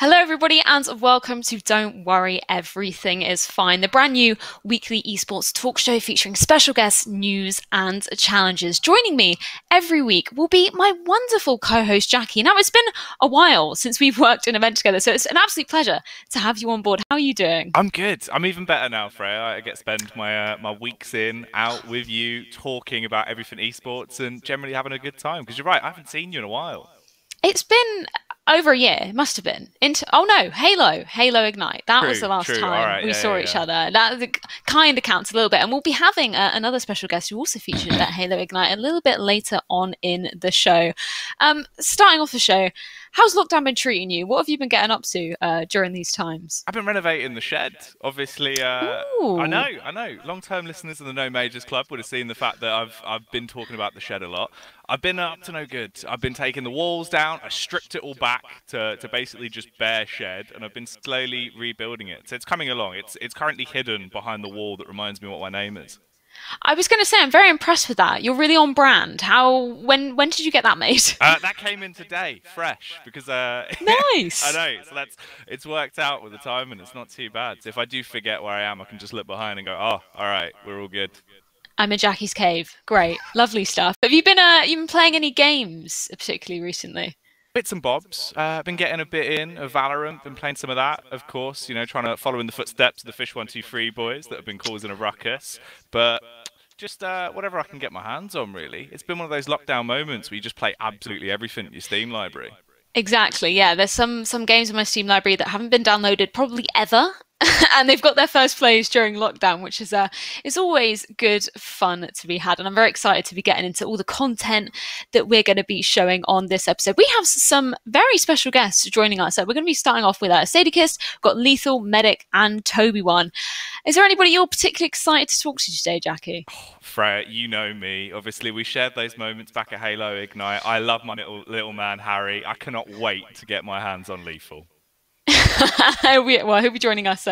Hello, everybody, and welcome to Don't Worry, Everything is Fine, the brand new weekly esports talk show featuring special guests, news, and challenges. Joining me every week will be my wonderful co-host, Jackie. Now, it's been a while since we've worked an event together, so it's an absolute pleasure to have you on board. How are you doing? I'm good. I'm even better now, Freya. I get to spend my weeks out with you, talking about everything esports and generally having a good time. Because you're right, I haven't seen you in a while. It's been over a year, it must have been. Oh no, Halo Ignite. That was the last time we saw each other. That kind of counts a little bit. And we'll be having another special guest who also featured at Halo Ignite a little bit later on in the show. Starting off the show, how's lockdown been treating you? What have you been getting up to during these times? I've been renovating the shed, obviously. I know. Long-term listeners of the No Majors Club would have seen the fact that I've been talking about the shed a lot. I've been up to no good. I've been taking the walls down. I stripped it all back to basically just bare shed, and I've been slowly rebuilding it. So it's coming along. It's currently hidden behind the wall that reminds me what my name is. I was going to say, I'm very impressed with that. You're really on brand. When did you get that made? That came in today, fresh, because nice. I know. So it's worked out with the time, and it's not too bad. So if I do forget where I am, I can just look behind and go, oh, all right, we're all good. I'm in Jackie's cave. Great, lovely stuff. Have you been playing any games particularly recently? Bits and bobs. I've been getting a bit in of Valorant, been playing some of that, of course, you know, trying to follow in the footsteps of the Fish123 boys that have been causing a ruckus. But just whatever I can get my hands on, really. It's been one of those lockdown moments where you just play absolutely everything in your Steam library. Exactly, yeah. There's some games in my Steam library that haven't been downloaded probably ever. And they've got their first plays during lockdown, which is always good fun to be had. And I'm very excited to be getting into all the content that we're going to be showing on this episode. We have some very special guests joining us. So we're going to be starting off with Sadokist, got Lethal, Medic, and Tobiwan. Is there anybody you're particularly excited to talk to today, Jackie? Oh, Freya, you know me. Obviously, we shared those moments back at Halo Ignite. I love my little man, Harry. I cannot wait to get my hands on Lethal. Well, he'll be joining us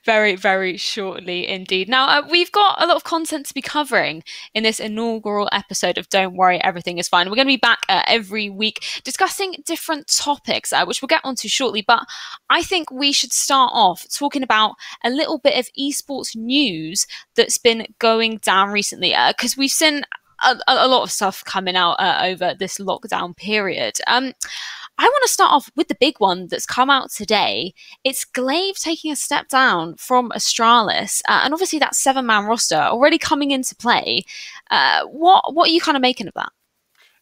very, very shortly indeed. Now, we've got a lot of content to be covering in this inaugural episode of Don't Worry, Everything is Fine. We're going to be back every week discussing different topics, which we'll get onto shortly. But I think we should start off talking about a little bit of esports news that's been going down recently, because we've seen a lot of stuff coming out over this lockdown period. I want to start off with the big one that's come out today. It's Glaive taking a step down from Astralis, and obviously that 7-man roster already coming into play. What are you kind of making of that?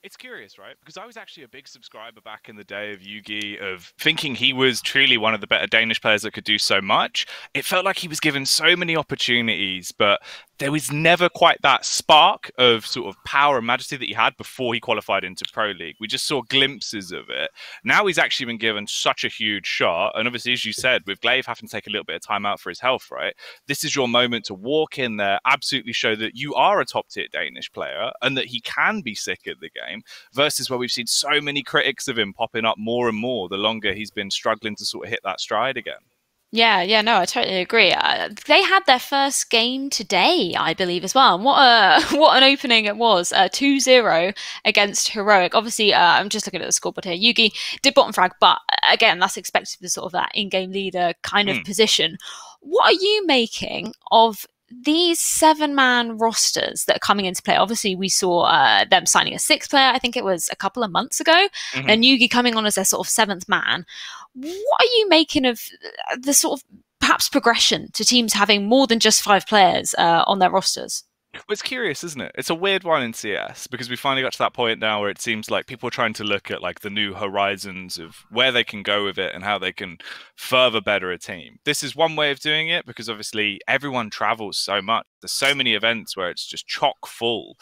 It's curious, right? Because I was actually a big subscriber back in the day of Yugi, of thinking he was truly one of the better Danish players that could do so much. It felt like he was given so many opportunities, but there was never quite that spark of sort of power and majesty that he had before he qualified into Pro League. We just saw glimpses of it. Now he's actually been given such a huge shot. And obviously, as you said, with Glaive having to take a little bit of time out for his health, right? This is your moment to walk in there, absolutely show that you are a top-tier Danish player and that he can be sick at the game, versus where we've seen so many critics of him popping up more and more the longer he's been struggling to sort of hit that stride again. Yeah, no, I totally agree. They had their first game today, I believe, as well. And what an opening it was. 2-0 against Heroic. Obviously, I'm just looking at the scoreboard here. Yugi did bottom frag, but again, that's expected for sort of that in-game leader kind of position. What are you making of these 7-man rosters that are coming into play? Obviously, we saw them signing a 6th player, I think it was a couple of months ago, and Yugi coming on as their sort of 7th man. What are you making of the sort of perhaps progression to teams having more than just 5 players on their rosters? Well, it's curious, isn't it? It's a weird one in CS because we finally got to that point now where it seems like people are trying to look at like the new horizons of where they can go with it and how they can further better a team. This is one way of doing it because obviously everyone travels so much. There's so many events where it's just chock full.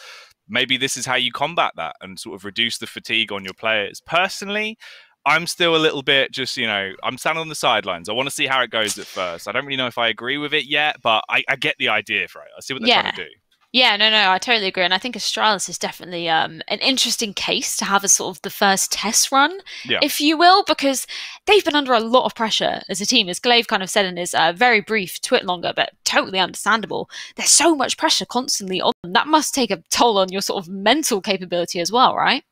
Maybe this is how you combat that and sort of reduce the fatigue on your players. Personally, I'm still a little bit just, you know, I'm standing on the sidelines. I want to see how it goes at first. I don't really know if I agree with it yet, but I get the idea for it. I see what they're trying to do. Yeah, no, I totally agree. And I think Astralis is definitely an interesting case to have as sort of the first test run, if you will, because they've been under a lot of pressure as a team. As Glaive kind of said in his very brief twit longer, but totally understandable. There's so much pressure constantly on them. That must take a toll on your sort of mental capability as well, right?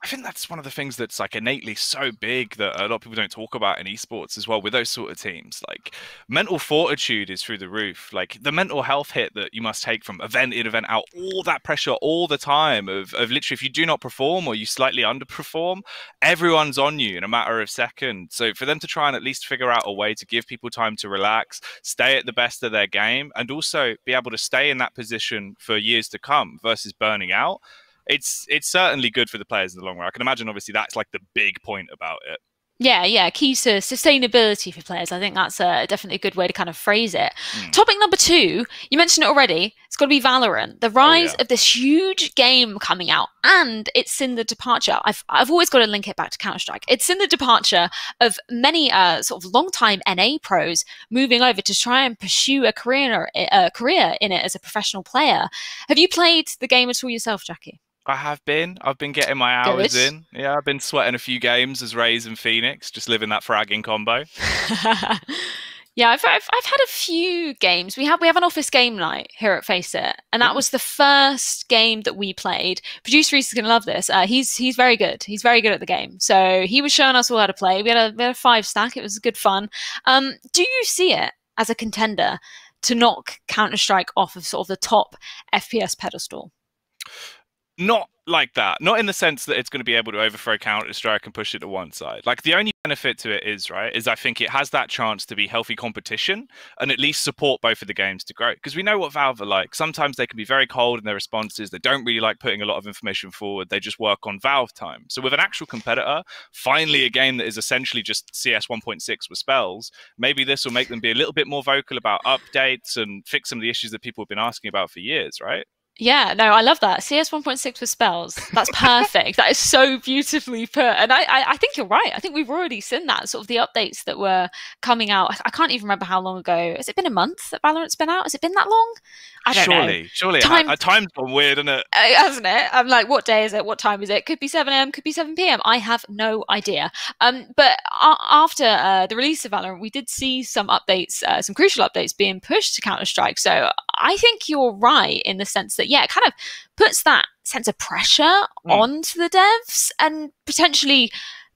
I think that's one of the things that's like innately so big that a lot of people don't talk about in esports as well with those sort of teams. Like mental fortitude is through the roof. Like the mental health hit that you must take from event in, event out, all that pressure all the time of literally if you do not perform or you slightly underperform, everyone's on you in a matter of seconds. So for them to try and at least figure out a way to give people time to relax, stay at the best of their game, and also be able to stay in that position for years to come versus burning out, it's certainly good for the players in the long run. I can imagine, obviously, that's like the big point about it. Yeah, key to sustainability for players. I think that's definitely a good way to kind of phrase it. Topic number 2, you mentioned it already. It's got to be Valorant. The rise of this huge game coming out, and it's seen the departure. I've always got to link it back to Counter-Strike. It's seen the departure of many sort of long-time NA pros moving over to try and pursue a career in it as a professional player. Have you played the game at all yourself, Jacky? I have been. I've been getting my hours in. Yeah, I've been sweating a few games as Raze and Phoenix, just living that fragging combo. Yeah, I've had a few games. We have an office game night here at Face It, and that was the first game that we played. Producer Reese is going to love this. He's very good. He's very good at the game. So he was showing us all how to play. We had a 5 stack. It was good fun. Do you see it as a contender to knock Counter-Strike off of sort of the top FPS pedestal? Not like that. Not in the sense that it's going to be able to overthrow Counter-Strike and push it to one side. Like the only benefit to it is I think it has that chance to be healthy competition and at least support both of the games to grow. Because we know what Valve are like. Sometimes they can be very cold in their responses. They don't really like putting a lot of information forward. They just work on Valve time. So with an actual competitor, finally a game that is essentially just CS 1.6 with spells, maybe this will make them be a little bit more vocal about updates and fix some of the issues that people have been asking about for years, right? Yeah, no, I love that. CS 1.6 with spells. That's perfect. That is so beautifully put. And I think you're right. I think we've already seen that, sort of the updates that were coming out. I can't even remember how long ago. Has it been a month that Valorant's been out? Has it been that long? I don't know. Surely. Time's gone weird, isn't it? Hasn't it? I'm like, what day is it? What time is it? Could be 7 a.m., could be 7 p.m. I have no idea. But after the release of Valorant, we did see some updates, some crucial updates being pushed to Counter-Strike. So I think you're right in the sense that, yeah, it kind of puts that sense of pressure onto the devs, and potentially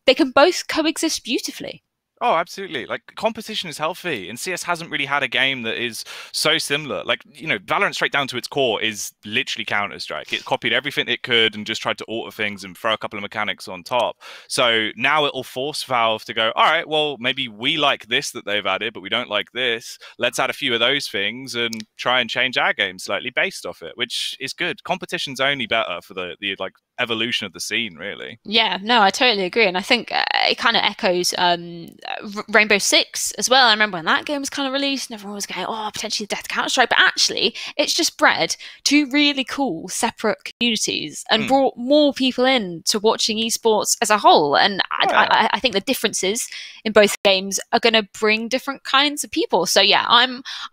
they can both coexist beautifully. Oh, absolutely. Like, competition is healthy, and CS hasn't really had a game that is so similar. Like, Valorant, straight down to its core, is literally Counter-Strike. It copied everything it could and just tried to alter things and throw a couple of mechanics on top. So now it'll force Valve to go, all right, well, maybe we like this that they've added, but we don't like this. Let's add a few of those things and try and change our game slightly based off it, which is good. Competition's only better for the like evolution of the scene, really. Yeah, no, I totally agree. And I think it kind of echoes Rainbow Six as well. I remember when that game was kind of released and everyone was going, oh, potentially the death of Counter-Strike. But actually, it's just bred two really cool separate communities and brought more people in to watching esports as a whole. And I think the differences in both games are going to bring different kinds of people. So yeah,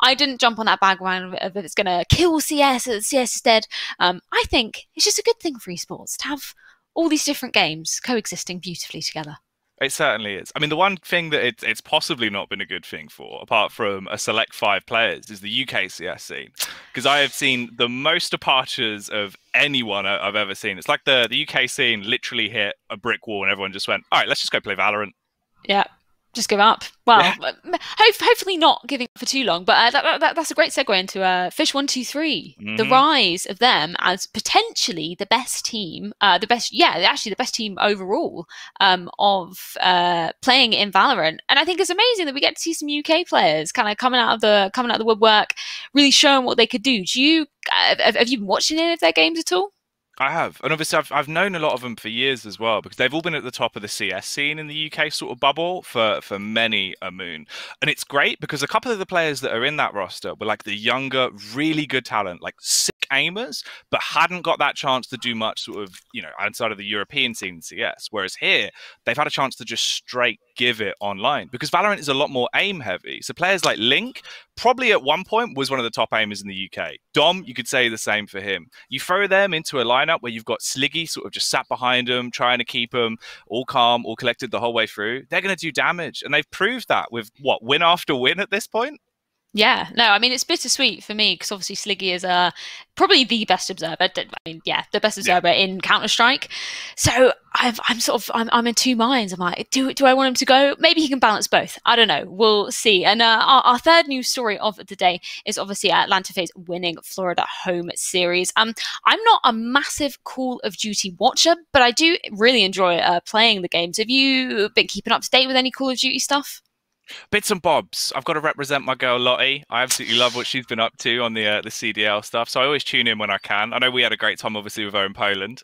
I didn't jump on that bandwagon of it's going to kill CS is dead. I think it's just a good thing for esports to have all these different games coexisting beautifully together. It certainly is. I mean, the one thing that it's possibly not been a good thing for, apart from a select 5 players, is the UK CS scene. Because I have seen the most departures of anyone I've ever seen. It's like the UK scene literally hit a brick wall and everyone just went, all right, let's just go play Valorant. Yeah. Just give up. Well, yeah. Hopefully not giving up for too long. But that's a great segue into Fish123, the rise of them as potentially the best team, the best team overall of playing in Valorant. And I think it's amazing that we get to see some UK players kind of coming out of the woodwork, really showing what they could do. Have you been watching any of their games at all? I have. And obviously I've known a lot of them for years as well, because they've all been at the top of the CS scene in the UK sort of bubble for many a moon. And it's great because a couple of the players that are in that roster were like the younger, really good talent, like sick aimers, but hadn't got that chance to do much sort of, outside of the European scene in CS. Whereas here, they've had a chance to just straight give it online, because Valorant is a lot more aim heavy. So players like Link probably at one point was one of the top aimers in the UK. Dom, you could say the same for him. You throw them into a lineup where you've got Sliggy sort of just sat behind them, trying to keep them all calm, all collected the whole way through. They're going to do damage. And they've proved that with win after win at this point. Yeah, no, I mean it's bittersweet for me because obviously Sliggy is probably the best observer. I mean, yeah, the best Yeah. observer in Counter Strike. So I'm in two minds. I'm like, do I want him to go? Maybe he can balance both. I don't know. We'll see. And our third news story of the day is obviously Atlanta Faze winning Florida home series. I'm not a massive Call of Duty watcher, but I do really enjoy playing the games. Have you been keeping up to date with any Call of Duty stuff? Bits and bobs. I've got to represent my girl Lottie. I absolutely love what she's been up to on the CDL stuff. So I always tune in when I can. I know we had a great time, obviously, with her in Poland.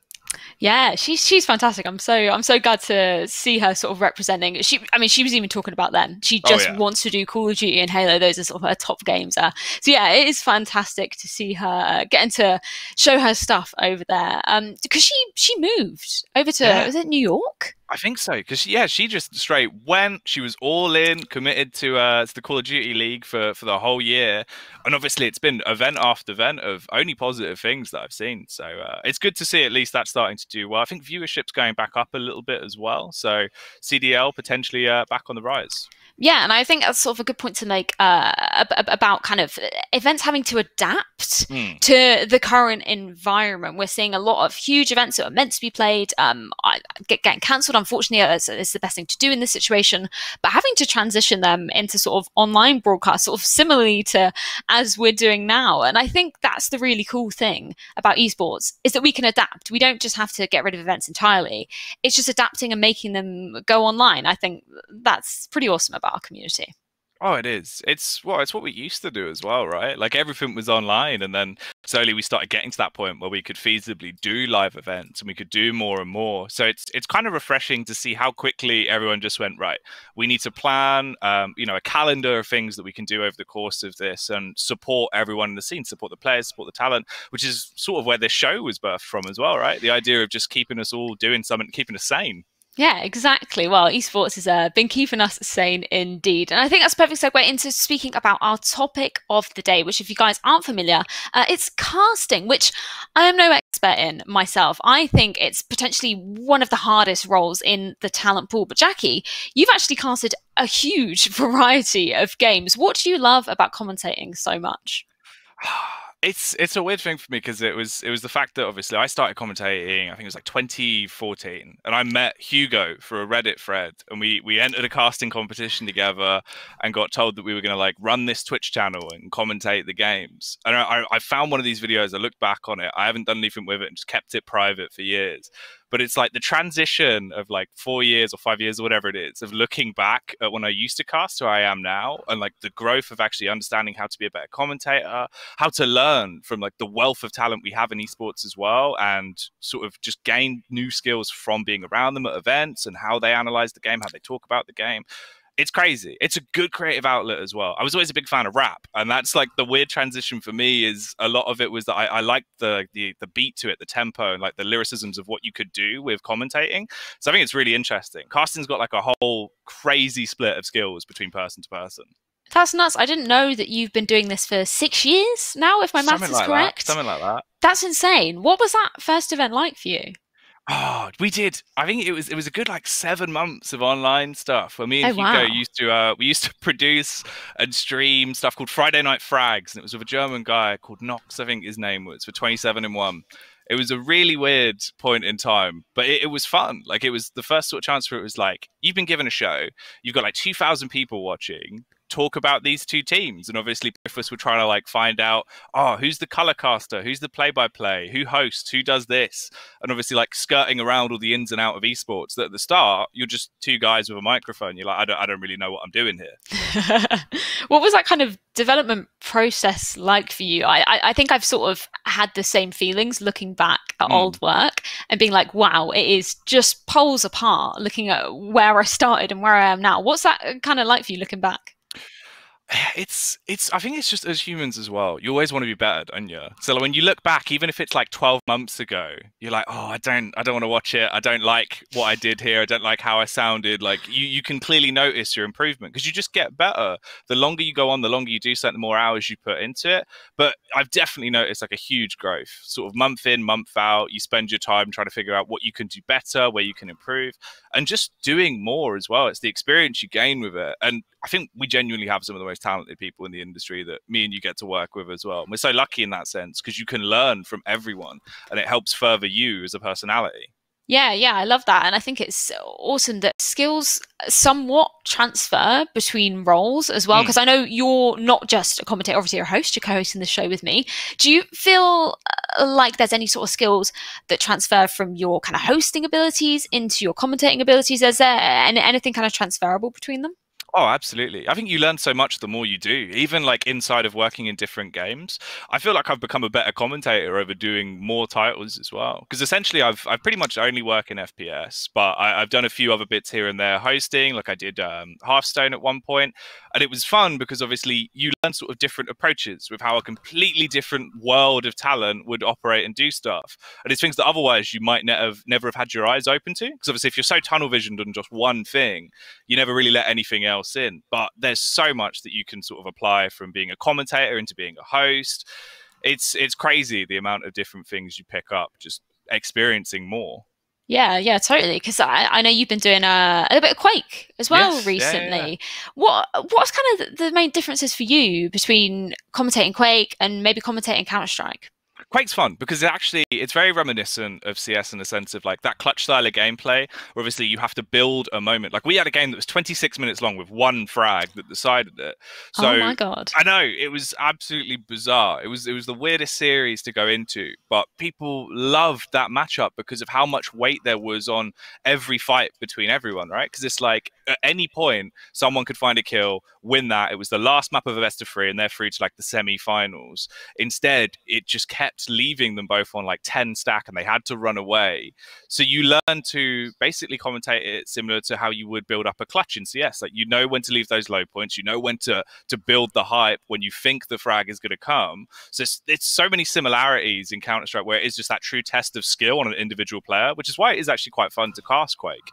Yeah, she's fantastic. I'm so glad to see her sort of representing. I mean, she was even talking about them. She Oh just yeah. wants to do Call of Duty and Halo. Those are sort of her top games. So yeah, it is fantastic to see her getting to show her stuff over there. Because she moved over to Yeah. was it New York? I think so, because yeah, she just straight went. She was all in, committed to the Call of Duty League for the whole year, and obviously it's been event after event of only positive things that I've seen. So it's good to see at least that's starting to do well. I think viewership's going back up a little bit as well. So CDL potentially back on the rise. Yeah, and I think that's sort of a good point to make about kind of events having to adapt Hmm. to the current environment. We're seeing a lot of huge events that are meant to be played getting cancelled. Unfortunately, it's the best thing to do in this situation. But having to transition them into sort of online broadcast, sort of similarly to as we're doing now. And I think that's the really cool thing about esports is that we can adapt. We don't just have to get rid of events entirely. It's just adapting and making them go online. I think that's pretty awesome about our community. Oh, it is. It's what we used to do as well, right? Like everything was online, and then slowly we started getting to that point where we could feasibly do live events and we could do more and more. So it's kind of refreshing to see how quickly everyone just went, right, we need to plan, a calendar of things that we can do over the course of this and support everyone in the scene, support the players, support the talent, which is sort of where this show was birthed from as well, right? The idea of just keeping us all doing something, keeping us sane. Yeah, exactly. Well, esports has been keeping us sane indeed. And I think that's a perfect segue into speaking about our topic of the day, which, if you guys aren't familiar, it's casting, which I am no expert in myself. I think it's potentially one of the hardest roles in the talent pool. But Jacky, you've actually casted a huge variety of games. What do you love about commentating so much? It's a weird thing for me because it was the fact that obviously I started commentating, I think it was like 2014, and I met Hugo for a Reddit thread, and we entered a casting competition together and got told that we were going to like run this Twitch channel and commentate the games. And I found one of these videos, I looked back on it, I haven't done anything with it and just kept it private for years. But it's like the transition of like 4 years or 5 years or whatever it is of looking back at when I used to cast to where I am now, and like the growth of actually understanding how to be a better commentator, how to learn from like the wealth of talent we have in esports as well, and sort of just gain new skills from being around them at events and how they analyze the game, how they talk about the game. It's crazy. It's a good creative outlet as well. I was always a big fan of rap, and that's like the weird transition for me. Is a lot of it was that I liked the beat to it, the tempo, and like the lyricisms of what you could do with commentating. So I think it's really interesting. Casting's got like a whole crazy split of skills between person to person. That's nuts. I didn't know that you've been doing this for 6 years now, if my maths Something is like that. correct. Something like that. That's insane. What was that first event like for you? Oh, we did. I think it was a good like 7 months of online stuff. Where me and Oh, Hugo wow. used to produce and stream stuff called Friday Night Frags, and it was with a German guy called Knox, I think his name was, for 27 in one. It was a really weird point in time, but it was fun. Like it was the first sort of chance where it was like you've been given a show, you've got like 2,000 people watching. Talk about these two teams, and obviously both of us were trying to like find out, oh, who's the color caster, who's the play-by-play, who hosts, who does this, and obviously like skirting around all the ins and out of esports. That at the start you're just two guys with a microphone. You're like, I don't really know what I'm doing here. What was that kind of development process like for you? I think I've sort of had the same feelings looking back at Mm. old work and being like, wow, it is just poles apart looking at where I started and where I am now. What's that kind of like for you looking back? It's I think it's just as humans as well. You always want to be better, don't you? So like, when you look back, even if it's like 12 months ago, you're like, oh, I don't want to watch it. I don't like what I did here. I don't like how I sounded. Like you can clearly notice your improvement because you just get better. The longer you go on, the longer you do something, the more hours you put into it. But I've definitely noticed like a huge growth, sort of month in, month out. You spend your time trying to figure out what you can do better, where you can improve, and just doing more as well. It's the experience you gain with it. And I think we genuinely have some of the most most talented people in the industry that me and you get to work with as well. And we're so lucky in that sense because you can learn from everyone and it helps further you as a personality. Yeah, I love that. And I think it's awesome that skills somewhat transfer between roles as well. Because I know you're not just a commentator, obviously you're a host, you're co-hosting the show with me. Do you feel like there's any sort of skills that transfer from your kind of hosting abilities into your commentating abilities? Is there anything kind of transferable between them? Oh, absolutely. I think you learn so much the more you do, even like inside of working in different games. I feel like I've become a better commentator over doing more titles as well. Because essentially I've pretty much only work in FPS, but I've done a few other bits here and there hosting, like I did Hearthstone at one point. And it was fun because obviously you learn sort of different approaches with how a completely different world of talent would operate and do stuff. And it's things that otherwise you might never have had your eyes open to. Because obviously if you're so tunnel visioned on just one thing, you never really let anything else in. But there's so much that you can sort of apply from being a commentator into being a host. It's crazy the amount of different things you pick up just experiencing more. Yeah, totally. Because I know you've been doing a little bit of Quake as well recently. Yeah. What's kind of the main differences for you between commentating Quake and maybe commentating Counter-Strike? Quake's fun because it's very reminiscent of CS in the sense of like that clutch style of gameplay where obviously you have to build a moment. Like we had a game that was 26 minutes long with one frag that decided it. So, oh my God. I know, it was absolutely bizarre. It was the weirdest series to go into, but people loved that matchup because of how much weight there was on every fight between everyone, right? Because it's like at any point someone could find a kill, win that. It was the last map of a best of 3 and they're through to like the semi-finals. Instead, it just kept leaving them both on like 10 stack and they had to run away. So you learn to basically commentate it similar to how you would build up a clutch in CS. Like you know when to leave those low points, you know when to build the hype when you think the frag is going to come. So it's so many similarities in Counter-Strike where it is just that true test of skill on an individual player, which is why it is actually quite fun to cast Quake.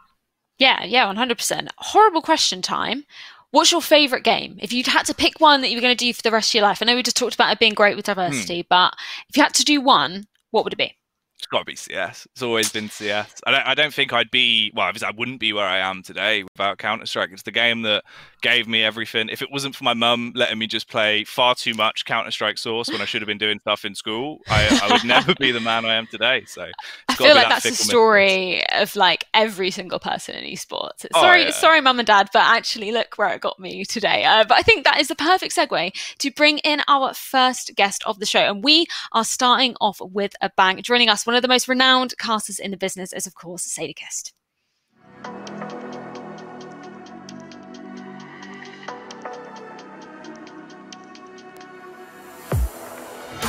Yeah, 100%. Horrible question time. What's your favorite game? If you'd had to pick one that you were going to do for the rest of your life, I know we just talked about it being great with diversity, but if you had to do one, what would it be? It's got to be CS. It's always been CS. I don't think I'd be, well, I wouldn't be where I am today without Counter-Strike. It's the game that gave me everything. If it wasn't for my mum letting me just play far too much Counter-Strike Source when I should have been doing stuff in school, I would never be the man I am today. So I feel like that's the story of like every single person in esports. Sorry, mum and dad, but actually look where it got me today. But I think that is the perfect segue to bring in our first guest of the show. And we are starting off with a bang. Joining us, one of the most renowned casters in the business is, of course, Sadokist.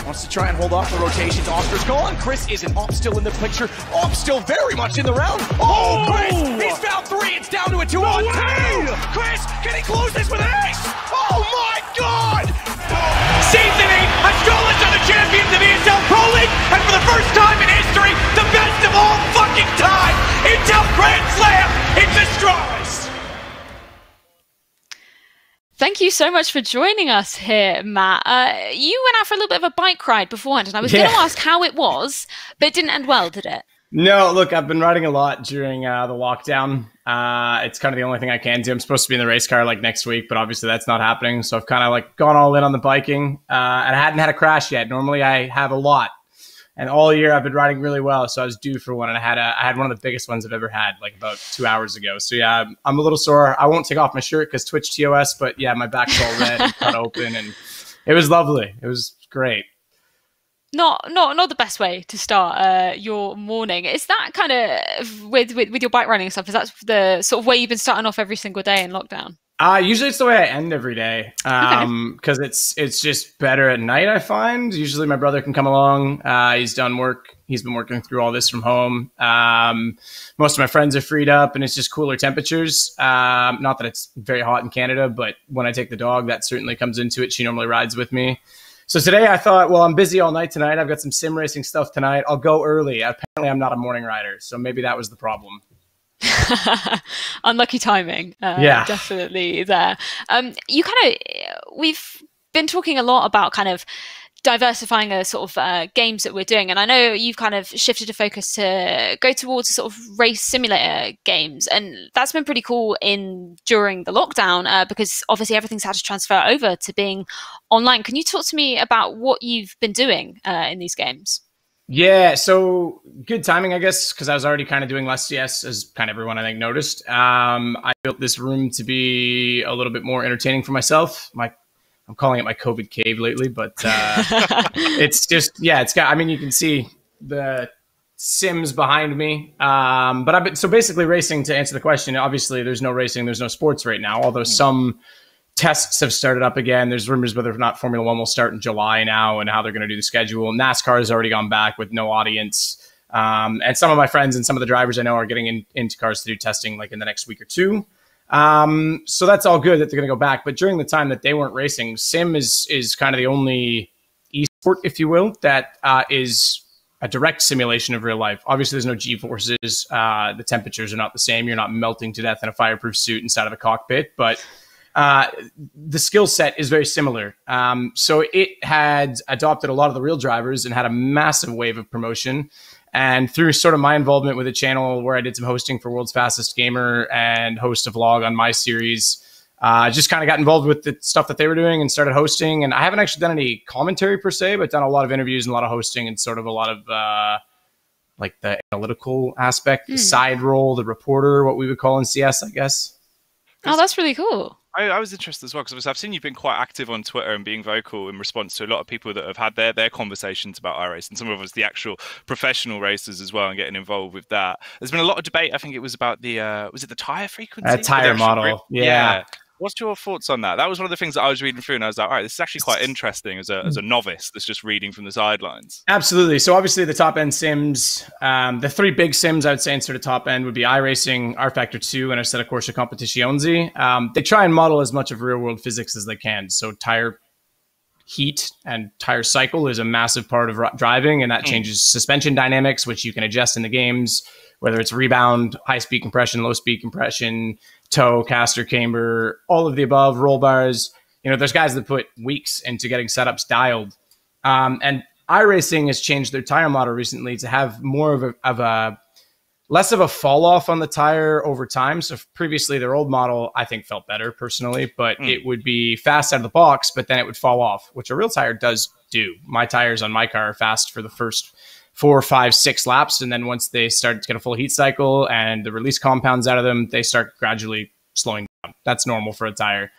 Wants to try and hold off the rotations. Oscar's gone. Chris isn't. Op still in the picture. Op still very much in the round. Oh, Chris! He's found 3. It's down to a 2-on-2. Chris, can he close this with an ace? Oh my God! Season 8, Astralis are the champions of ESL Pro League, and for the first time in history, the best of all fucking time, Intel Grand Slam, it's Astralis! Thank you so much for joining us here, Matt. You went out for a little bit of a bike ride beforehand, and I was going to ask how it was, but it didn't end well, did it? No, look, I've been riding a lot during the lockdown. It's kind of the only thing I can do. I'm supposed to be in the race car like next week, but obviously that's not happening. So I've kind of like gone all in on the biking, and I hadn't had a crash yet. Normally I have a lot. And all year I've been riding really well, so I was due for one, and I had one of the biggest ones I've ever had, like about 2 hours ago. So yeah, I'm a little sore. I won't take off my shirt because Twitch TOS, but yeah, my back's all red and cut open, and it was lovely. It was great. Not the best way to start your morning. Is that kind of with your bike riding and stuff? Is that the sort of way you've been starting off every single day in lockdown? Usually it's the way I end every day, because it's just better at night, I find. Usually my brother can come along. He's done work. He's been working through all this from home. Most of my friends are freed up, and it's just cooler temperatures. Not that it's very hot in Canada, but when I take the dog, that certainly comes into it. She normally rides with me. So today I thought, well, I'm busy all night tonight. I've got some sim racing stuff tonight. I'll go early. Apparently I'm not a morning rider, so maybe that was the problem. Unlucky timing. Yeah, definitely there. We've been talking a lot about kind of diversifying a sort of games that we're doing. And I know you've kind of shifted to focus to go towards a sort of race simulator games. And that's been pretty cool during the lockdown because obviously everything's had to transfer over to being online. Can you talk to me about what you've been doing in these games? Yeah, so good timing, I guess, because I was already kind of doing less CS, as kind of everyone I think noticed. I built this room to be a little bit more entertaining for myself. I'm calling it my COVID cave lately, but it's just, yeah, it's got, I mean, you can see the Sims behind me. So basically racing, to answer the question, obviously there's no racing, there's no sports right now, although some tests have started up again. There's rumors whether or not Formula One will start in July now and how they're going to do the schedule. NASCAR has already gone back with no audience. And some of my friends and some of the drivers I know are getting into cars to do testing like in the next week or two. So that's all good that they're going to go back. But during the time that they weren't racing, Sim is kind of the only esport, if you will, that is a direct simulation of real life. Obviously, there's no G-forces. The temperatures are not the same. You're not melting to death in a fireproof suit inside of a cockpit. But the skill set is very similar. So it had adopted a lot of the real drivers and had a massive wave of promotion. And through sort of my involvement with the channel where I did some hosting for World's Fastest Gamer and host a vlog on my series, just kind of got involved with the stuff that they were doing and started hosting. And I haven't actually done any commentary per se, but done a lot of interviews and a lot of hosting and sort of a lot of like the analytical aspect, the side role, the reporter, what we would call in CS, I guess. Oh, that's really cool. I was interested as well because I've seen you've been quite active on Twitter and being vocal in response to a lot of people that have had their conversations about iRace and some of us the actual professional racers as well and getting involved with that. There's been a lot of debate. I think it was about the was it the tire frequency? Tire model. Yeah. What's your thoughts on that? That was one of the things that I was reading through and I was like, all right, this is actually quite interesting as a novice that's just reading from the sidelines. Absolutely. So obviously the top end sims, the three big sims I would say in sort of top end would be iRacing, R-Factor 2, and a set of Corsa Competizione. They try and model as much of real world physics as they can. So tire heat and tire cycle is a massive part of driving, and that changes suspension dynamics, which you can adjust in the games, whether it's rebound, high speed compression, low speed compression, toe, caster, camber, all of the above, roll bars. You know, there's guys that put weeks into getting setups dialed. And iRacing has changed their tire model recently to have more of a less of a fall off on the tire over time. So previously their old model, I think, felt better personally, but it would be fast out of the box, but then it would fall off, which a real tire does do. My tires on my car are fast for the first 4, 5, 6 laps. And then once they start to get a full heat cycle and the release compounds out of them, they start gradually slowing down. That's normal for a tire.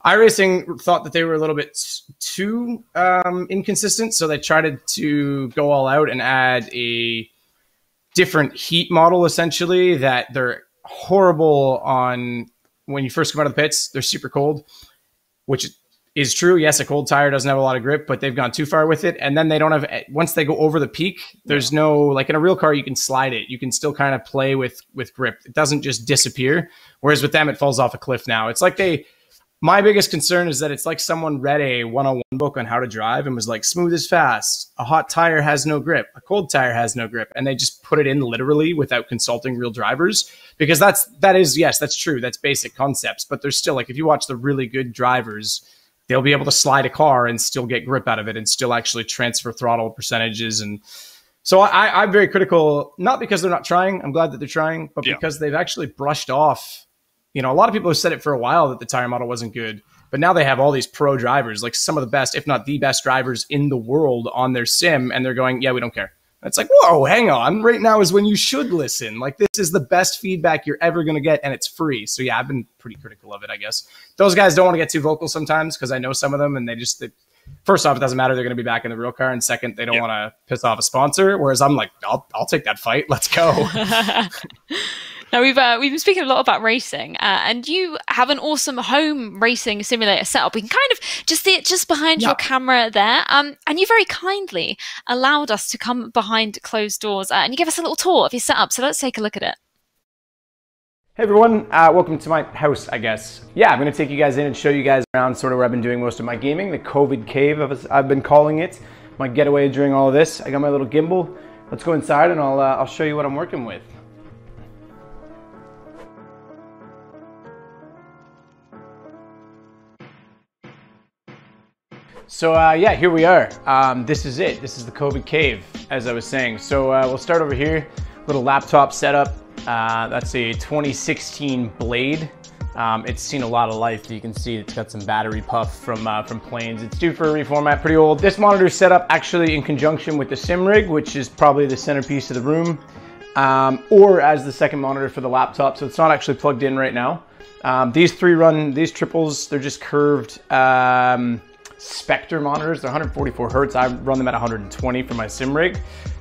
iRacing thought that they were a little bit too inconsistent. So they tried to go all out and add a different heat model, essentially, that they're horrible on when you first come out of the pits. They're super cold, which is true. Yes, a cold tire doesn't have a lot of grip, but they've gone too far with it. And then they don't have, once they go over the peak, there's no, like in a real car, you can slide it. You can still kind of play with grip. It doesn't just disappear. Whereas with them, it falls off a cliff now. It's like my biggest concern is that it's like someone read a 101 book on how to drive and was like, smooth is fast. A hot tire has no grip. A cold tire has no grip. And they just put it in literally without consulting real drivers, because that is, yes, that's true. That's basic concepts, but there's still, like, if you watch the really good drivers, they'll be able to slide a car and still get grip out of it and still actually transfer throttle percentages. And so I'm very critical, not because they're not trying. I'm glad that they're trying, but because they've actually brushed off. You know, a lot of people have said it for a while that the tire model wasn't good, but now they have all these pro drivers, like some of the best, if not the best drivers in the world on their sim. And they're going, yeah, we don't care. And it's like, whoa, hang on. Right now is when you should listen. Like, this is the best feedback you're ever going to get, and it's free. So yeah, I've been pretty critical of it, I guess. Those guys don't want to get too vocal sometimes because I know some of them, and first off, it doesn't matter. They're going to be back in the real car. And second, they don't want to piss off a sponsor. Whereas I'm like, I'll take that fight. Let's go. Now, we've been speaking a lot about racing, and you have an awesome home racing simulator setup. We can kind of just see it just behind your camera there. And you very kindly allowed us to come behind closed doors, and you gave us a little tour of your setup. So let's take a look at it. Hey everyone, welcome to my house, I guess. Yeah, I'm going to take you guys in and show you guys around sort of where I've been doing most of my gaming, the COVID cave, I've been calling it, my getaway during all of this. I got my little gimbal. Let's go inside and I'll show you what I'm working with. So yeah, here we are. This is it. This is the COVID cave, as I was saying. So we'll start over here. Little laptop setup. That's a 2016 Blade. It's seen a lot of life. You can see it's got some battery puff from planes. It's due for a reformat, pretty old. This monitor is set up actually in conjunction with the sim rig, which is probably the centerpiece of the room, or as the second monitor for the laptop. So it's not actually plugged in right now. These triples, they're just curved Spectre monitors. They're 144 hertz. I run them at 120 for my sim rig.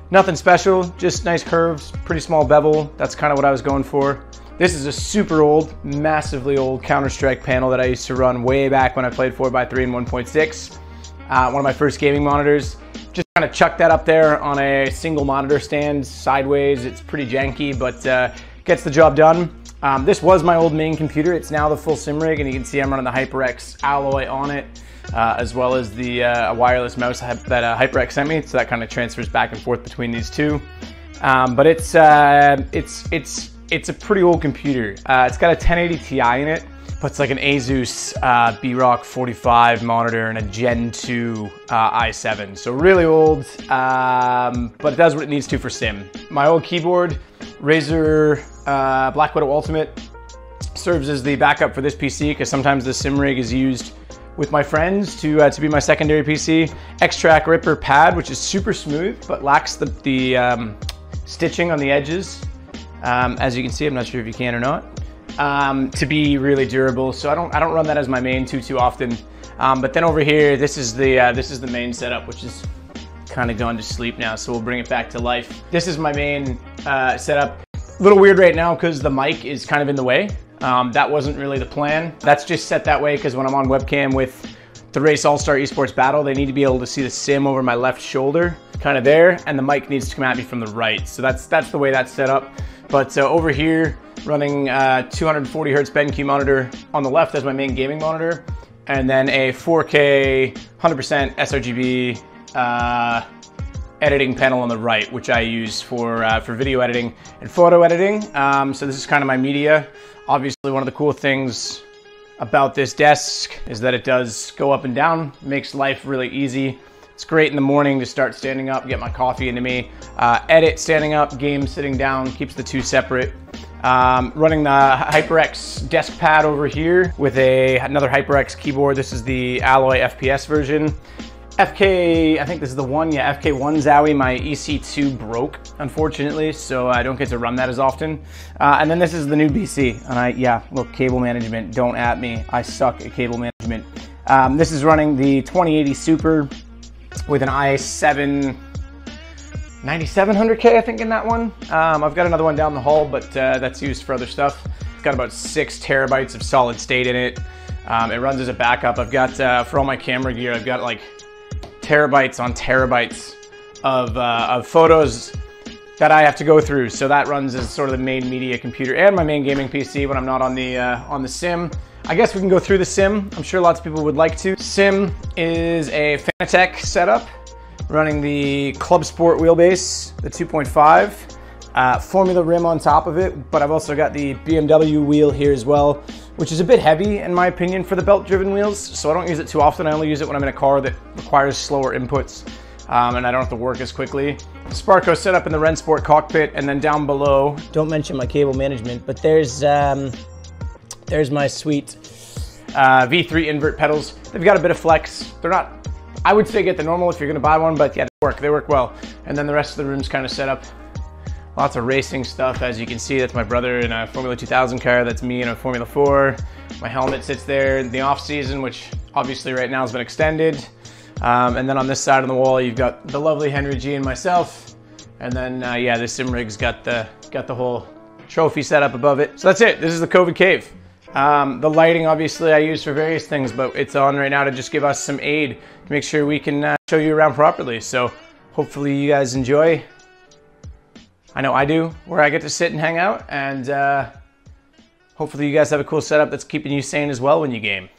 Nothing special, just nice curves, pretty small bevel. That's kind of what I was going for. This is a super old, massively old Counter-Strike panel that I used to run way back when I played 4x3 and 1.6. One of my first gaming monitors. Just kind of chucked that up there on a single monitor stand sideways. It's pretty janky, but gets the job done. This was my old main computer. It's now the full sim rig, and you can see I'm running the HyperX Alloy on it, as well as the wireless mouse that HyperX sent me. So that kind of transfers back and forth between these two. But it's a pretty old computer. It's got a 1080 Ti in it, but it's like an Asus B-Rock 45 monitor and a Gen 2 i7. So really old, but it does what it needs to for sim. My old keyboard, Razer Black Widow Ultimate, serves as the backup for this PC because sometimes the sim rig is used with my friends to be my secondary PC. X-Track Ripper pad, which is super smooth but lacks the stitching on the edges. As you can see, I'm not sure if you can or not, to be really durable. So I don't run that as my main too often. But then over here, this is the main setup, which is kind of gone to sleep now. So we'll bring it back to life. This is my main setup. A little weird right now because the mic is kind of in the way. That wasn't really the plan. That's just set that way because when I'm on webcam with the Race All-Star Esports Battle, they need to be able to see the sim over my left shoulder, kind of there, and the mic needs to come at me from the right. So that's the way that's set up. But over here, running 240 hertz BenQ monitor on the left as my main gaming monitor, and then a 4K 100% sRGB editing panel on the right, which I use for video editing and photo editing. So this is kind of my media. Obviously, one of the cool things about this desk is that it does go up and down, makes life really easy. It's great in the morning to start standing up, get my coffee into me, edit standing up, game sitting down, keeps the two separate. Running the HyperX desk pad over here with another HyperX keyboard. This is the Alloy FPS version. FK, I think this is the one, yeah, FK1 Zowie. My EC2 broke, unfortunately, so I don't get to run that as often. And then this is the new BC, and look, cable management, don't at me. I suck at cable management. This is running the 2080 Super with an i7 9700K, I think, in that one. I've got another one down the hall, but that's used for other stuff. It's got about 6 terabytes of solid state in it. It runs as a backup. I've got, for all my camera gear, I've got like terabytes on terabytes of photos that I have to go through. So that runs as sort of the main media computer and my main gaming PC when I'm not on the sim. I guess we can go through the sim. I'm sure lots of people would like to. Sim is a Fanatec setup running the Club Sport wheelbase, the 2.5, Formula rim on top of it, but I've also got the BMW wheel here as well, which is a bit heavy in my opinion for the belt-driven wheels, so I don't use it too often. I only use it when I'm in a car that requires slower inputs, and I don't have to work as quickly. Sparko set up in the Rennsport cockpit, and then down below, don't mention my cable management, but there's my sweet V3 invert pedals. They've got a bit of flex. They're not, I would say get the normal if you're gonna buy one, but yeah, they work well. And then the rest of the room's kind of set up. Lots of racing stuff, as you can see. That's my brother in a Formula 2000 car. That's me in a Formula 4. My helmet sits there in the off season, which obviously right now has been extended. And then on this side of the wall, you've got the lovely Henry G and myself. And then yeah, the sim rig's got the whole trophy set up above it. So that's it. This is the COVID cave. The lighting, obviously, I use for various things, but it's on right now to just give us some aid to make sure we can show you around properly. So hopefully you guys enjoy. I know I do, where I get to sit and hang out, and hopefully you guys have a cool setup that's keeping you sane as well when you game.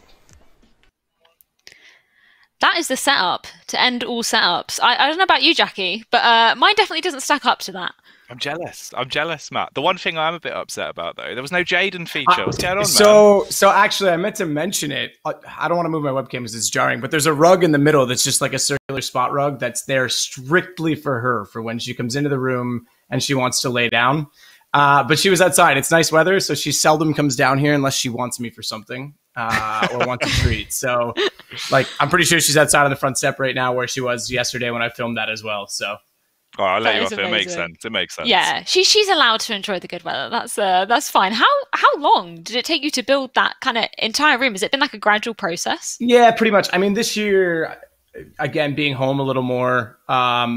That is the setup to end all setups. I don't know about you, Jackie, but mine definitely doesn't stack up to that. I'm jealous. I'm jealous, Matt. The one thing I'm a bit upset about, though, there was no Jaden feature. What's going on, So actually, I meant to mention it. I don't want to move my webcam because it's jarring, but there's a rug in the middle that's just like a circular spot rug that's there strictly for her, for when she comes into the room and she wants to lay down. But she was outside. It's nice weather, so she seldom comes down here unless she wants me for something or wants a treat. So, like, I'm pretty sure she's outside on the front step right now where she was yesterday when I filmed that as well. So. Oh, I'll let you off. It makes sense. It makes sense. Yeah, she's allowed to enjoy the good weather. That's fine. How long did it take you to build that kind of entire room? Has it been like a gradual process? Yeah, pretty much. I mean, this year, again, being home a little more, a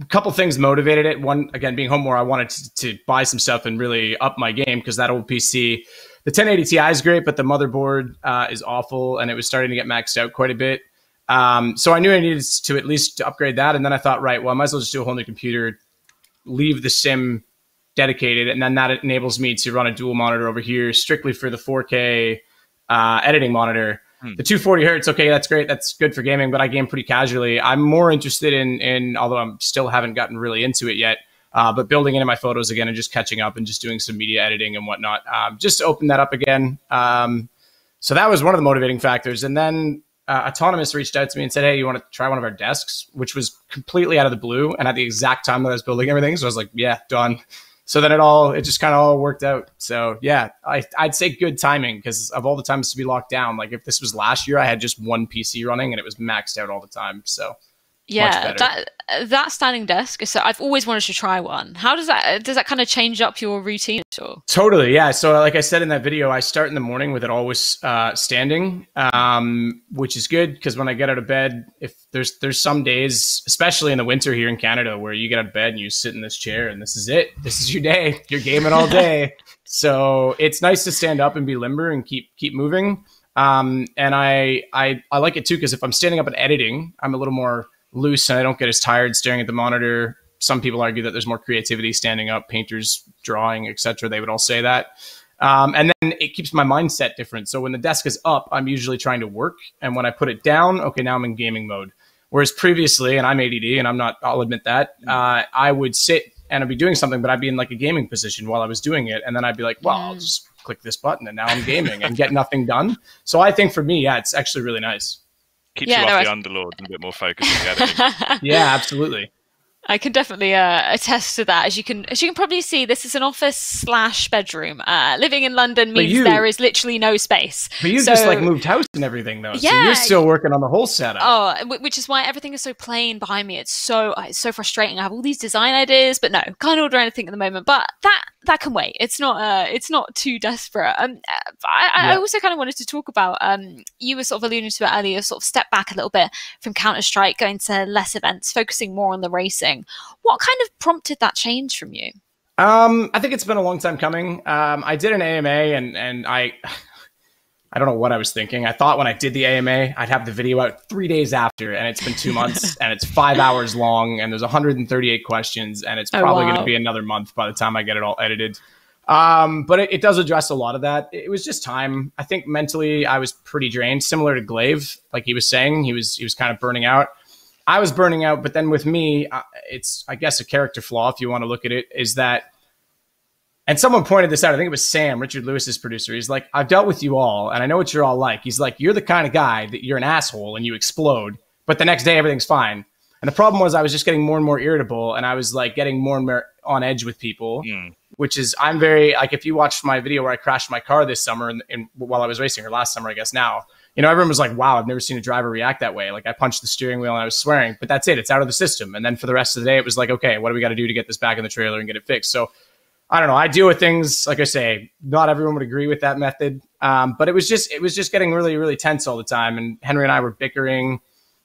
couple things motivated it. One, again, being home more, I wanted to buy some stuff and really up my game because that old PC, the 1080 Ti is great, but the motherboard is awful, and it was starting to get maxed out quite a bit. So I knew I needed to at least upgrade that. And then I thought, right, well, I might as well just do a whole new computer, leave the sim dedicated. And then that enables me to run a dual monitor over here strictly for the 4K editing monitor. The 240 hertz, okay, that's great. That's good for gaming, but I game pretty casually. I'm more interested in although I'm still haven't gotten really into it yet, but building into my photos again and just catching up and just doing some media editing and whatnot. Just to open that up again. So that was one of the motivating factors. And then Autonomous reached out to me and said, hey, you want to try one of our desks, which was completely out of the blue and at the exact time that I was building everything. So I was like, yeah, done. So then it just kind of all worked out. So yeah, I'd say good timing because of all the times to be locked down. Like if this was last year, I had just one PC running and it was maxed out all the time. So yeah, that standing desk. So I've always wanted to try one. How does that kind of change up your routine at all? Totally, yeah. So like I said in that video, I start in the morning with it always standing, which is good because when I get out of bed, if there's some days, especially in the winter here in Canada, where you get out of bed and you sit in this chair and this is it. This is your day. You're gaming all day. So it's nice to stand up and be limber and keep moving. And I like it too because if I'm standing up and editing, I'm a little more loose and I don't get as tired staring at the monitor. Some people argue that there's more creativity standing up, painters drawing, etc. They would all say that. And then it keeps my mindset different. So when the desk is up, I'm usually trying to work. And when I put it down, okay, now I'm in gaming mode. Whereas previously, and I'm ADD and I'll admit that, I would sit and I'd be doing something, but I'd be in like a gaming position while I was doing it. And then I'd be like, well, I'll just click this button and now I'm gaming and get nothing done. So I think for me, yeah, it's actually really nice. Keeps you off the underlord and a bit more focused on the editing. Yeah, absolutely. I can definitely attest to that. As you can probably see, this is an office/bedroom. Living in London means there is literally no space. But you just like moved house and everything though. Yeah, so you're still working on the whole setup. Oh, which is why everything is so plain behind me. It's so frustrating. I have all these design ideas, but no, can't order anything at the moment. But that can wait. It's not too desperate. I also kind of wanted to talk about you were sort of alluding to it earlier, sort of step back a little bit from Counter-Strike, going to less events, focusing more on the racing. What kind of prompted that change from you? I think it's been a long time coming. I did an AMA and I don't know what I was thinking. I thought when I did the AMA, I'd have the video out 3 days after, and it's been 2 months and it's 5 hours long and there's 138 questions and it's probably going to be another month by the time I get it all edited. But it does address a lot of that. It was just time. I think mentally I was pretty drained, similar to Glaive. Like he was saying, he was kind of burning out. I was burning out, but then with me, it's, I guess, a character flaw, if you want to look at it, is that, and someone pointed this out, I think it was Sam, Richard Lewis's producer. He's like, I've dealt with you all, and I know what you're all like. He's like, you're the kind of guy that you're an asshole and you explode, but the next day everything's fine. And the problem was I was just getting more and more irritable, and I was like getting more and more on edge with people, which is, I'm very, like, if you watched my video where I crashed my car this summer while I was racing, or last summer, I guess now, you know, everyone was like, wow, I've never seen a driver react that way. Like I punched the steering wheel and I was swearing, but that's it. It's out of the system. And then for the rest of the day, it was like, okay, what do we got to do to get this back in the trailer and get it fixed? So I don't know. I deal with things, like I say, not everyone would agree with that method. But it was just getting really, really tense all the time. And Henry and I were bickering.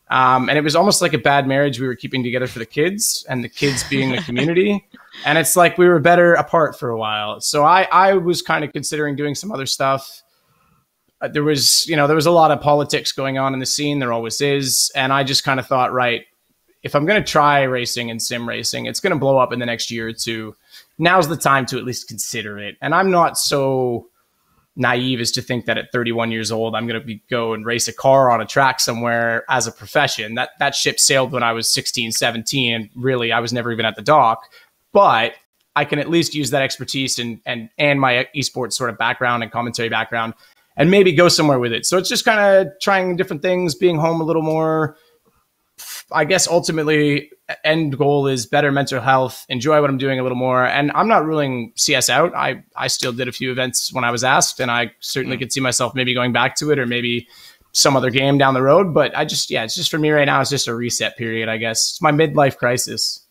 And it was almost like a bad marriage we were keeping together for the kids, and the kids being the community. And it's like we were better apart for a while. So I was kind of considering doing some other stuff. There was a lot of politics going on in the scene. There always is. And I just kind of thought, right, if I'm going to try racing and sim racing, it's going to blow up in the next year or two. Now's the time to at least consider it. And I'm not so naive as to think that at 31 years old, I'm going to go and race a car on a track somewhere as a profession. That ship sailed when I was 16, 17. And really, I was never even at the dock. but I can at least use that expertise and my esports sort of background and commentary background and maybe go somewhere with it. So it's just kind of trying different things, being home a little more. I guess ultimately end goal is better mental health, enjoy what I'm doing a little more. And I'm not ruling CS out. I still did a few events when I was asked, and I certainly could see myself maybe going back to it or maybe some other game down the road. But it's just for me right now, it's just a reset period, I guess. It's my midlife crisis.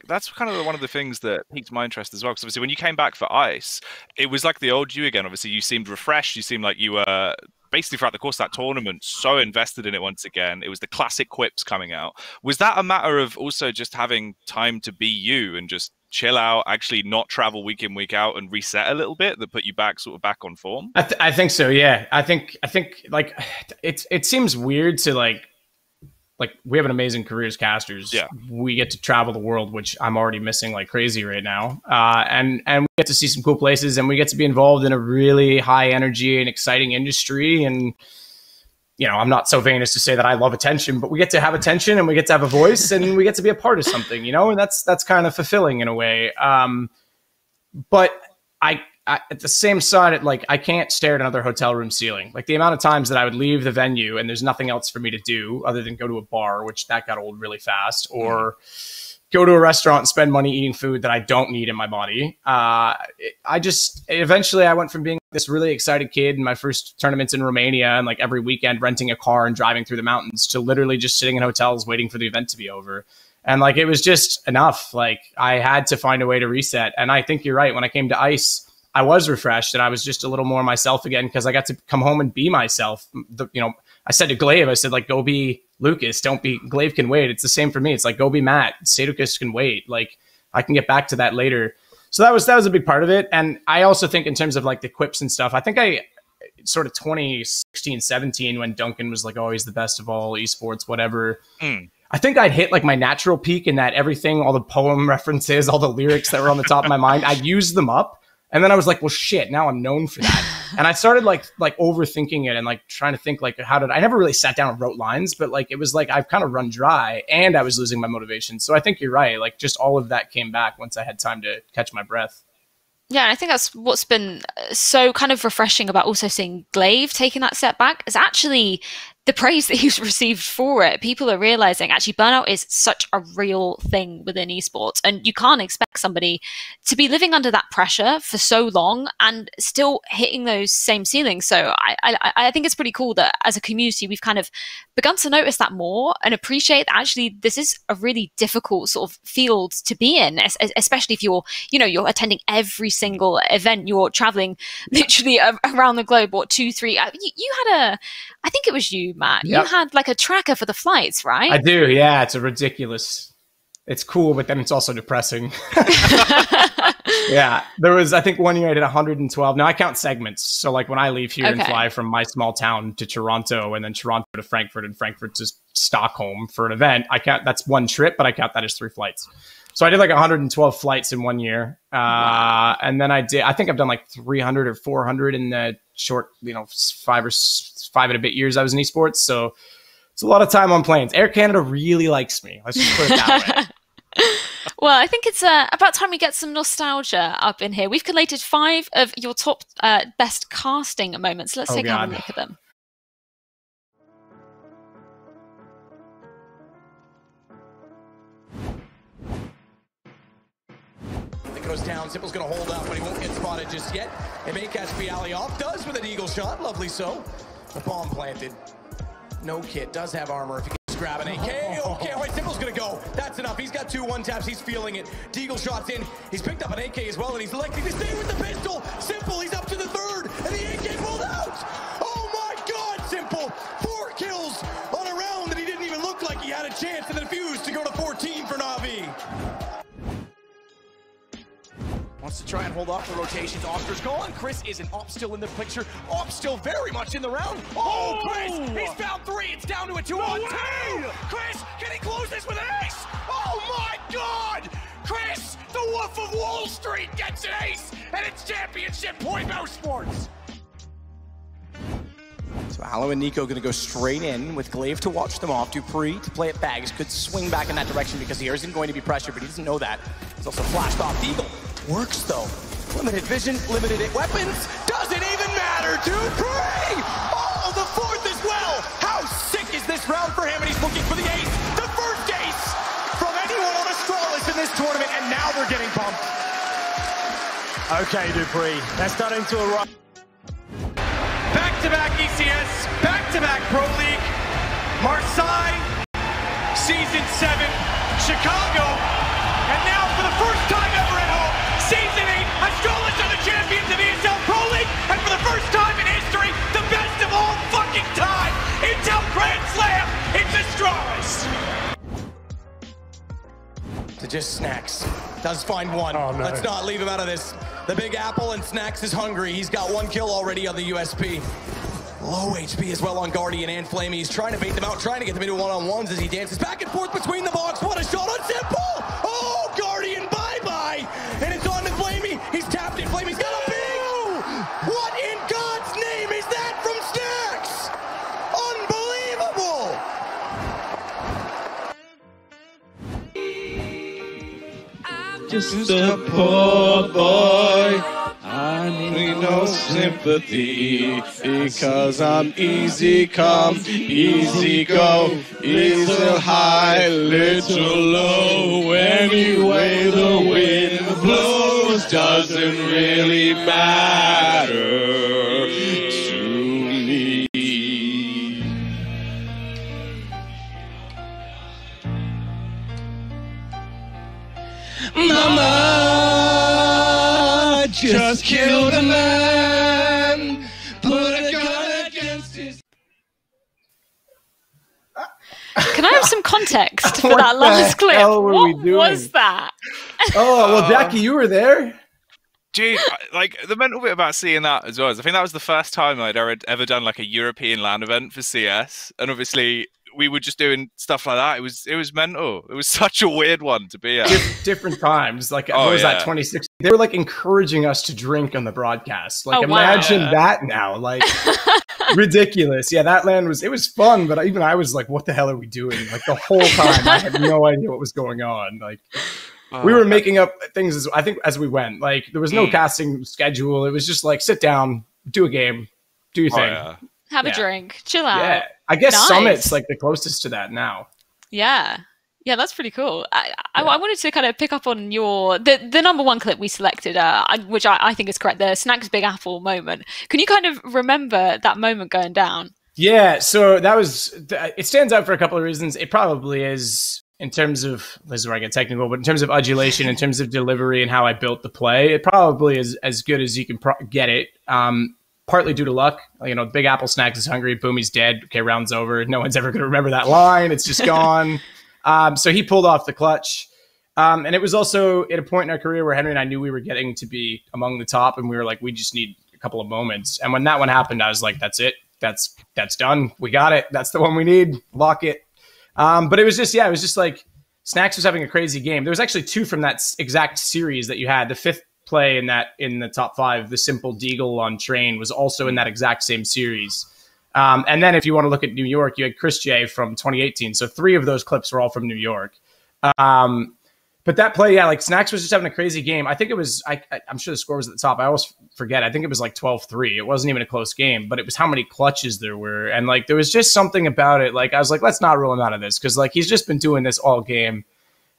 That's kind of one of the things that piqued my interest as well, because obviously when you came back for ICE, it was like the old you again. Obviously you seemed refreshed, you seemed like you were basically throughout the course of that tournament so invested in it once again. It was the classic quips coming out. Was that a matter of also just having time to be you and just chill out, actually not travel week in, week out, and reset a little bit that put you back back on form? I think so, yeah. I think like it seems weird to like we have an amazing career as casters. Yeah. We get to travel the world, which I'm already missing like crazy right now. And we get to see some cool places, and we get to be involved in a really high energy and exciting industry. And, you know, I'm not so vain as to say that I love attention, but we get to have attention and we get to have a voice and we get to be a part of something, you know, and that's kind of fulfilling in a way. But I at the same side, I can't stare at another hotel room ceiling. Like the amount of times that I would leave the venue and there's nothing else for me to do other than go to a bar, which that got old really fast, or go to a restaurant and spend money eating food that I don't need in my body. Eventually I went from being this really excited kid in my first tournaments in Romania and like every weekend renting a car and driving through the mountains to literally just sitting in hotels waiting for the event to be over. And like, it was just enough. Like I had to find a way to reset. And I think you're right. When I came to ICE, I was refreshed and I was just a little more myself again because I got to come home and be myself. I said to Glaive, I said, like, go be Lucas. Don't be Glaive can wait. It's the same for me. It's like, go be Matt. Sadokist can wait. Like, I can get back to that later. So that was a big part of it. And I also think in terms of like the quips and stuff, I think I sort of 2016, 17, when Duncan was like, oh, he's the best of all esports, whatever. I think I'd hit like my natural peak in that everything, all the poem references, all the lyrics that were on the top of my mind, I used them up. And then I was like, well, shit, now I'm known for that. And I started like overthinking it and like trying to think like, I never really sat down and wrote lines, but like, it was like, I've kind of run dry and I was losing my motivation. So I think you're right. Like just all of that came back once I had time to catch my breath. Yeah, and I think that's what's been so kind of refreshing about also seeing Glaive taking that step back is actually the praise that he's received for it. People are realizing actually burnout is such a real thing within esports, and you can't expect somebody to be living under that pressure for so long and still hitting those same ceilings. So I think it's pretty cool that as a community we've kind of begun to notice that more and appreciate that actually this is a really difficult sort of field to be in, especially if you're attending every single event, you're traveling literally around the globe. What, 2, 3? You had I think it was you, Matt. Yep. You had like a tracker for the flights, right? I do. Yeah, it's it's cool, but then it's also depressing. Yeah, there was, I think one year I did 112. Now I count segments. So like when I leave here and fly from my small town to Toronto and then Toronto to Frankfurt and Frankfurt to Stockholm for an event, that's one trip, but I count that as 3 flights. So I did like 112 flights in 1 year. And then I think I've done like 300 or 400 in the short, 5 and a bit years I was in esports. So it's a lot of time on planes. Air Canada really likes me. Let's just put it that way. Well, I think it's about time we get some nostalgia up in here. We've collated 5 of your top best casting moments. Let's take a look at them. It goes down. Simple's going to hold up, but he won't get spotted just yet. It may catch Bialy off. Does with an eagle shot. Lovely so. The bomb planted. No kit. Does have armor if he can grab an AK. Okay, all right, Simple's going to go. That's enough. He's got 2 one-taps. He's feeling it. Deagle shot's in. He's picked up an AK as well, and he's electing to stay with the pistol. Simple, he's up to the 3rd, and the AK pulled out. Oh my God, Simple. 4 kills on a round that he didn't even look like he had a chance, and then fused to go to 14 for Na'Vi. Wants to try and hold off the rotations. Oscar's gone. Chris isn't. Op still in the picture. Op still very much in the round. Oh, Chris! He's found 3. It's down to a 2-on-2. Chris, can he close this with an ace? Oh my God! Chris, the Wolf of Wall Street, gets an ace, and it's championship point Esports. So Aloe and Nico gonna go straight in with Glaive to watch them off. Dupree to play it bags. Could swing back in that direction because he isn't going to be pressured, but he doesn't know that. He's also flashed off. Eagle works though. Limited vision, limited weapons. Doesn't even matter. Dupree! Oh, the fourth as well. How sick is this round for him? And he's looking for the ace. The first ace from anyone on Astralis in this tournament, and now they're getting bumped. Okay, Dupree, that's starting to arrive. Back-to-back ECS, back-to-back Pro League, Marseille, Season 7, Chicago, and now for the first time ever at home, Season 8, Astralis are the champions of ESL Pro League, and for the first time in history, the best of all fucking time, Intel Grand Slam, it's Astralis. To just Snacks, does find one. Oh, no. Let's not leave him out of this. The Big Apple, and Snacks is hungry. He's got 1 kill already on the USP. Low HP as well on Guardian and Flamey. He's trying to bait them out, trying to get them into one-on-ones as he dances back and forth between the box. What a shot on Simple! Oh, Guardian, bye-bye! And it's on to Flamey. He's tapped it. Flamey's got a big... What in God's name is that from Snacks? Unbelievable! Just a poor boy. I need no sympathy because I'm easy come, easy go, little high, little low. Anyway, the wind blows doesn't really matter to me. Mama just killed a man, put a gun against his... Can I have some context for that last clip? What was that? Oh, well, Jacky, you were there. Dude, like, the mental bit about seeing that as well is I think that was the first time I'd ever done, like, a European LAN event for CS. And obviously, we were just doing stuff like that. It was mental. It was such a weird one to be at. Different times. Like, what was that, 2016? They were, like, encouraging us to drink on the broadcast. Like, imagine that now. Like, ridiculous. Yeah, that LAN it was fun, but even I was like, what the hell are we doing? Like, the whole time, I had no idea what was going on. Like... we were making up things, I think, as we went. Like, there was no casting schedule. It was just like, sit down, do a game, do your thing. Yeah. Have a drink, chill out. Yeah, I guess Summit's like the closest to that now. Yeah. Yeah, that's pretty cool. I wanted to kind of pick up on the number one clip we selected, which I think is correct, the Snacks Big Apple moment. Can you kind of remember that moment going down? Yeah, so it stands out for a couple of reasons. It probably is... in terms of, this is where I get technical, but in terms of adulation, in terms of delivery and how I built the play, it probably is as good as you can get it. Partly due to luck. You know, Big Apple Snacks is hungry. Boom, he's dead. Okay, round's over. No one's ever going to remember that line. It's just gone. So he pulled off the clutch. And it was also at a point in our career where Henry and I knew we were getting to be among the top, and we were like, we just need a couple of moments. And when that one happened, I was like, that's it. That's done. We got it. That's the one we need. Lock it. But it was just like Snacks was having a crazy game. There was actually 2 from that exact series that you had. The 5th play in the top 5, the simple Deagle on Train, was also in that exact same series. And then if you want to look at New York, you had Chris J from 2018. So 3 of those clips were all from New York. But that play, yeah, like Snacks was just having a crazy game. I think it was, I'm sure the score was at the top. I always forget. I think it was like 12-3. It wasn't even a close game, but it was how many clutches there were. And like, there was just something about it. Like, I was like, let's not rule him out of this. Cause like, he's just been doing this all game.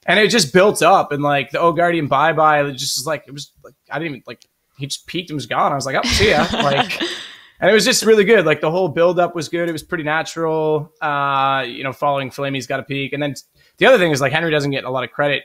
And it just built up. And like the Oh Guardian bye-bye, it just like, it was like, I didn't even like, he just peaked and was gone. I was like, oh, see ya. Like, and it was just really good. Like the whole build up was good. It was pretty natural. You know, following Flamey's got a peak. And then the other thing is like, Henry doesn't get a lot of credit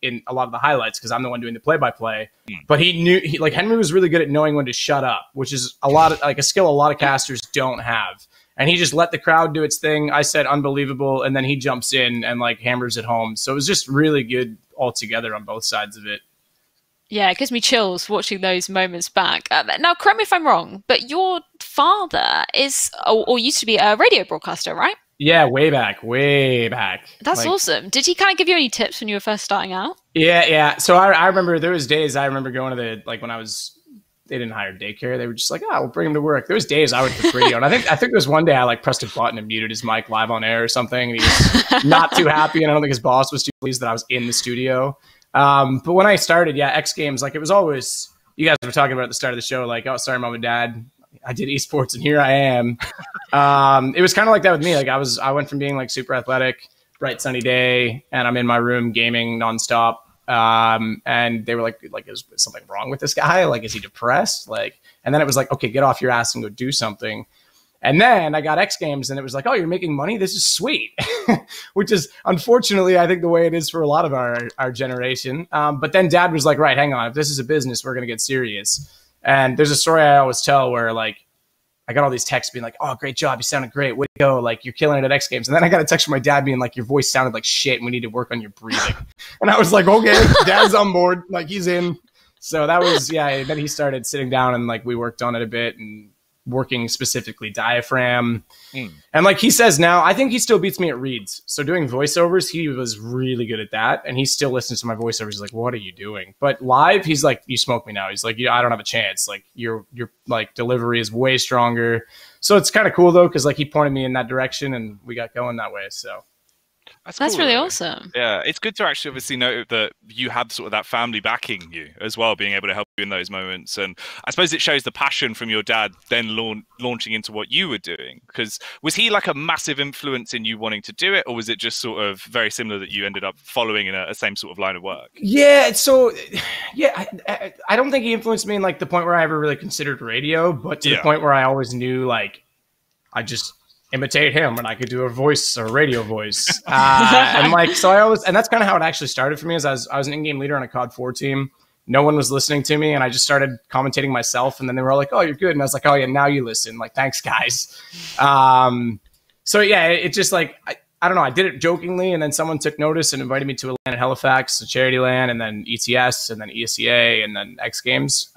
in a lot of the highlights because I'm the one doing the play-by-play. But Henry was really good at knowing when to shut up, which is a skill a lot of casters don't have. And he just let the crowd do its thing. I said unbelievable, and then he jumps in and like hammers it home. So it was just really good altogether on both sides of it. Yeah, it gives me chills watching those moments back. Now, correct me if I'm wrong, but your father is or used to be a radio broadcaster, right? Yeah, way back. That's awesome. Did he kind of give you any tips when you were first starting out? Yeah. So I remember there was days I remember going to when I was they didn't hire daycare. They were just like, we'll bring him to work. There was days I would put radio, and I think there was one day I like pressed a button and muted his mic live on air or something, and he was not too happy, and I don't think his boss was too pleased that I was in the studio. But when I started, X Games, like it was always, you guys were talking about at the start of the show, like, oh, sorry, mom and dad, I did esports and here I am. It was kind of like that with me. Like I went from being like super athletic, bright sunny day, and I'm in my room gaming nonstop. And they were like, is something wrong with this guy? Like, is he depressed? Like, and then it was like, okay, get off your ass and go do something. And then I got X Games, and it was like, oh, you're making money? This is sweet. Which is, unfortunately, I think the way it is for a lot of our generation. But then dad was like, right, hang on. If this is a business, we're going to get serious. And there's a story I always tell where, like, I got all these texts being like, oh, great job. You sounded great. Way to go. Like, you're killing it at X Games. And then I got a text from my dad being like, your voice sounded like shit, and we need to work on your breathing. And I was like, okay, dad's on board. Like, he's in. So that was, then he started sitting down, and like we worked on it a bit and working specifically diaphragm. And like he says now, I think he still beats me at reads. So doing voiceovers, he was really good at that. And he still listens to my voiceovers. He's like, what are you doing? But live, he's like, you smoke me now. He's like, I don't have a chance. Like your like delivery is way stronger. So it's kind of cool though, because like he pointed me in that direction and we got going that way. So that's cool, really awesome. Yeah, it's good to actually obviously know that you have sort of that family backing you as well, being able to help you in those moments. And I suppose it shows the passion from your dad then launching into what you were doing. Because was he like a massive influence in you wanting to do it, or was it just sort of very similar that you ended up following in a same sort of line of work? Yeah, so I don't think he influenced me in like the point where I ever really considered radio, but to the point where I always knew like I just imitate him and I could do a voice or a radio voice. And like, so I always, and that's kind of how it actually started for me is I was an in-game leader on a COD 4 team. No one was listening to me and I just started commentating myself and then they were all like, oh, you're good. And I was like, oh yeah, now you listen. Like, thanks guys. So yeah, it just like, I don't know. I did it jokingly and then someone took notice and invited me to a LAN in Halifax, a charity LAN, and then ETS and then ESEA and then X Games.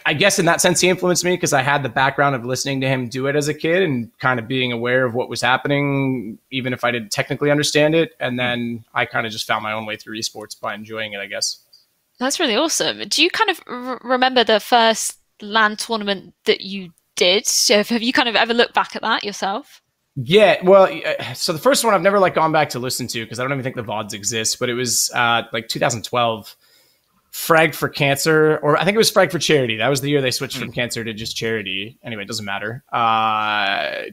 I guess in that sense, he influenced me because I had the background of listening to him do it as a kid and kind of being aware of what was happening, even if I didn't technically understand it. And then I kind of just found my own way through esports by enjoying it, I guess. That's really awesome. Do you kind of remember the first LAN tournament that you did? So have you kind of ever looked back at that yourself? Yeah, well, so the first one I've never like gone back to listen to because I don't even think the VODs exist, but it was like 2012. Frag for Cancer, or I think it was Frag for Charity. That was the year they switched from Cancer to just Charity. Anyway, it doesn't matter.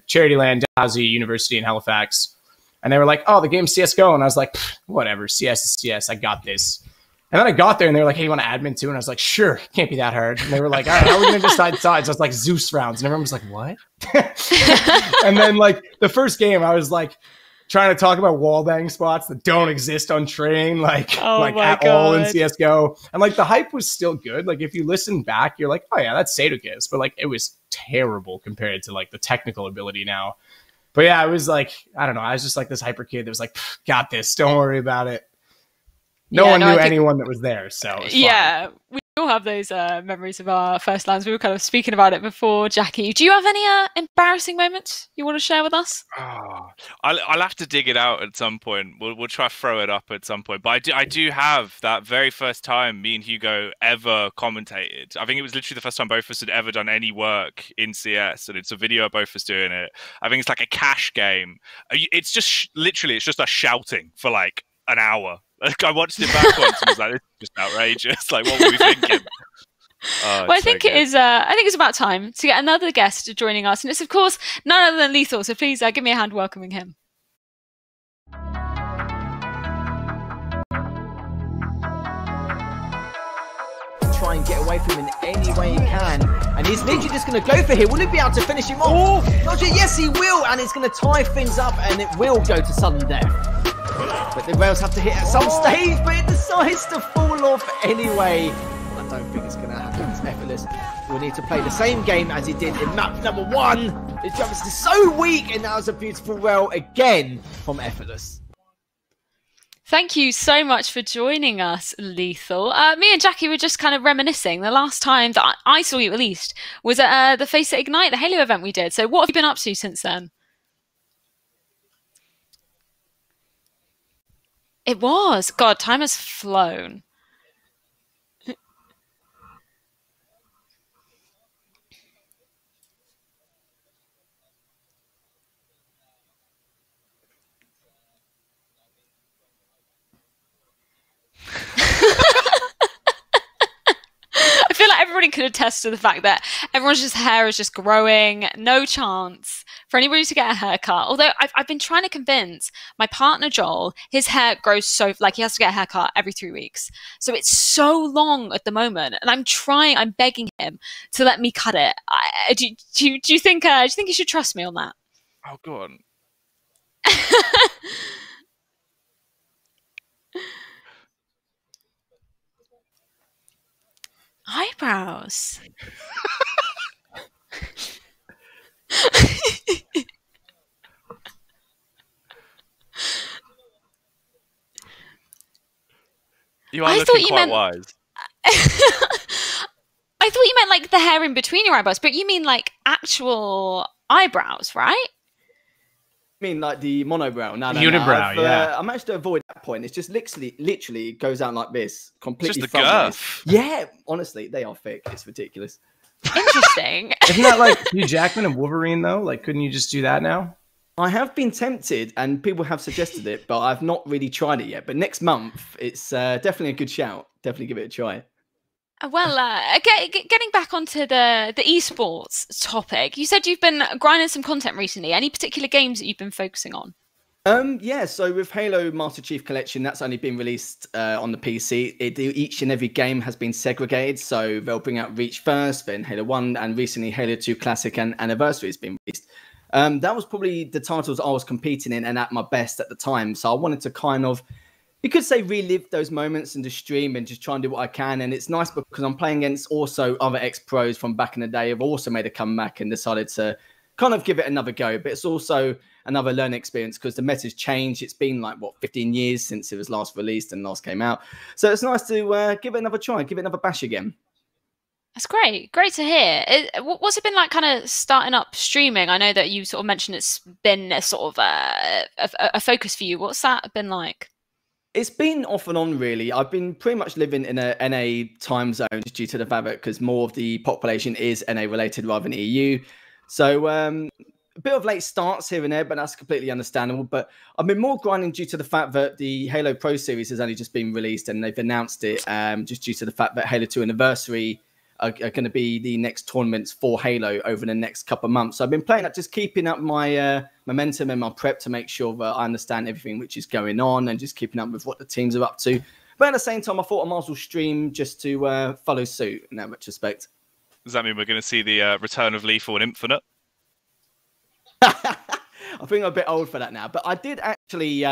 Charity Land, Dalhousie University in Halifax. And they were like, oh, the game's CSGO. And I was like, whatever, CS is CS. I got this. And then I got there and they were like, hey, you want to admin too? And I was like, sure, can't be that hard. And they were like, all right, how are we going to decide sides? I was like, Zeus rounds. And everyone was like, what? And then like the first game, I was like, trying to talk about wallbang spots that don't exist on train, like at all in CSGO. And like the hype was still good. Like if you listen back, you're like, oh yeah, that's Sadokist. But like it was terrible compared to like the technical ability now. But yeah, it was like, I don't know. I was just like this hyper kid that was like, got this. Don't worry about it. No one knew anyone that was there. So it was fine. We all have those memories of our first LANs. We were kind of speaking about it before, Jackie. Do you have any embarrassing moments you want to share with us? Oh, I'll have to dig it out at some point. We'll try to throw it up at some point. But I do have that very first time me and Hugo ever commentated. I think it was literally the first time both of us had ever done any work in CS, and it's a video of both of us doing it. I think it's like a cash game. It's just literally, it's just us shouting for like an hour. Like I watched it back once and was like, this is just outrageous. Like, what were we thinking? Well, I think it is. I think it's about time to get another guest joining us, and it's of course none other than Lethal. So please give me a hand welcoming him. Try and get away from him in any way he can, and he's literally just going to go for here. Will he be able to finish him off? Not sure. Yes, he will, and it's going to tie things up, and it will go to sudden death. But the rails have to hit at some stage, but it decides to fall off anyway. I don't think it's going to happen. It's effortless. We'll need to play the same game as he did in map number 1. His jump is so weak, and that was a beautiful rail again from Effortless. Thank you so much for joining us, Lethal. Me and Jackie were just kind of reminiscing. The last time that I saw you, at least, was at the Face It Ignite, the Halo event we did. So what have you been up to since then? It was. God, time has flown. everybody can attest to the fact that everyone's just hair is just growing. No chance for anybody to get a haircut. Although I've been trying to convince my partner Joel, his hair grows so like he has to get a haircut every 3 weeks. So it's so long at the moment, and I'm begging him to let me cut it. Do you think you should trust me on that? Oh, go on. Eyebrows. You are looking quite wise. I thought you meant like the hair in between your eyebrows, but you mean like actual eyebrows, right? I mean, like the monobrow. No, unibrow, yeah. I managed to avoid that point. It's just literally it goes out like this, completely. Just the girth. Yeah, honestly, they are thick. It's ridiculous. Interesting. Isn't that like Hugh Jackman and Wolverine though? Like, couldn't you just do that now? I have been tempted, and people have suggested it, but I've not really tried it yet. But next month, it's definitely a good shout. Definitely give it a try. Well, getting back onto the esports topic, you said you've been grinding some content recently. Any particular games that you've been focusing on? Yeah, so with Halo Master Chief Collection, that's only been released on the PC. Each and every game has been segregated, so they'll bring out Reach first, then Halo 1, and recently Halo 2 Classic and Anniversary has been released. That was probably the titles I was competing in and at my best at the time, so I wanted to kind of, you could say, relive those moments in the stream and just try and do what I can. And it's nice because I'm playing against also other ex-pros from back in the day who've also made a comeback and decided to kind of give it another go. But it's also another learning experience because the meta's changed. It's been like, 15 years since it was last released and last came out. So it's nice to give it another try, give it another bash again. That's great. Great to hear. What's it been like kind of starting up streaming? I know that you sort of mentioned it's been a sort of a focus for you. What's that been like? It's been off and on, really. I've been pretty much living in a NA time zone due to the fact that because more of the population is NA related rather than EU. So a bit of late starts here and there, but that's completely understandable. But I've been more grinding due to the fact that the Halo Pro Series has only just been released and they've announced it just due to the fact that Halo 2 Anniversary are going to be the next tournaments for Halo over the next couple of months. So I've been playing that, just keeping up my momentum and my prep to make sure that I understand everything which is going on and just keeping up with what the teams are up to. But at the same time, I thought I might as well stream just to follow suit in that respect. Does that mean we're going to see the return of Lethal and Infinite? I think I'm a bit old for that now. But I did actually...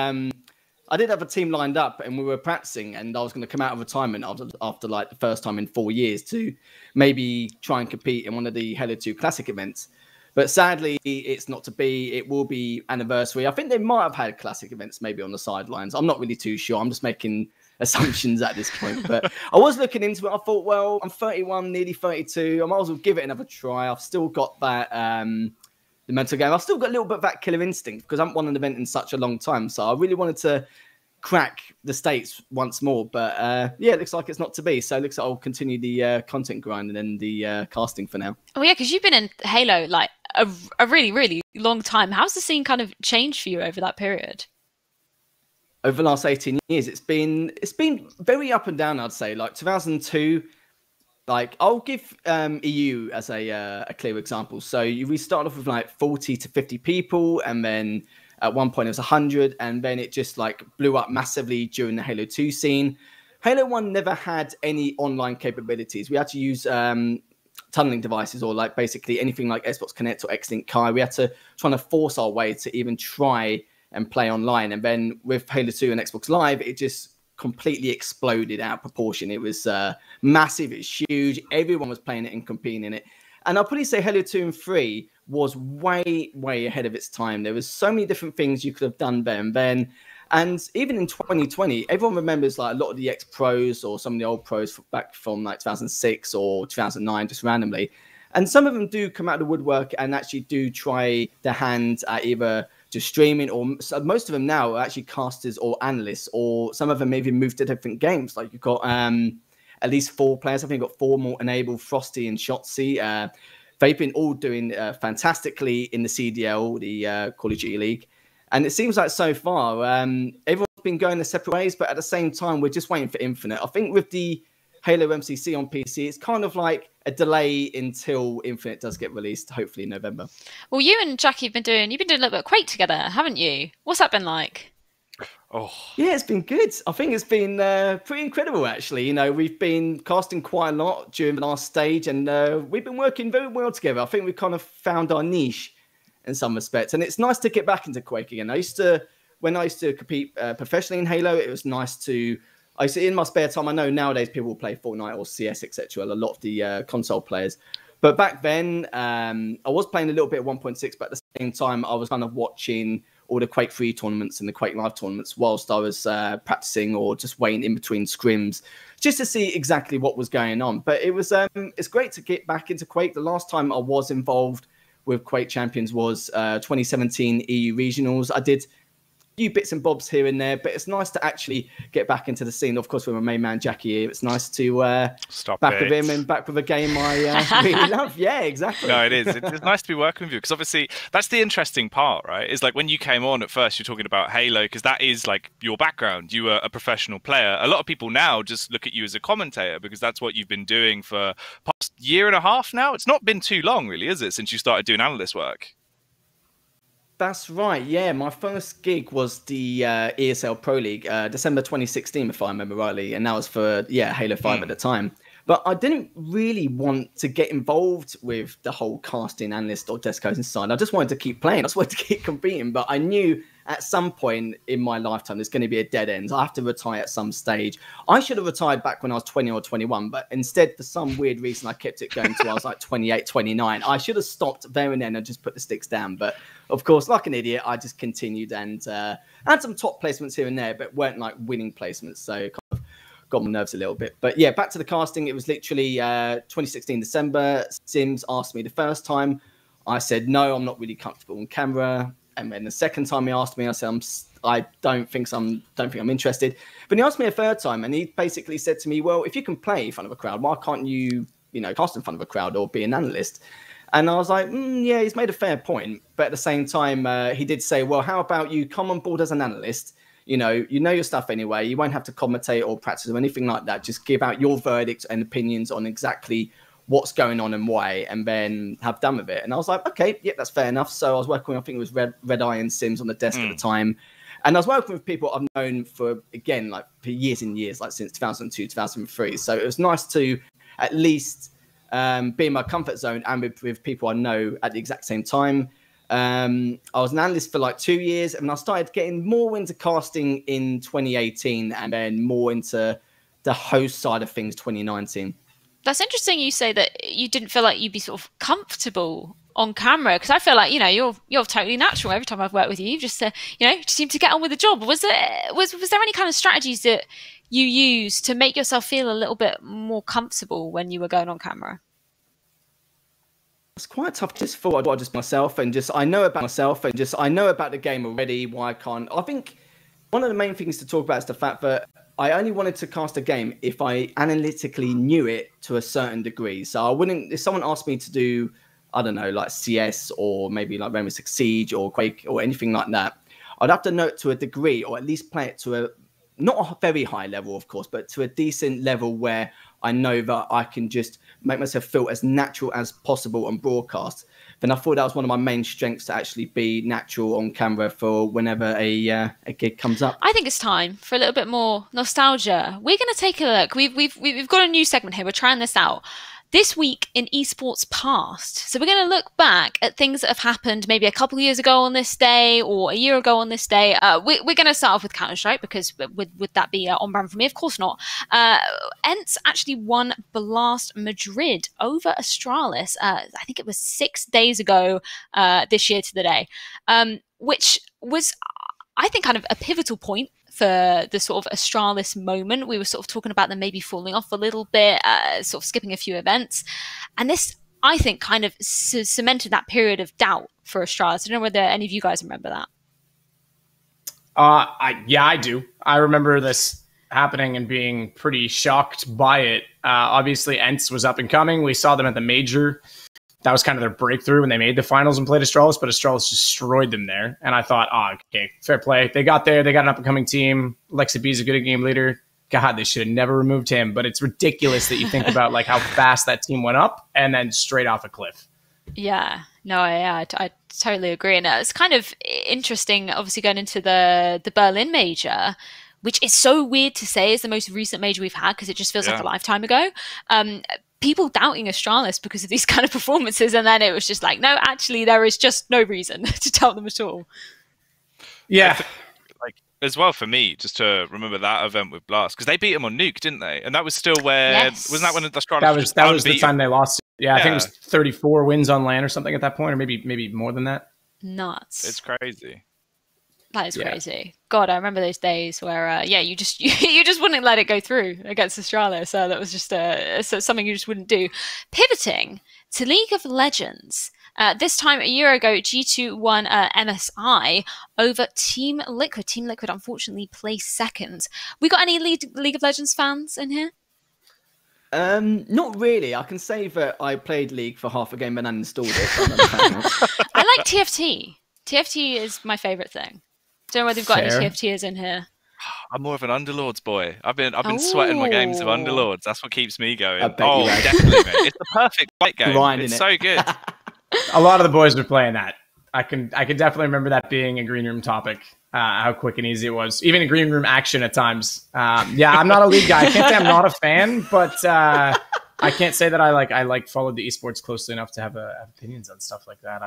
I did have a team lined up and we were practicing and I was going to come out of retirement after like the first time in 4 years to maybe try and compete in one of the Halo 2 Classic events. But sadly, it's not to be. It will be Anniversary. I think they might have had Classic events maybe on the sidelines. I'm not really too sure. I'm just making assumptions at this point. But I was looking into it. I thought, well, I'm 31, nearly 32. I might as well give it another try. I've still got that... the mental game. I've still got a little bit of that killer instinct because I haven't won an event in such a long time. So I really wanted to crack the States once more. But yeah, it looks like it's not to be. So it looks like I'll continue the content grind and the casting for now. Oh yeah, because you've been in Halo like a really, really long time. How's the scene kind of changed for you over that period? Over the last 18 years, it's been very up and down, I'd say. Like 2002... Like, I'll give EU as a clear example. So we started off with like 40 to 50 people, and then at one point it was 100, and then it just like blew up massively during the Halo 2 scene. Halo 1 never had any online capabilities. We had to use tunneling devices or like basically anything like Xbox Connect or X-Link Kai. We had to try to force our way to even try and play online. And then with Halo 2 and Xbox Live, it just completely exploded out of proportion. It was massive, it was huge, everyone was playing it and competing in it. And I'll probably say Halo 2 and 3 was way ahead of its time. There was so many different things you could have done there and then. And even in 2020, everyone remembers like a lot of the ex-pros or some of the old pros back from like 2006 or 2009, just randomly. And some of them do come out of the woodwork and actually do try their hand at either just streaming, or most of them now are actually casters or analysts, or some of them maybe moved to different games. Like you've got at least 4 players. I think you've got 4 more enabled, Frosty and Shotzi. They've been all doing fantastically in the CDL, the Call of Duty League. And it seems like so far, everyone's been going their separate ways, but at the same time, we're just waiting for Infinite. I think with the Halo MCC on PC. It's kind of like a delay until Infinite does get released, hopefully in November. Well, you and Jacky you've been doing a little bit of Quake together, haven't you? What's that been like? Oh, yeah, it's been good. I think it's been pretty incredible, actually. You know, we've been casting quite a lot during the last stage, and we've been working very well together. I think we've kind of found our niche in some respects, and it's nice to get back into Quake again. When I used to compete professionally in Halo, it was nice to. I used to, in my spare time, I know nowadays people will play Fortnite or CS, etc. A lot of the console players. But back then, I was playing a little bit of 1.6, but at the same time, I was kind of watching all the Quake 3 tournaments and the Quake Live tournaments whilst I was practicing or just waiting in between scrims just to see exactly what was going on. But it was it's great to get back into Quake. The last time I was involved with Quake Champions was 2017 EU Regionals. I did few bits and bobs here and there, but it's nice to actually get back into the scene. Of course, with my main man Jacky here, it's nice to back with him and back with a game I really love. Yeah, exactly. No, it is. It's nice to be working with you because obviously that's the interesting part, right? Is like when you came on at first, you're talking about Halo because that is like your background. You were a professional player. A lot of people now just look at you as a commentator because that's what you've been doing for past year and a half now. It's not been too long, really, is it, since you started doing analyst work? That's right, yeah. My first gig was the ESL Pro League, December 2016, if I remember rightly, and that was for, Halo 5 at the time. But I didn't really want to get involved with the whole casting, analyst, or desk hosting side. I just wanted to keep playing. I just wanted to keep competing. But I knew at some point in my lifetime, there's going to be a dead end. I have to retire at some stage. I should have retired back when I was 20 or 21. But instead, for some weird reason, I kept it going till I was like 28, 29. I should have stopped there and then and just put the sticks down. But of course, like an idiot, I just continued and had some top placements here and there, but weren't like winning placements. So kind of got my nerves a little bit. But yeah, back to the casting. It was literally 2016 December. Sims asked me the first time. I said, no, I'm not really comfortable on camera. And then the second time he asked me, I said, I don't think I'm interested. But he asked me a third time, and he basically said to me, well, if you can play in front of a crowd, why can't you, cast in front of a crowd or be an analyst? And I was like, yeah, he's made a fair point. But at the same time, he did say, well, how about you come on board as an analyst? You know your stuff anyway. You won't have to commentate or practice or anything like that. Just give out your verdict and opinions on exactly what's going on and why, and then have done with it. And I was like, okay, yeah, that's fair enough. So I was working with, I think it was Red Eye and Sims on the desk at the time. And I was working with people I've known for years and years, like since 2002, 2003. So it was nice to at least be in my comfort zone and with people I know at the exact same time. I was an analyst for like 2 years, and I started getting more into casting in 2018 and then more into the host side of things 2019. That's interesting you say that you didn't feel like you'd be sort of comfortable on camera, because I feel like, you're totally natural. Every time I've worked with you, you've just, seem to get on with the job. Was there any kind of strategies that you used to make yourself feel a little bit more comfortable when you were going on camera? It's quite tough. Just thought I'd just myself and just I know about the game already. Why can't I think one of the main things to talk about is the fact that I only wanted to cast a game if I analytically knew it to a certain degree. So I wouldn't, if someone asked me to do, I don't know, like CS or maybe like Rainbow Six Siege or Quake or anything like that, I'd have to know it to a degree, or at least play it to a, not a very high level, of course, but to a decent level where I know that I can just make myself feel as natural as possible on broadcast. Then I thought that was one of my main strengths, to actually be natural on camera for whenever a gig comes up. I think it's time for a little bit more nostalgia. We're going to take a look. We've got a new segment here. We're trying this out. This week in Esports Past. So we're going to look back at things that have happened maybe a couple of years ago on this day or a year ago on this day. We're going to start off with Counter-Strike, because would that be on brand for me? Of course not. ENCE actually won Blast Madrid over Astralis. I think it was 6 days ago this year to the day, which was, I think, kind of a pivotal point for the sort of Astralis moment. We were sort of talking about them maybe falling off a little bit, sort of skipping a few events. And this, I think, kind of cemented that period of doubt for Astralis. I don't know whether any of you guys remember that. I do. I remember this happening and being pretty shocked by it. Obviously, ENCE was up and coming. We saw them at the major. That was kind of their breakthrough when they made the finals and played Astralis, but Astralis destroyed them there. And I thought, okay, fair play. They got there. They got an up-and-coming team. Lexi B is a good game leader. God, they should have never removed him. But it's ridiculous that you think about like how fast that team went up and then straight off a cliff. Yeah, no, I totally agree. And it's kind of interesting, obviously, going into the Berlin major, which is so weird to say is the most recent major we've had because it just feels like a lifetime ago. People doubting Astralis because of these kind of performances, and then it was just like, no, actually, there is just no reason to doubt them at all. Yeah. Like as well for me, just to remember that event with Blast, because they beat them on Nuke, didn't they? And that was still where wasn't that when the Astralis that was the time they lost? Yeah, I think it was 34 wins on LAN or something at that point, or maybe more than that. Nuts. It's crazy. That is crazy. God, I remember those days where, you just wouldn't let it go through against Astralis. So that was just something you just wouldn't do. Pivoting to League of Legends. This time a year ago, G2 won MSI over Team Liquid. Team Liquid unfortunately placed second. We got any League of Legends fans in here? Not really. I can say that I played League for half a game and uninstalled it. I like TFT. TFT is my favourite thing. Don't know whether we've got any TFTers in here. I'm more of an Underlords boy. I've been sweating my games of Underlords. That's what keeps me going. Definitely, mate. It's the perfect fight game. It's so good. A lot of the boys were playing that. I can definitely remember that being a green room topic. How quick and easy it was. Even a green room action at times. I'm not a League guy. I can't say I'm not a fan, but I can't say that I followed the esports closely enough to have opinions on stuff like that.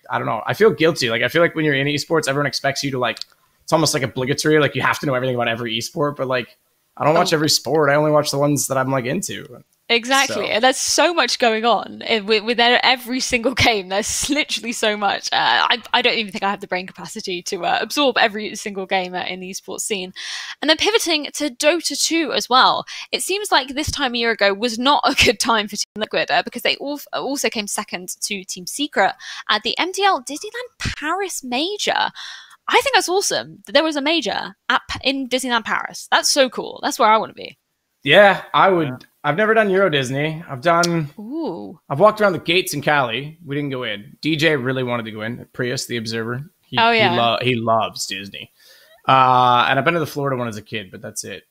I don't know. I feel guilty. Like I feel like when you're in esports, everyone expects you to it's almost like obligatory. Like you have to know everything about every esport, but I don't watch every sport. I only watch the ones that I'm into. Exactly. And there's so much going on with every single game. There's literally so much. I don't even think I have the brain capacity to absorb every single game in the esports scene. And then pivoting to Dota 2 as well. It seems like this time a year ago was not a good time for Team Liquid because they also came second to Team Secret at the MDL Disneyland Paris Major. I think that's awesome that there was a major in Disneyland Paris. That's so cool. That's where I want to be. Yeah, I would. I've never done Euro Disney. I've walked around the gates in Cali. We didn't go in. DJ really wanted to go in. Prius, the Observer. He loves Disney. And I've been to the Florida one as a kid, but that's it.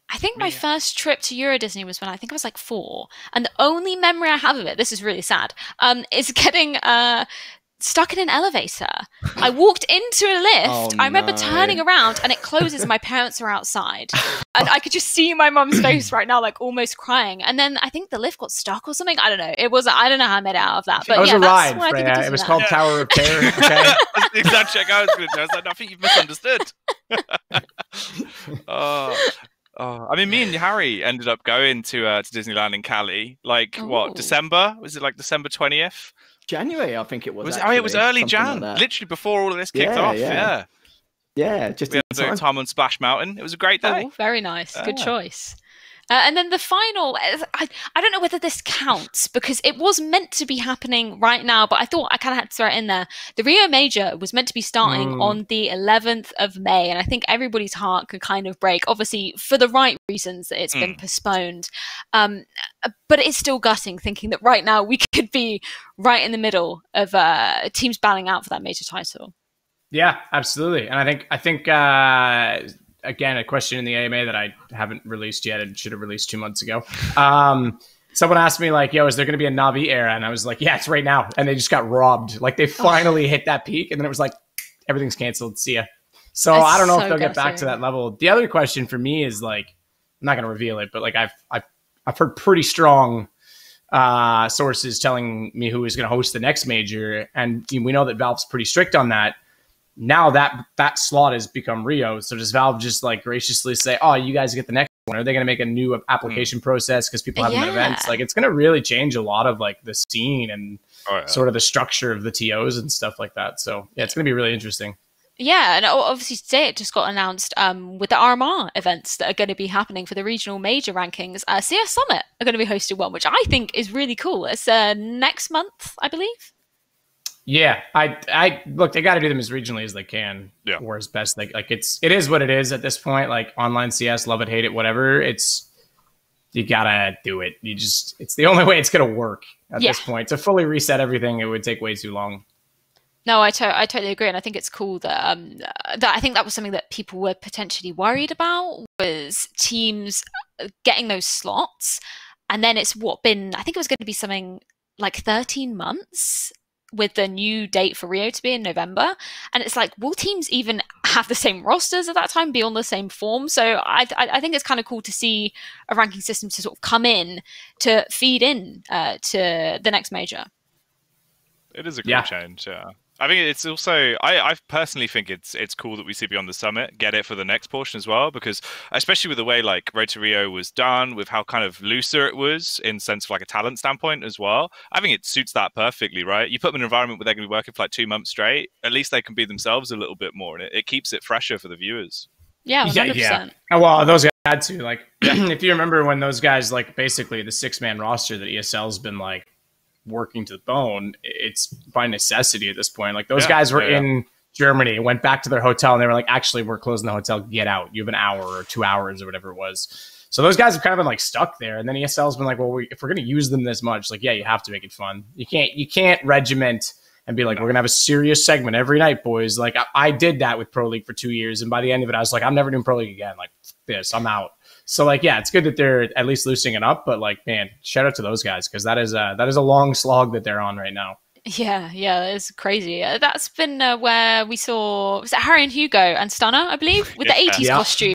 I think my first trip to Euro Disney was when I think I was 4. And the only memory I have of it, this is really sad, is getting stuck in an elevator. I walked into a lift. I remember turning around and it closes and my parents are outside. And I could just see my mum's face right now, almost crying. And then I think the lift got stuck or something. I don't know. I don't know how I made it out of that. But it was a ride, Freya. It was called Tower Repair. Okay? That's the exact check I was going to do. I think you've misunderstood. I mean, me and Harry ended up going to Disneyland in Cali. December? Was it December 20th? January, I think it was. It was early Jan, literally before all of this kicked off. Yeah, just we had time on Splash Mountain. It was a great day. Oh, very nice. Good choice. And then the final, I don't know whether this counts because it was meant to be happening right now, but I thought I kind of had to throw it in there. The Rio Major was meant to be starting on the 11th of May, and I think everybody's heart could kind of break, obviously for the right reasons that it's been postponed. But it's still gutting thinking that right now we could be right in the middle of teams battling out for that major title. Yeah, absolutely. And I think again, a question in the AMA that I haven't released yet and should have released 2 months ago. Someone asked me is there going to be a Na'Vi era? And I was like, yeah, it's right now. And they just got robbed. They finally hit that peak. And then it was everything's canceled. See ya. So I don't know if they'll get back to that level. The other question for me is I'm not going to reveal it, but I've heard pretty strong sources telling me who is going to host the next major. And we know that Valve's pretty strict on that. Now that slot has become Rio. So does Valve just graciously say, oh, you guys get the next one? Are they going to make a new application process because people haven't been events? It's going to really change a lot of the scene and sort of the structure of the TOs and stuff like that. So yeah, it's going to be really interesting. Yeah, and obviously today it just got announced with the RMR events that are going to be happening for the regional major rankings. CS Summit are going to be hosting one, which I think is really cool. It's next month, I believe. Yeah, I look, they got to do them as regionally as they can, or as best they it is what it is at this point. Online CS, love it, hate it, whatever. You gotta do it. It's the only way it's gonna work at this point. To fully reset everything, it would take way too long. No, I totally agree, and I think it's cool that that I think that was something that people were potentially worried about, was teams getting those slots, and then it's been, I think it was going to be something like 13 months with the new date for Rio to be in November, and it's like, will teams even have the same rosters at that time, be on the same form? So I think it's kind of cool to see a ranking system to sort of come in to feed in to the next major. It is a cool change, yeah. I mean, it's also, I personally think it's cool that we see Beyond the Summit get it for the next portion as well, because especially with the way like Road to Rio was done, with how kind of looser it was in sense of like a talent standpoint as well, I think it suits that perfectly, right? You put them in an environment where they're going to be working for like 2 months straight, at least they can be themselves a little bit more, and it keeps it fresher for the viewers. Yeah, 100%. Yeah. Well, those guys had to, like, if you remember when those guys, like, basically the 6-man roster that ESL's been like working to the bone, it's by necessity at this point. Like, those guys were in Germany, went back to their hotel, and they were like, actually, we're closing the hotel, get out, you have an hour or 2 hours or whatever it was. So those guys have kind of been like stuck there, and then ESL's been like, well, if we're going to use them this much, like, yeah, you have to make it fun. You can't regiment and be like, we're gonna have a serious segment every night, boys. Like, I did that with Pro League for 2 years, and by the end of it, I was like, I'm never doing Pro League again. Like, this, I'm out. So, like, yeah, it's good that they're at least loosening it up, but, like, man, shout out to those guys, because that is a long slog that they're on right now. Yeah, it's crazy. That's been where we saw, was it Harry and Hugo and Stunner, I believe, with the 80s costumes.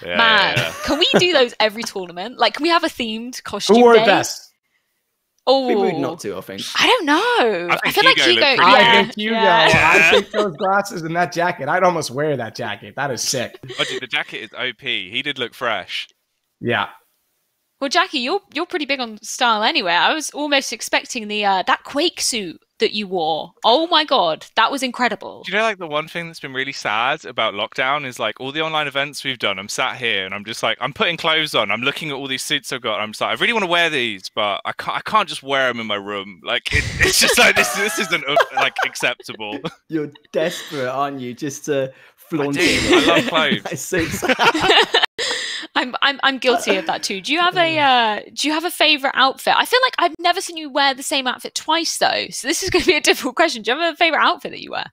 Yeah, Man, can we do those every tournament? Like, can we have a themed costume Who wore day? it best? Oh, Be rude not to, I think. I don't know. I feel like Hugo. I think Hugo. I think those glasses and that jacket. I'd almost wear that jacket. That is sick. Oh, dude, the jacket is OP. He did look fresh. Yeah. Well, Jacky, you're pretty big on style anyway. I was almost expecting the that Quake suit that you wore. Oh my god, that was incredible. Do you know, like, the one thing that's been really sad about lockdown is, like, all the online events we've done, I'm sat here and I'm just like, I'm putting clothes on, I'm looking at all these suits I've got, and I'm just like, I really want to wear these, but I can't just wear them in my room. Like, it's just like, this isn't like acceptable. You're desperate, aren't you? Just to flaunt it. I love clothes. I'm guilty of that too. Do you have a favorite outfit? I feel like I've never seen you wear the same outfit twice though. So this is going to be a difficult question. Do you have a favorite outfit that you wear?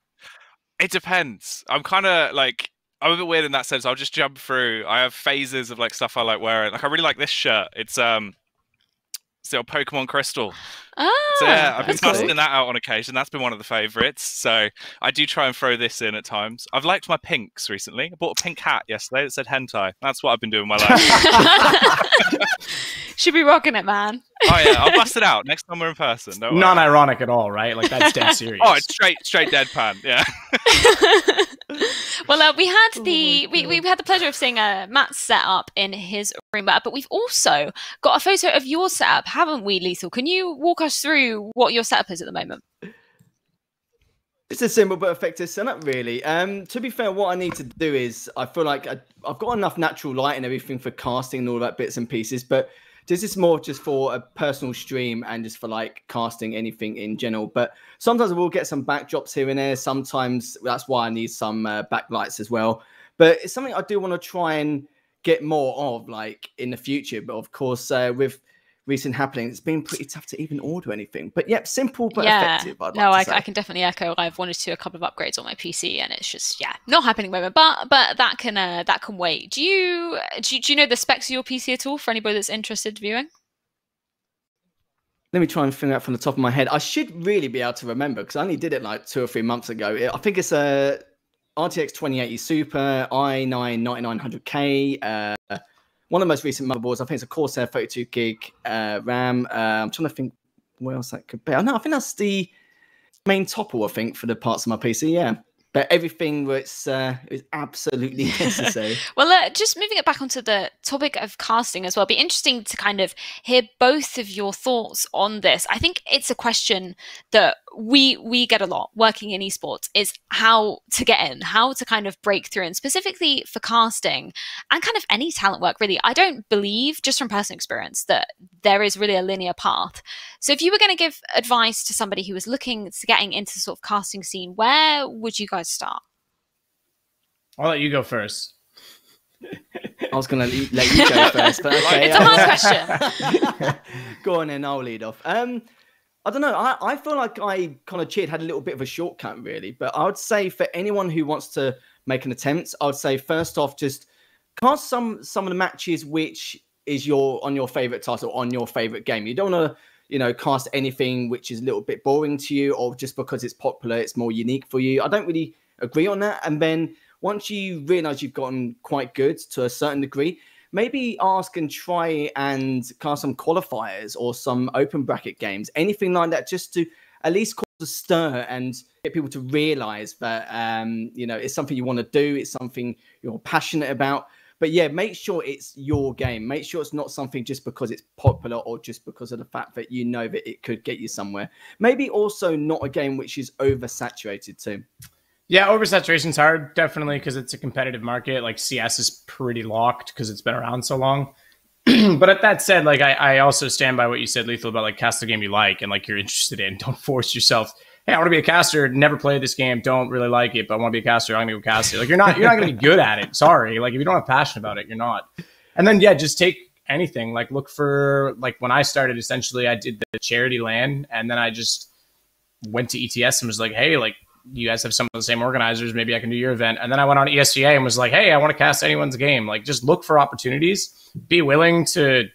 It depends. I'm kind of like, I'm a bit weird in that sense. I'll just jump through. I have phases of like stuff I like wearing. Like, I really like this shirt. It's the old Pokemon Crystal. So yeah, I've been busting that out on occasion. That's been one of the favourites. So I do try and throw this in at times. I've liked my pinks recently. I bought a pink hat yesterday that said hentai. That's what I've been doing with my life. Should be rocking it, man. Oh yeah, I'll bust it out next time we're in person. Non-ironic at all, right? Like, that's dead serious. Oh, it's straight deadpan. Yeah. Well, we had we had the pleasure of seeing Matt's setup in his room, but we've also got a photo of your setup, haven't we, Lethal? Can you walk us through what your setup is at the moment? It's a simple but effective setup, really. To be fair, what I need to do is, I feel like I've got enough natural light and everything for casting and all that bits and pieces, but this is more just for a personal stream and just for like casting anything in general. But sometimes I will get some backdrops here and there. Sometimes that's why I need some backlights as well. But it's something I do want to try and get more of, like, in the future. But of course, with recent happenings, it's been pretty tough to even order anything. But yep, simple but effective. I can definitely echo. I've wanted to do a couple of upgrades on my PC, and it's just not happening at the moment. But that can wait. Do you know the specs of your PC at all for anybody that's interested viewing? Let me try and figure out from the top of my head. I should really be able to remember because I only did it like 2 or 3 months ago. I think it's a RTX 2080 Super i9 9900K. One of the most recent motherboards. I think it's a Corsair 32 gig RAM. I'm trying to think where else that could be. No, I think that's the main topple, I think, for the parts of my PC. Yeah. But everything was is absolutely necessary. Well, just moving it back onto the topic of casting as well, it'd be interesting to kind of hear both of your thoughts on this. I think it's a question that we get a lot working in esports, is how to get in, how to kind of break through, and specifically for casting and kind of any talent work, really. I don't believe, just from personal experience, that there is really a linear path. So if you were going to give advice to somebody who was looking to getting into the sort of casting scene, where would you guys start? I'll let you go first. I was going to let you go first, but okay. It's a hard question. Go on then, I'll lead off. I don't know. I feel like I kind of had a little bit of a shortcut, really. But I would say for anyone who wants to make an attempt, I would say first off, just cast some of the matches which is on your favorite title, on your favorite game. You don't want to, cast anything which is a little bit boring to you, or just because it's popular, it's more unique for you. I don't really agree on that. And then once you realize you've gotten quite good to a certain degree, maybe ask and try and cast some qualifiers or some open bracket games, anything like that, just to at least cause a stir and get people to realize that, it's something you want to do. It's something you're passionate about. But yeah, make sure it's your game. Make sure it's not something just because it's popular or just because of the fact that you know that it could get you somewhere. Maybe also not a game which is oversaturated too. Yeah, oversaturation's hard, definitely, because it's a competitive market. Like CS is pretty locked because it's been around so long. But at that said, like I also stand by what you said, Lethal, about like cast the game you like and like you're interested in. Don't force yourself. Hey, I want to be a caster. Never played this game. Don't really like it, but I want to be a caster. I'm gonna go cast it. Like you're not gonna be good at it. Sorry. Like if you don't have passion about it, you're not. And then yeah, just take anything. Like look for, like when I started, essentially I did the charity LAN, and then I just went to ETS and was like, hey, like you guys have some of the same organizers. Maybe I can do your event. And then I went on ESGA and was like, hey, I want to cast anyone's game. Like just look for opportunities. Be willing to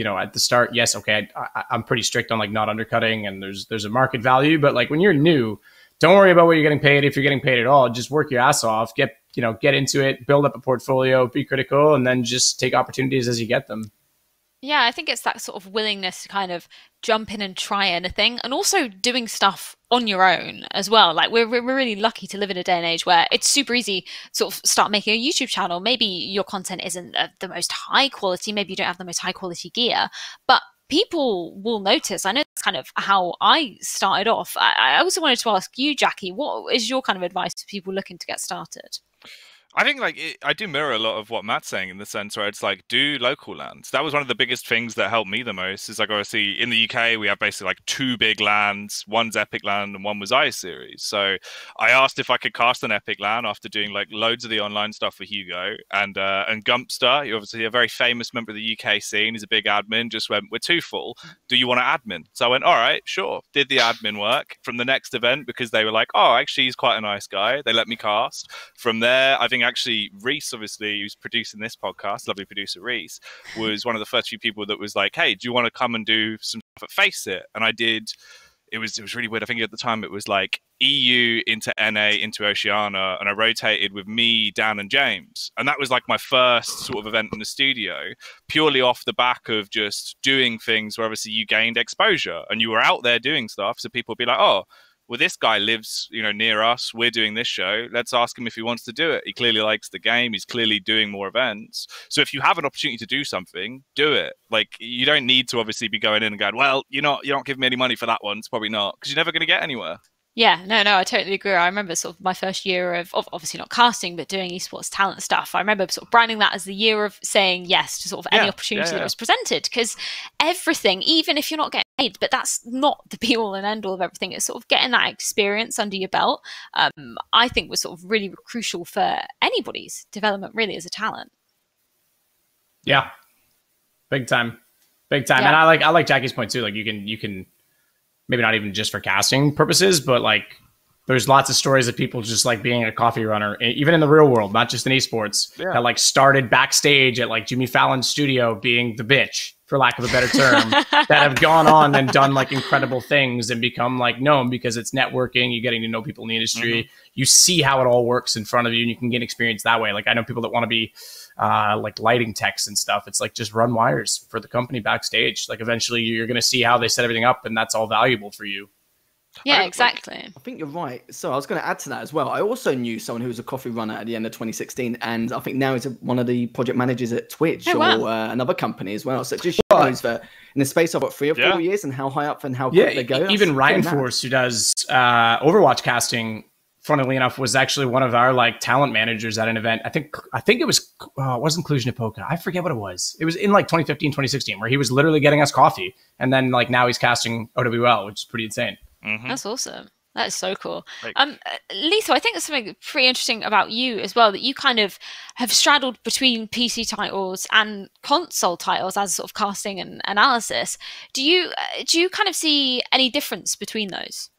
at the start, yes, okay, I'm pretty strict on like not undercutting, and there's a market value. But like when you're new, don't worry about what you're getting paid. If you're getting paid at all, just work your ass off, get into it, build up a portfolio, be critical, and then just take opportunities as you get them. Yeah, I think it's that sort of willingness to kind of jump in and try anything, and also doing stuff on your own as well. Like we're really lucky to live in a day and age where it's super easy to sort of start making a YouTube channel. Maybe your content isn't the most high quality, maybe you don't have the most high quality gear, but people will notice. I know that's kind of how I started off. I also wanted to ask you, Jacky, what is your kind of advice to people looking to get started? I think I do mirror a lot of what Matt's saying in the sense where it's like, do local lands. That was one of the biggest things that helped me the most. Is like, obviously in the UK we have basically like 2 big lands. One's Epic Land and one was Ice Series. So I asked if I could cast an Epic Land after doing like loads of the online stuff for Hugo, and Gumpster, you're obviously a very famous member of the UK scene. He's a big admin. Just went, we're too full. Do you want to admin? So I went, all right, sure. Did the admin work from the next event because they were like, oh, actually he's quite a nice guy. They let me cast. From there, I think actually Reese, obviously, who's producing this podcast, lovely producer Reese, was one of the first few people that was like, hey, do you want to come and do some stuff at Face It? And I did. It was really weird. I think at the time it was like EU into NA into Oceania, and I rotated with me, Dan, and James. And that was like my first sort of event in the studio, purely off the back of just doing things where obviously you gained exposure and you were out there doing stuff. So people would be like, oh, well, this guy lives, near us. We're doing this show. Let's ask him if he wants to do it. He clearly likes the game. He's clearly doing more events. So if you have an opportunity to do something, do it. Like, you don't need to obviously be going in and going, well, you're not giving me any money for that one. It's probably not, because you're never going to get anywhere. Yeah, no, I totally agree. I remember sort of my first year of obviously not casting, but doing esports talent stuff. I remember sort of branding that as the year of saying yes to sort of any opportunity that was presented, because everything, even if you're not getting paid, but that's not the be all and end all of everything. It's sort of getting that experience under your belt. I think was sort of really crucial for anybody's development, really, as a talent. Yeah, big time. Yeah. And I like Jacky's point too. Like you can. Maybe not even just for casting purposes, but like there's lots of stories of people just like being a coffee runner, even in the real world, not just in esports, that like started backstage at like Jimmy Fallon's studio being the bitch, for lack of a better term, that have gone on and done like incredible things and become like known because it's networking, you're getting to know people in the industry, you see how it all works in front of you and you can get experience that way. Like I know people that want to be like lighting techs and stuff. It's like just run wires for the company backstage. Like eventually you're going to see how they set everything up and that's all valuable for you. Yeah, exactly. I think you're right. So I was going to add to that as well. I also knew someone who was a coffee runner at the end of 2016, and I think now he's one of the project managers at Twitch or another company as well. So it just shows that in the space of 3 or 4 years and how high up and how quick they go. Even Ryan Force, who does Overwatch casting, funnily enough, was actually one of our like talent managers at an event. I think it was it wasn't Cluj-Napoca. I forget what it was. It was in like 2015, 2016, where he was literally getting us coffee, and then like now he's casting OWL, which is pretty insane. That's awesome. That is so cool. Like, Lisa, I think there's something pretty interesting about you as well, that you kind of have straddled between PC titles and console titles as sort of casting and analysis. Do you kind of see any difference between those?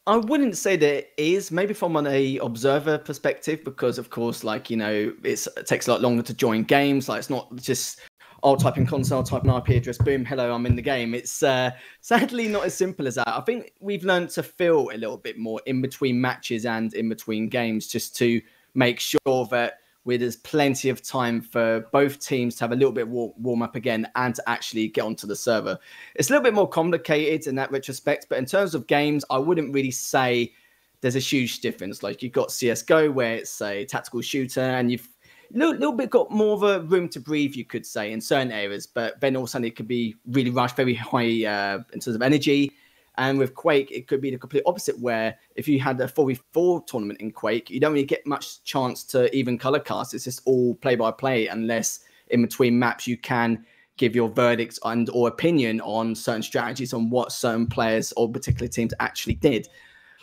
I wouldn't say that it is. Maybe from an observer perspective, because of course, like, you know, it takes a lot longer to join games. Like, it's not just, I'll type in console, type an IP address, boom, hello, I'm in the game. It's sadly not as simple as that. I think we've learned to feel a little bit more in between matches and in between games, just to make sure that there's plenty of time for both teams to have a little bit of warm up again and to actually get onto the server. It's a little bit more complicated in that retrospect, but in terms of games, I wouldn't really say there's a huge difference. Like, you've got CSGO, where it's a tactical shooter, and you've little bit got more of a room to breathe, you could say, in certain areas, but then also it could be really rushed, very high in terms of energy. And with Quake, it could be the complete opposite, where if you had a 4v4 tournament in Quake, you don't really get much chance to even color cast. It's just all play-by-play, unless in between maps you can give your verdicts and or opinion on certain strategies, on what certain players or particular teams actually did.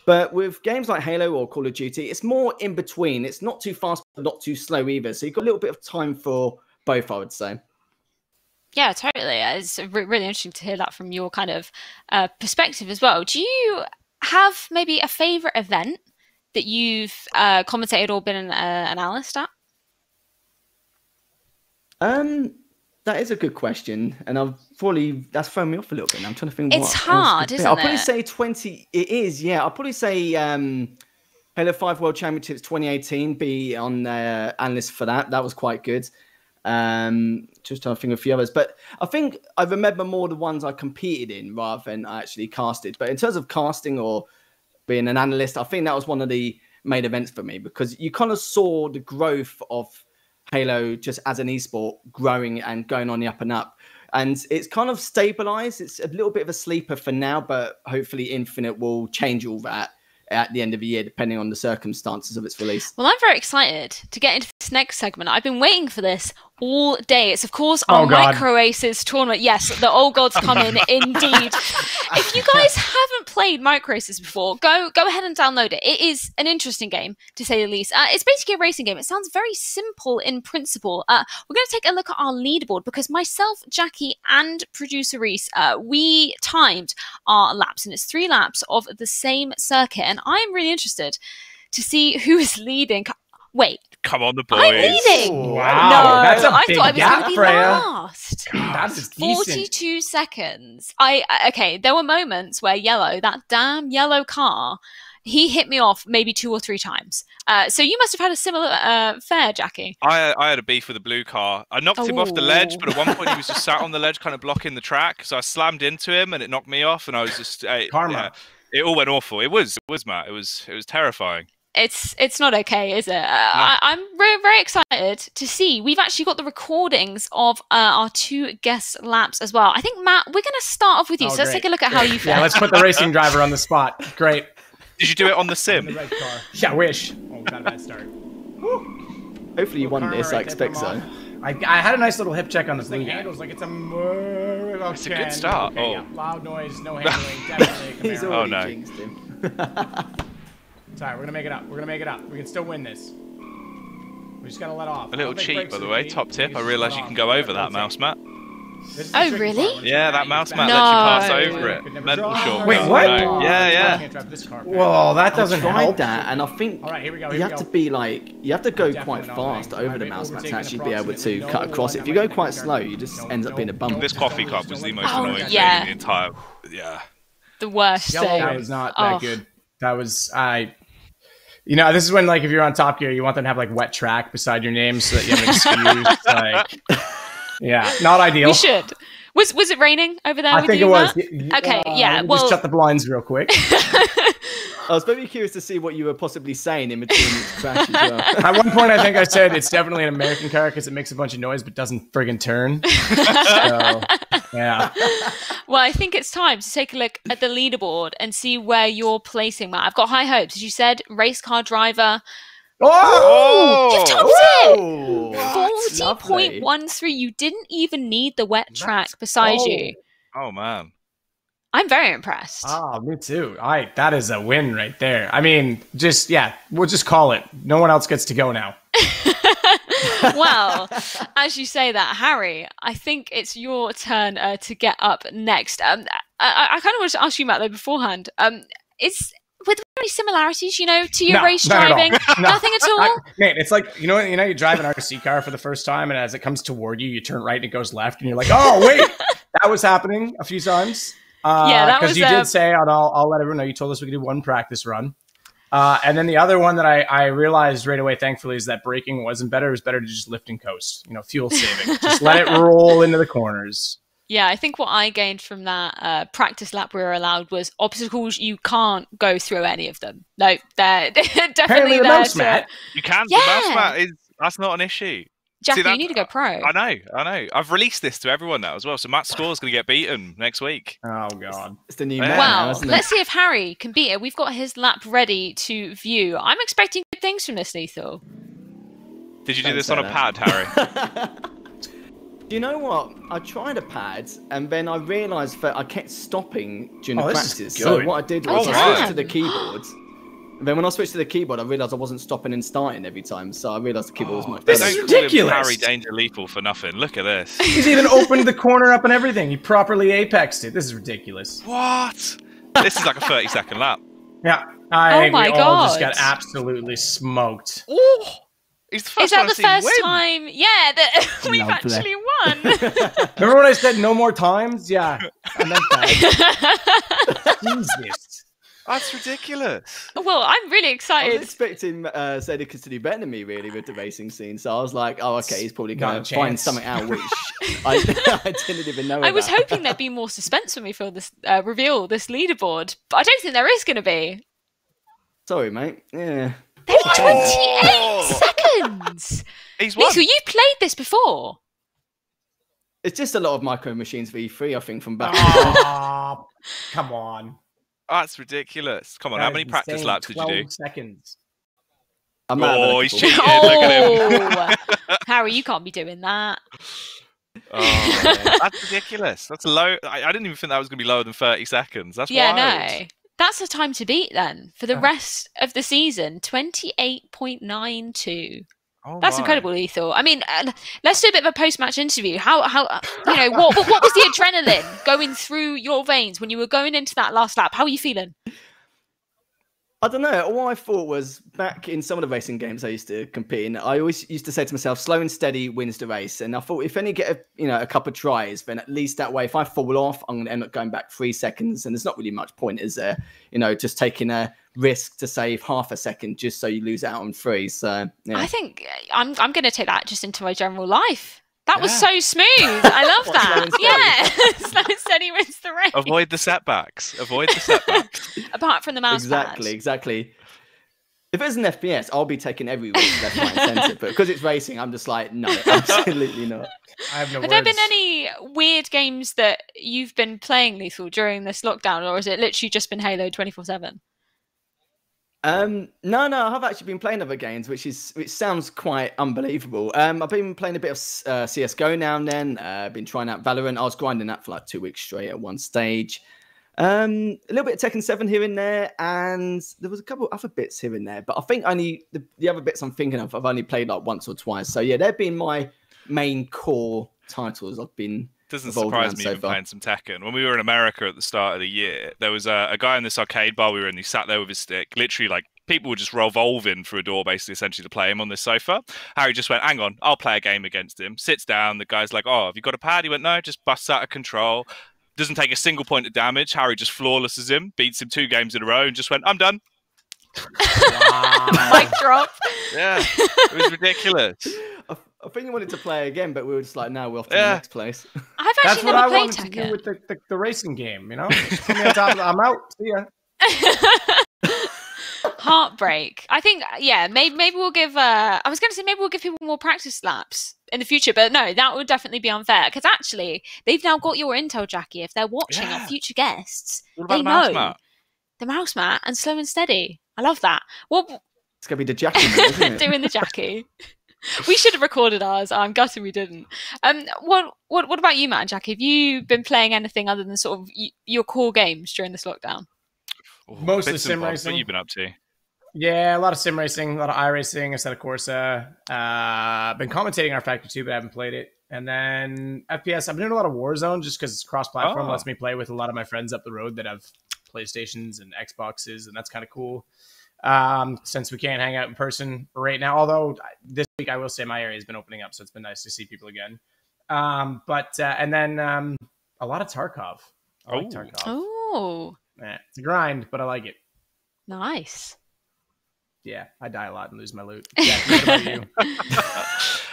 But with games like Halo or Call of Duty, it's more in between. It's not too fast, but not too slow either. So you've got a little bit of time for both, I would say. Yeah, totally. It's really interesting to hear that from your kind of perspective as well. Do you have maybe a favorite event that you've commentated or been an analyst at? That is a good question, and that's thrown me off a little bit. I'm trying to think. It's hard, isn't it? I'll probably say 20. It is, yeah. I'll probably say Halo 5 World Championships 2018. Be on analyst for that. That was quite good. Just trying to think of a few others, but I think I remember more the ones I competed in rather than I actually casted. But in terms of casting or being an analyst, I think that was one of the main events for me, because you kind of saw the growth of Halo just as an esport growing and going on the up and up. And it's kind of stabilized. It's a little bit of a sleeper for now, but hopefully Infinite will change all that at the end of the year, depending on the circumstances of its release. Well, I'm very excited to get into this next segment. I've been waiting for this all day. It's, of course, our MicroAces Tournament. Yes, the old gods come in, indeed. If you guys haven't played MicroAces before, go ahead and download it. It is an interesting game, to say the least. It's basically a racing game. It sounds very simple in principle. We're going to take a look at our leaderboard, because myself, Jackie, and producer Reese, we timed our laps, and it's 3 laps of the same circuit. And I'm really interested to see who is leading. Wait. Come on, the boys. I'm leading. Wow. No, that's a I big thought I was gap, going to be Freya. last. God, that is decent. 42 seconds. Okay, there were moments where that damn yellow car, he hit me off maybe 2 or 3 times. So you must have had a similar fare, Jackie. I had a beef with a blue car. I knocked him off the ledge, but at one point he was just sat on the ledge, kind of blocking the track. So I slammed into him, and it knocked me off, and I was just karma. Yeah, it all went awful. It was Matt. It was terrifying. It's not okay, is it? I'm very, very excited to see. We've actually got the recordings of our 2 guest laps as well. I think, Matt, we're going to start off with you. So let's take a look at how you feel. Yeah, let's put the racing driver on the spot. Great. Did you do it on the sim? The red car. Yeah, I wish. Oh, we got a bad start. Hopefully you won this, I expect so. I had a nice little hip check on this thing. Handles like it's a... It's a good start. Okay, yeah. Loud noise, no handling, definitely a Camaro. He's already jinxed him. It's alright, we're gonna make it up. We're gonna make it up. We can still win this. We just gotta let off. A little cheat, by the way. Top tip. I realised you can go over that mouse mat. Oh, really? Yeah, that mouse mat lets you pass over it. Mental shortcut. Wait, what? No. Yeah. Whoa, that doesn't help. That, and I think you have to be like, you have to go quite fast over the mouse mat to actually be able to cut across it. If you go quite slow, you just ends up being a bump. This coffee cup was the most annoying thing in the entire. Yeah. The worst thing. That was not that good. That was You know, this is when, like, if you're on Top Gear, you want them to have, like, wet track beside your name so that you have an excuse. Like, yeah, not ideal. We should. Was it raining over there? I think it was. Okay, yeah. Well, just shut the blinds real quick. I was very curious to see what you were possibly saying in between each crash as well. At one point, I think I said it's definitely an American car because it makes a bunch of noise but doesn't friggin' turn. So, yeah. Well, I think it's time to take a look at the leaderboard and see where you're placing, Matt. I've got high hopes. As you said, race car driver. Oh! You've topped it! 40.13. You didn't even need the wet track beside you. Oh, man. I'm very impressed. Oh, me too. That is a win right there. I mean, we'll just call it. No one else gets to go now. Well, as you say that, Harry, I think it's your turn to get up next. I kind of wanted to ask you, Matt, though, beforehand. Were there any similarities, to your race driving? Nothing at all? Mate, it's like, you drive an RC car for the first time, and as it comes toward you, you turn right and it goes left, and you're like, oh, wait, that was happening a few times. That was... Because you did say, and I'll let everyone know, you told us we could do one practice run. And then the other one that I realized right away, thankfully, is that braking wasn't better. It was better to just lift and coast, fuel saving. Just let it roll into the corners. Yeah, I think what I gained from that practice lap we were allowed was obstacles. You can't go through any of them. No, they're definitely the there. mouse mat. You can. Yeah. The mouse mat that's not an issue. Jacky, you need to go pro. I know. I've released this to everyone now as well. So Matt's score is going to get beaten next week. Oh, God. It's the new man now, isn't it? Let's see if Harry can beat it. We've got his lap ready to view. I'm expecting good things from this, Lethal. Did you do this on a pad, Harry? Do you know what? I tried a pad, and then I realised that I kept stopping during the practice. So what I did was I switched to the keyboard. And then when I switched to the keyboard, I realised I wasn't stopping and starting every time. So I realised the keyboard was much better. This is ridiculous. Harry Danger Lethal for nothing. Look at this. He's even opened the corner up and everything. He properly apexed it. This is ridiculous. What? This is like a 30-second lap. Yeah. Oh my God. God. Just got absolutely smoked. Ooh. Is that the first time? Yeah, that we've actually won. Remember when I said no more times? Yeah, I meant that. Jesus. That's ridiculous. Well, I'm really I excited. was expecting Sadokist to do better than me, really, with the racing scene. So I was like, oh, okay, he's probably going to find something out which I didn't even know about. I was hoping there'd be more suspense when we feel this reveal this leaderboard, but I don't think there is going to be. Sorry, mate. Yeah. There's 28 seconds! He's won. Lethal, you've played this before. It's just a lot of Micro Machines V3, I think, from back. Oh, come on. That's ridiculous. Come on, how many practice laps did you do? 12 seconds. He's cheating. Look at him. Harry, you can't be doing that. Oh, that's ridiculous. That's low. I didn't even think that was going to be lower than 30 seconds. That's wild. No. That's the time to beat then for the rest of the season. 28.92. That's incredible, Lethal. I mean, let's do a bit of a post-match interview. How what was the adrenaline going through your veins when you were going into that last lap? How are you feeling? I don't know. All I thought was back in some of the racing games I used to compete in, I always used to say to myself, slow and steady wins the race. And I thought if I only get a couple of tries, then at least that way, if I fall off, I'm going to end up going back 3 seconds. And there's not really much point, is there? Just taking a risk to save half a second just so you lose out on 3. So yeah. I think I'm going to take that just into my general life. That was so smooth. I love that. Slow and steady wins the race. Avoid the setbacks. Apart from the mouse pad. Exactly. If it's an FPS, I'll be taking every risk left, right, and centre. But because it's racing, I'm just like, no, absolutely not. I have no words. Have there been any weird games that you've been playing, Lethal, during this lockdown, or has it literally just been Halo 24/7? No, I've actually been playing other games, which sounds quite unbelievable. I've been playing a bit of CS:GO now and then. Been trying out Valorant. I was grinding that for like 2 weeks straight at one stage. A little bit of Tekken 7 here and there, and there was a couple other bits here and there. But I think only the other bits I'm thinking of, I've only played like once or twice. So yeah, they've been my main core titles I've been. Doesn't surprise me even playing some Tekken. When we were in America at the start of the year, there was a guy in this arcade bar we were in. He sat there with his stick. Literally, like, people were just revolving through a door, basically, essentially, to play him on this sofa. Harry just went, hang on, I'll play a game against him. Sits down. The guy's like, oh, have you got a pad? He went, no, just busts out of control. Doesn't take a single point of damage. Harry just flawlesses him, beats him 2 games in a row, and just went, I'm done. Wow. Mic drop. Yeah, it was ridiculous. I think he wanted to play again, but we were just like, no, we're off to the next place. I've actually never played Tekken. That's what I wanted to do with the racing game, Just put me on top of I'm out. See ya. Heartbreak. I think, maybe we'll give. I was going to say maybe we'll give people more practice laps in the future, but no, that would definitely be unfair because actually they've now got your intel, Jacky. If they're watching our future guests, they know the mouse mat and slow and steady. I love that. Well, it's gonna be the Jacky, isn't it? Doing the Jacky. We should have recorded ours. I'm gutted we didn't. What about you, Matt and Jackie? Have you been playing anything other than sort of your core games during this lockdown? Mostly sim racing. What have you been up to? Yeah, a lot of sim racing, a lot of iRacing, Sadokist. Been commentating our Factor 2, but I haven't played it. And then FPS, I've been doing a lot of Warzone just because it's cross-platform. Lets me play with a lot of my friends up the road that have PlayStations and Xboxes, and that's kind of cool. Since we can't hang out in person right now, although this week I will say my area has been opening up, so it's been nice to see people again. And then a lot of Tarkov. I like Tarkov. Oh, It's a grind, but I like it. Nice. Yeah, I die a lot and lose my loot. Yeah, what about you?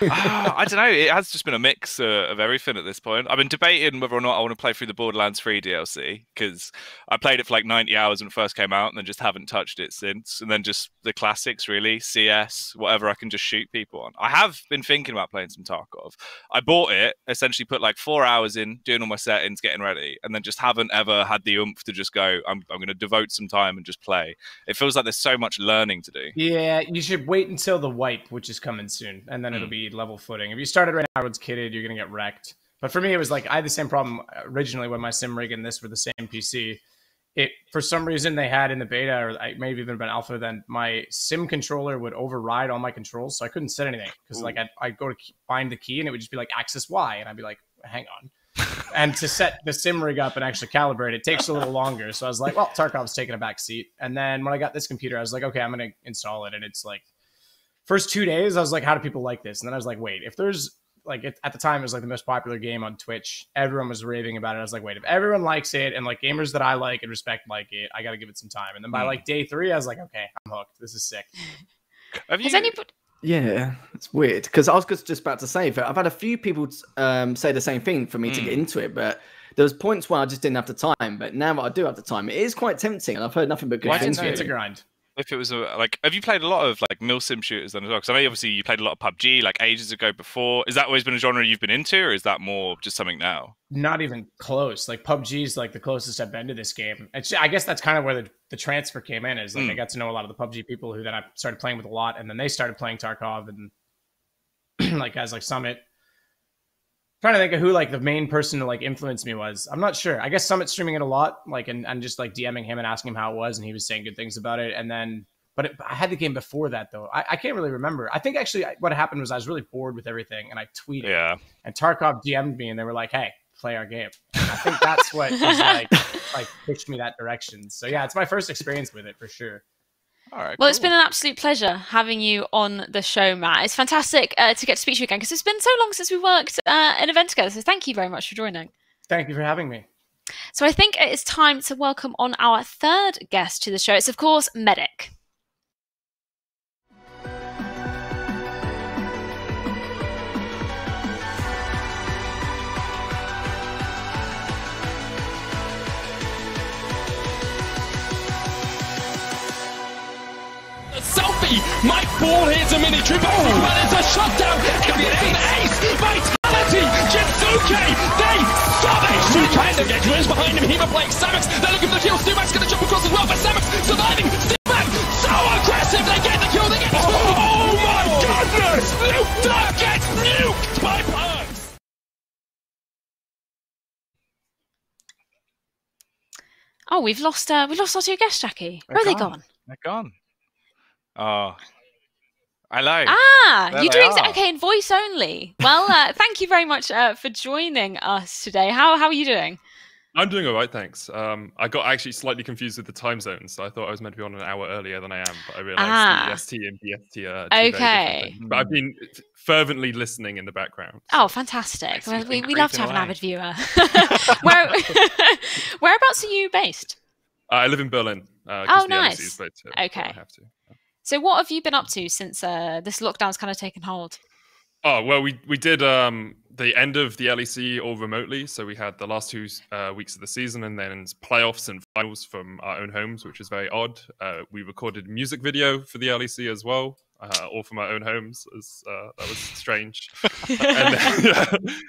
I don't know. It has just been a mix of everything at this point. I've been debating whether or not I want to play through the Borderlands 3 DLC because I played it for like 90 hours when it first came out and then just haven't touched it since. And then just the classics, really. CS, whatever I can just shoot people on. I have been thinking about playing some Tarkov. I bought it, essentially put like 4 hours in, doing all my settings, getting ready, and then just haven't ever had the oomph to just go, I'm going to devote some time and just play. It feels like there's so much learning to do. Yeah, you should wait until the wipe, which is coming soon, and then it'll be level footing. If you started right now, everyone's kitted, you're going to get wrecked. But for me, it was like, I had the same problem originally when my sim rig and this were the same PC. For some reason, they had in the beta, or I maybe even been alpha, then my sim controller would override all my controls, so I couldn't set anything. Because like I'd go to find the key, and it would just be like, access Y, and I'd be like, hang on. And to set the sim rig up and actually calibrate it takes a little longer. So I was like, well, Tarkov's taking a back seat. And then when I got this computer, I was like, okay, I'm going to install it. And it's like, first 2 days, I was like, how do people like this? And then I was like, wait, if there's like, at the time, it was like the most popular game on Twitch. Everyone was raving about it. I was like, wait, if everyone likes it and like gamers that I like and respect like it, I got to give it some time. And then by like day 3, I was like, okay, I'm hooked. This is sick. Has anybody... Yeah, it's weird because I was just about to say that I've had a few people say the same thing for me to get into it, but there was points where I just didn't have the time. But now that I do have the time, it is quite tempting, and I've heard nothing but good things. It's a grind. If it was like, have you played a lot of like milsim shooters then as well? Because I know obviously you played a lot of PUBG like ages ago before. Is that always been a genre you've been into, or is that more just something now? Not even close. Like PUBG is like the closest I've been to this game. I guess that's kind of where the transfer came in. Is like I got to know a lot of the PUBG people who then I started playing with a lot, and then they started playing Tarkov and like guys like Summit. Trying to think of who like the main person to like influence me was. I'm not sure. I guess Summit streaming it a lot, like and just like DMing him and asking him how it was, and he was saying good things about it. And then, I had the game before that though. I can't really remember. I think actually what happened was I was really bored with everything, and I tweeted. And Tarkov DM'd me, and they were like, "Hey, play our game." And I think that's what was like pushed me that direction. So yeah, it's my first experience with it for sure. All right, well, it's been an absolute pleasure having you on the show, Matt. It's fantastic to get to speak to you again because it's been so long since we worked an event together. So thank you very much for joining. Thank you for having me. So I think it's time to welcome on our third guest to the show. It's, of course, Medic. Selfie! Mike Ball hits a mini triple, but it's a shutdown. An ace! Vitality! Jinsuke! They stop H2 trying to get Twins behind him. Hema playing Samux. They're looking for the kill. Stumax gonna jump across as well, but Samux surviving. Still back. So aggressive. They get the kill. They get the oh my goodness! Luke Duck gets nuked by Perks. Oh, we've lost our two guests, Jackie. Where are they gone? They're gone. Oh, hello. You're doing okay in voice only. Well, thank you very much for joining us today. How are you doing? I'm doing all right, thanks. I got actually slightly confused with the time zones, so I thought I was meant to be on an hour earlier than I am, but I realised the ST and BST are two very different. But I've been fervently listening in the background. So. Oh, fantastic. Well, we love to have an avid viewer. Whereabouts are you based? I live in Berlin. Oh, nice. But, okay. I have to. So what have you been up to since this lockdown's kind of taken hold? Oh, well, we did the end of the LEC all remotely. So we had the last 2 weeks of the season and then playoffs and finals from our own homes, which is very odd. We recorded a music video for the LEC as well. all from our own homes. That was strange.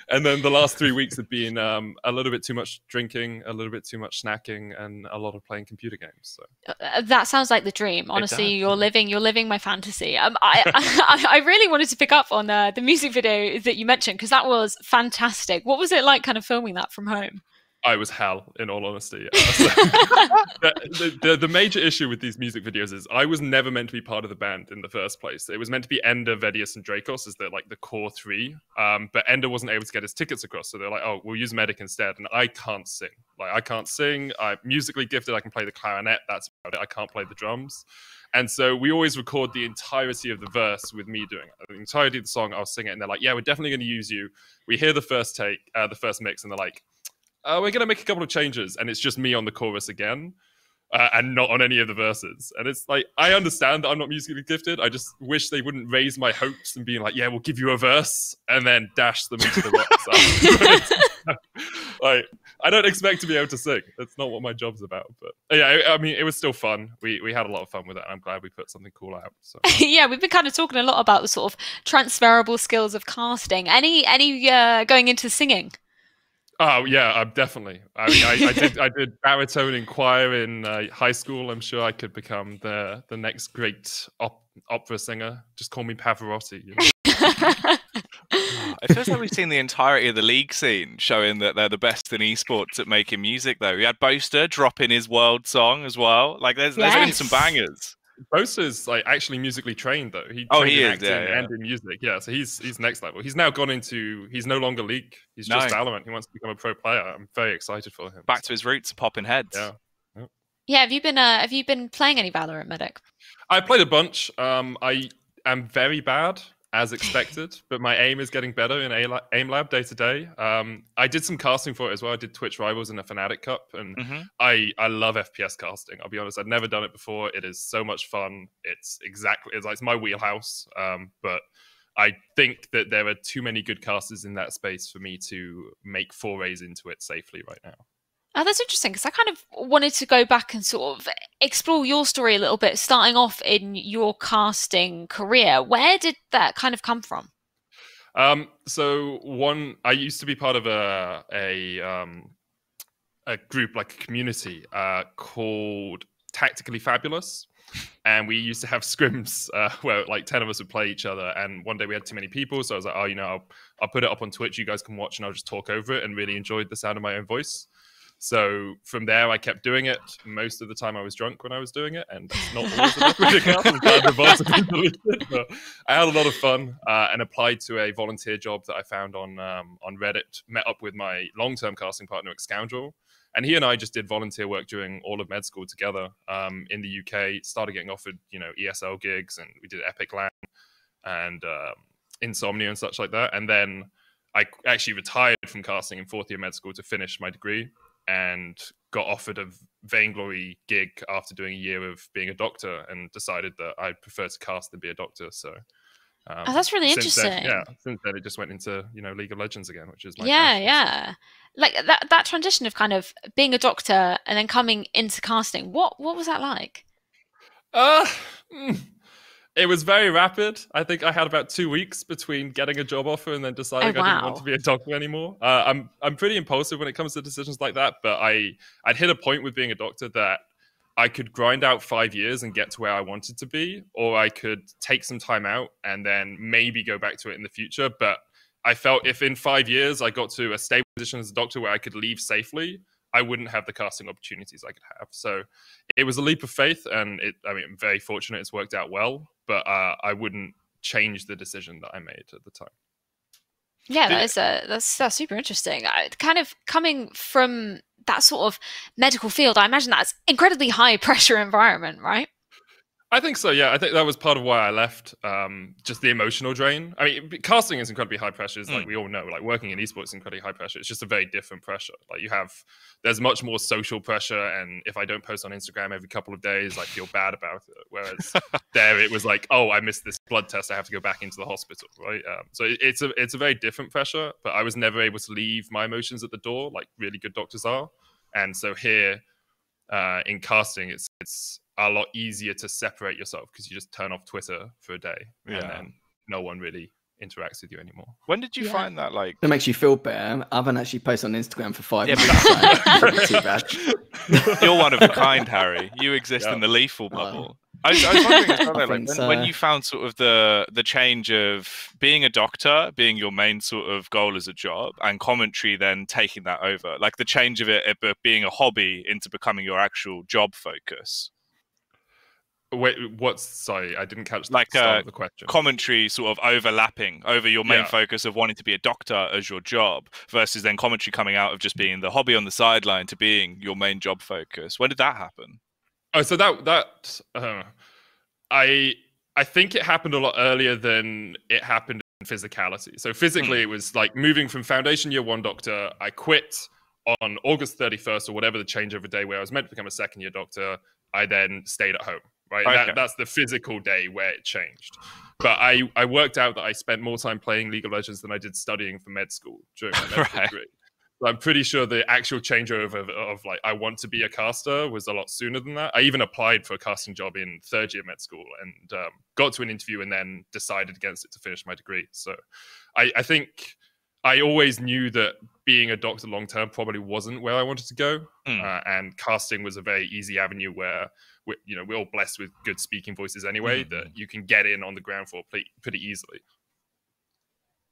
And then the last 3 weeks have been a little bit too much drinking, a little bit too much snacking, and a lot of playing computer games. So that sounds like the dream. Honestly, you're living my fantasy. I really wanted to pick up on the music video that you mentioned, because that was fantastic. What was it like kind of filming that from home? I was hell, in all honesty. The major issue with these music videos is I was never meant to be part of the band in the first place. It was meant to be Ender, Vedius, and Dracos as the core three. But Ender wasn't able to get his tickets across, so they're like, "Oh, we'll use Medic instead." And I can't sing. I can't sing. I'm musically gifted. I can play the clarinet. That's about it. I can't play the drums. And so we always record the entirety of the verse with me doing it. The entirety of the song, I'll sing it, and they're like, "Yeah, we're definitely going to use you." We hear the first take, the first mix, and they're like, we're going to make a couple of changes, and it's just me on the chorus again, and not on any of the verses. And it's like, I understand that I'm not musically gifted. I just wish they wouldn't raise my hopes and being like, "Yeah, we'll give you a verse," and then dash them into the rocks. I don't expect to be able to sing. That's not what my job's about. But yeah, I mean, it was still fun. We had a lot of fun with it, and I'm glad we put something cool out. So. Yeah, we've been kind of talking a lot about the sort of transferable skills of casting. Any going into singing? Oh yeah, definitely. I mean, I did baritone in choir in high school. I'm sure I could become the next great opera singer. Just call me Pavarotti. You know? It feels like we've seen the entirety of the league scene showing that they're the best in esports at making music. Though we had Boaster dropping his world song as well. Like there's been some bangers. Boaster's actually musically trained though. He is and in music. Yeah, so he's next level. He's now gone into. He's no longer League. He's just Valorant. He wants to become a pro player. I'm very excited for him. Back to his roots, popping heads. Yeah. Have you been playing any Valorant, Medic? I played a bunch. I am very bad, as expected, but my aim is getting better in aim lab day to day. I did some casting for it as well. I did Twitch Rivals in a Fnatic Cup, and I love FPS casting. I'll be honest, I'd never done it before. It is so much fun. It's my wheelhouse. But I think that there are too many good casters in that space for me to make forays into it safely right now. Oh, that's interesting, because I kind of wanted to go back and sort of explore your story a little bit, starting off in your casting career. Where did that kind of come from? I used to be part of a group, like a community called Tactically Fabulous. And we used to have scrims where 10 of us would play each other. And one day we had too many people. So I was like, I'll put it up on Twitch. You guys can watch and I'll just talk over it, and really enjoyed the sound of my own voice. So from there, I kept doing it. Most of the time I was drunk when I was doing it, and that's not always the best. But I had a lot of fun and applied to a volunteer job that I found on Reddit, met up with my long-term casting partner, Scoundrel, and he and I just did volunteer work during all of med school together in the UK, started getting offered, ESL gigs, and we did Epic Land and Insomnia and such like that. And then I actually retired from casting in fourth year med school to finish my degree, and got offered a Vainglory gig after doing a year of being a doctor, and decided that I'd prefer to cast than be a doctor. So that's really interesting. Since then it just went into League of Legends again, which is my passion. Like that transition of kind of being a doctor and then coming into casting. What was that like? It was very rapid. I think I had about 2 weeks between getting a job offer and then deciding I didn't want to be a doctor anymore. I'm pretty impulsive when it comes to decisions like that, but I'd hit a point with being a doctor that I could grind out 5 years and get to where I wanted to be, or I could take some time out and then maybe go back to it in the future. But I felt if in 5 years I got to a stable position as a doctor where I could leave safely, I wouldn't have the casting opportunities I could have. So it was a leap of faith, and I'm very fortunate it's worked out well, but I wouldn't change the decision that I made at the time. Yeah, that's super interesting. Kind of coming from that sort of medical field, I imagine that's incredibly high pressure environment, right? I think so, yeah. I think that was part of why I left, just the emotional drain. I mean, casting is incredibly high pressure, like we all know. Like, working in esports is incredibly high pressure. It's just a very different pressure. Like, there's much more social pressure, and if I don't post on Instagram every couple of days, I feel bad about it. Whereas there, it was like, oh, I missed this blood test, I have to go back into the hospital, right? So it's a very different pressure, but I was never able to leave my emotions at the door, like really good doctors are. And so here, in casting, a lot easier to separate yourself because you just turn off Twitter for a day and then no one really interacts with you anymore. When did you find that, like... It makes you feel better. I haven't actually posted on Instagram for 5 minutes. Not too bad. You're one of a kind, Harry. You exist in the lethal bubble. I was wondering as well, like, when you found sort of the change of being a doctor, being your main sort of goal as a job, and commentary then taking that over, like the change of it being a hobby into becoming your actual job focus. Wait, sorry, I didn't catch the start of the question. Commentary sort of overlapping over your main focus of wanting to be a doctor as your job versus then commentary coming out of just being the hobby on the sideline to being your main job focus. When did that happen? Oh, so I think it happened a lot earlier than it happened in physicality. So physically, it was like moving from Foundation Year 1 doctor. I quit on August 31st or whatever the changeover day where I was meant to become a second year doctor. I then stayed at home. Right, okay. That's the physical day where it changed. But I worked out that I spent more time playing League of Legends than I did studying for med school during my medical degree. So I'm pretty sure the actual changeover of like I want to be a caster was a lot sooner than that. I even applied for a casting job in third year med school and got to an interview and then decided against it to finish my degree. So I think I always knew that being a doctor long term probably wasn't where I wanted to go, and casting was a very easy avenue where we're all blessed with good speaking voices anyway, that you can get in on the ground floor pretty easily.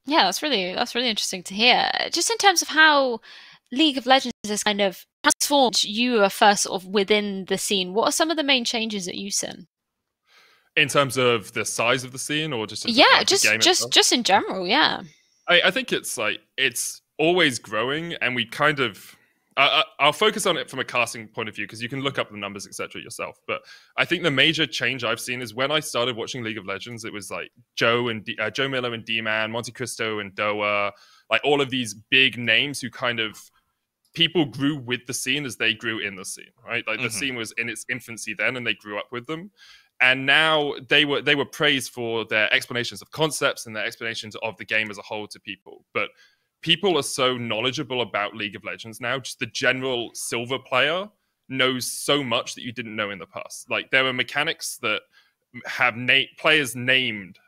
Yeah, that's really interesting to hear. Just in terms of how League of Legends has kind of transformed you first sort of within the scene, what are some of the main changes that you've seen? In terms of the size of the scene, or just just in general, yeah. I think it's always growing, and we kind of I'll focus on it from a casting point of view because you can look up the numbers, etc. yourself. But I think the major change I've seen is when I started watching League of Legends, it was like Joe Miller and D-Man, Monte Cristo and Doa, like all of these big names who kind of people grew with the scene as they grew in the scene, right? Like the scene was in its infancy then, and they grew up with them. And now they were praised for their explanations of concepts and their explanations of the game as a whole to people. But people are so knowledgeable about League of Legends now. Just the general silver player knows so much that you didn't know in the past. Like there were mechanics that have players named,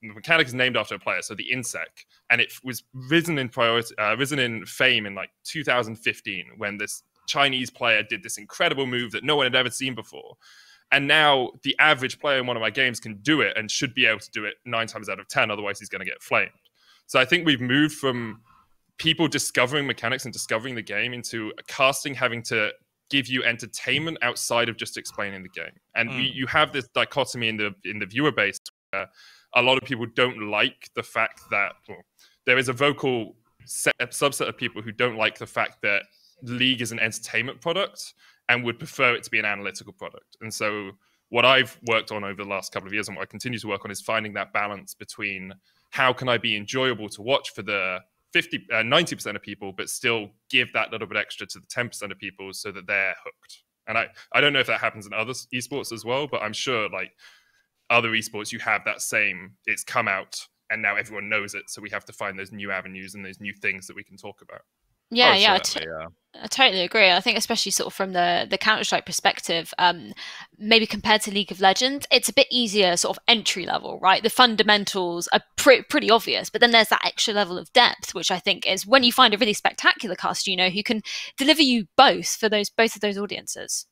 mechanics named after a player. So the Insec, and it was risen in fame in like 2015 when this Chinese player did this incredible move that no one had ever seen before. And now the average player in one of my games can do it and should be able to do it 9 times out of 10. Otherwise, he's going to get flamed. So I think we've moved from people discovering mechanics and discovering the game into casting having to give you entertainment outside of just explaining the game. And you have this dichotomy in the viewer base where a lot of people don't like the fact that there is a vocal subset of people who don't like the fact that League is an entertainment product and would prefer it to be an analytical product. And so what I've worked on over the last couple of years and what I continue to work on is finding that balance between how can I be enjoyable to watch for the 90% of people, but still give that little bit extra to the 10% of people so that they're hooked. And I don't know if that happens in other esports as well, but I'm sure like other esports, you have that same, it's come out and now everyone knows it. So we have to find those new avenues and those new things that we can talk about. Yeah, I totally agree. I think especially sort of from the Counter-Strike perspective, maybe compared to League of Legends, it's a bit easier sort of entry level, right? The fundamentals are pretty obvious, but then there's that extra level of depth, which I think is when you find a really spectacular cast, who can deliver you both of those audiences.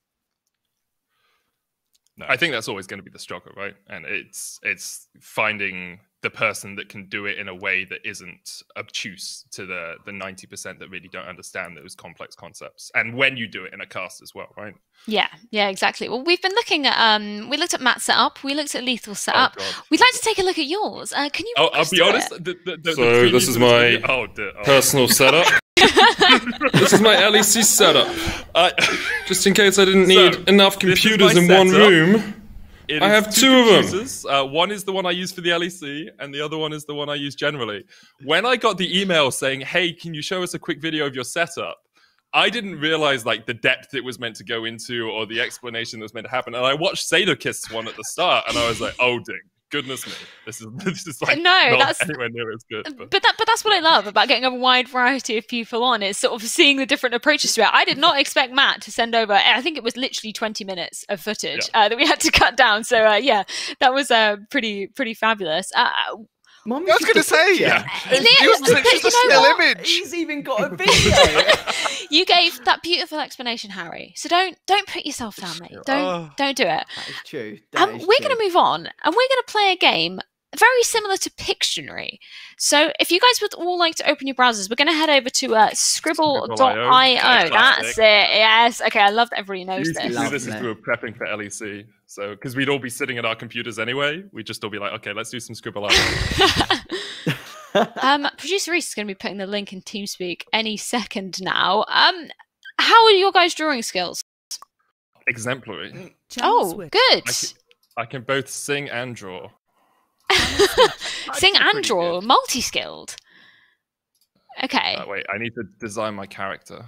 No. I think that's always going to be the struggle, right? And it's finding the person that can do it in a way that isn't obtuse to the 90% that really don't understand those complex concepts. And when you do it in a cast as well, right? Yeah, exactly. Well, we've been looking at we looked at Matt's setup, we looked at Lethal's setup. We'd like to take a look at yours. Can you? I'll be honest. So this is my personal setup. This is my LEC setup. Just in case I didn't need enough computers in one room. I have 2 of them. One is the one I use for the LEC, and the other one is the one I use generally. When I got the email saying, "Hey, can you show us a quick video of your setup?" I didn't realize like the depth it was meant to go into or the explanation that was meant to happen. And I watched Sadokist's one at the start, and I was like, "Oh, ding." goodness me, this is like no, not anywhere near as good. But that's what I love about getting a wide variety of people on, is sort of seeing the different approaches to it. I did not expect Matt to send over, I think it was literally 20 minutes of footage that we had to cut down. So yeah, that was pretty fabulous. I was going to say, it's just a still image. He's even got a video. You gave that beautiful explanation, Harry. So don't put yourself down, mate. Don't do it. That is true. We're going to move on, and we're going to play a game very similar to Pictionary. So if you guys would all like to open your browsers, we're going to head over to scribble.io. That's it. Yes. Okay, I love that everybody knows this. This is we were prepping for LEC. So, because we'd all be sitting at our computers anyway, we'd just all be like, okay, let's do some Scribble.io. Producer Reese is going to be putting the link in TeamSpeak any second now. How are your guys' drawing skills? Exemplary. Oh, good. I can both sing and draw. Sing and draw, multi-skilled. Okay. Wait, I need to design my character.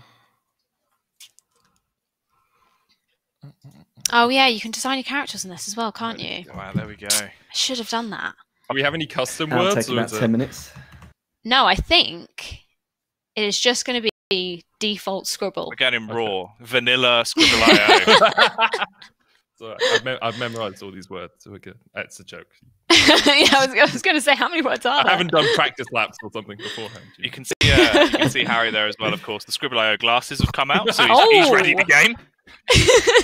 Oh yeah, you can design your characters in this as well, can't you? Wow, there we go. I should have done that. Do we have any custom I'll words? take about 10 minutes. No, I think it is just going to be default Scribble. We're getting raw, vanilla Scribble.io. So I've memorized all these words, so we're good. It's a joke. Yeah, I was going to say, how many words are there? I haven't done practice laps or something beforehand. You can see Harry there as well, of course. The Scribble.io glasses have come out, so he's ready to game.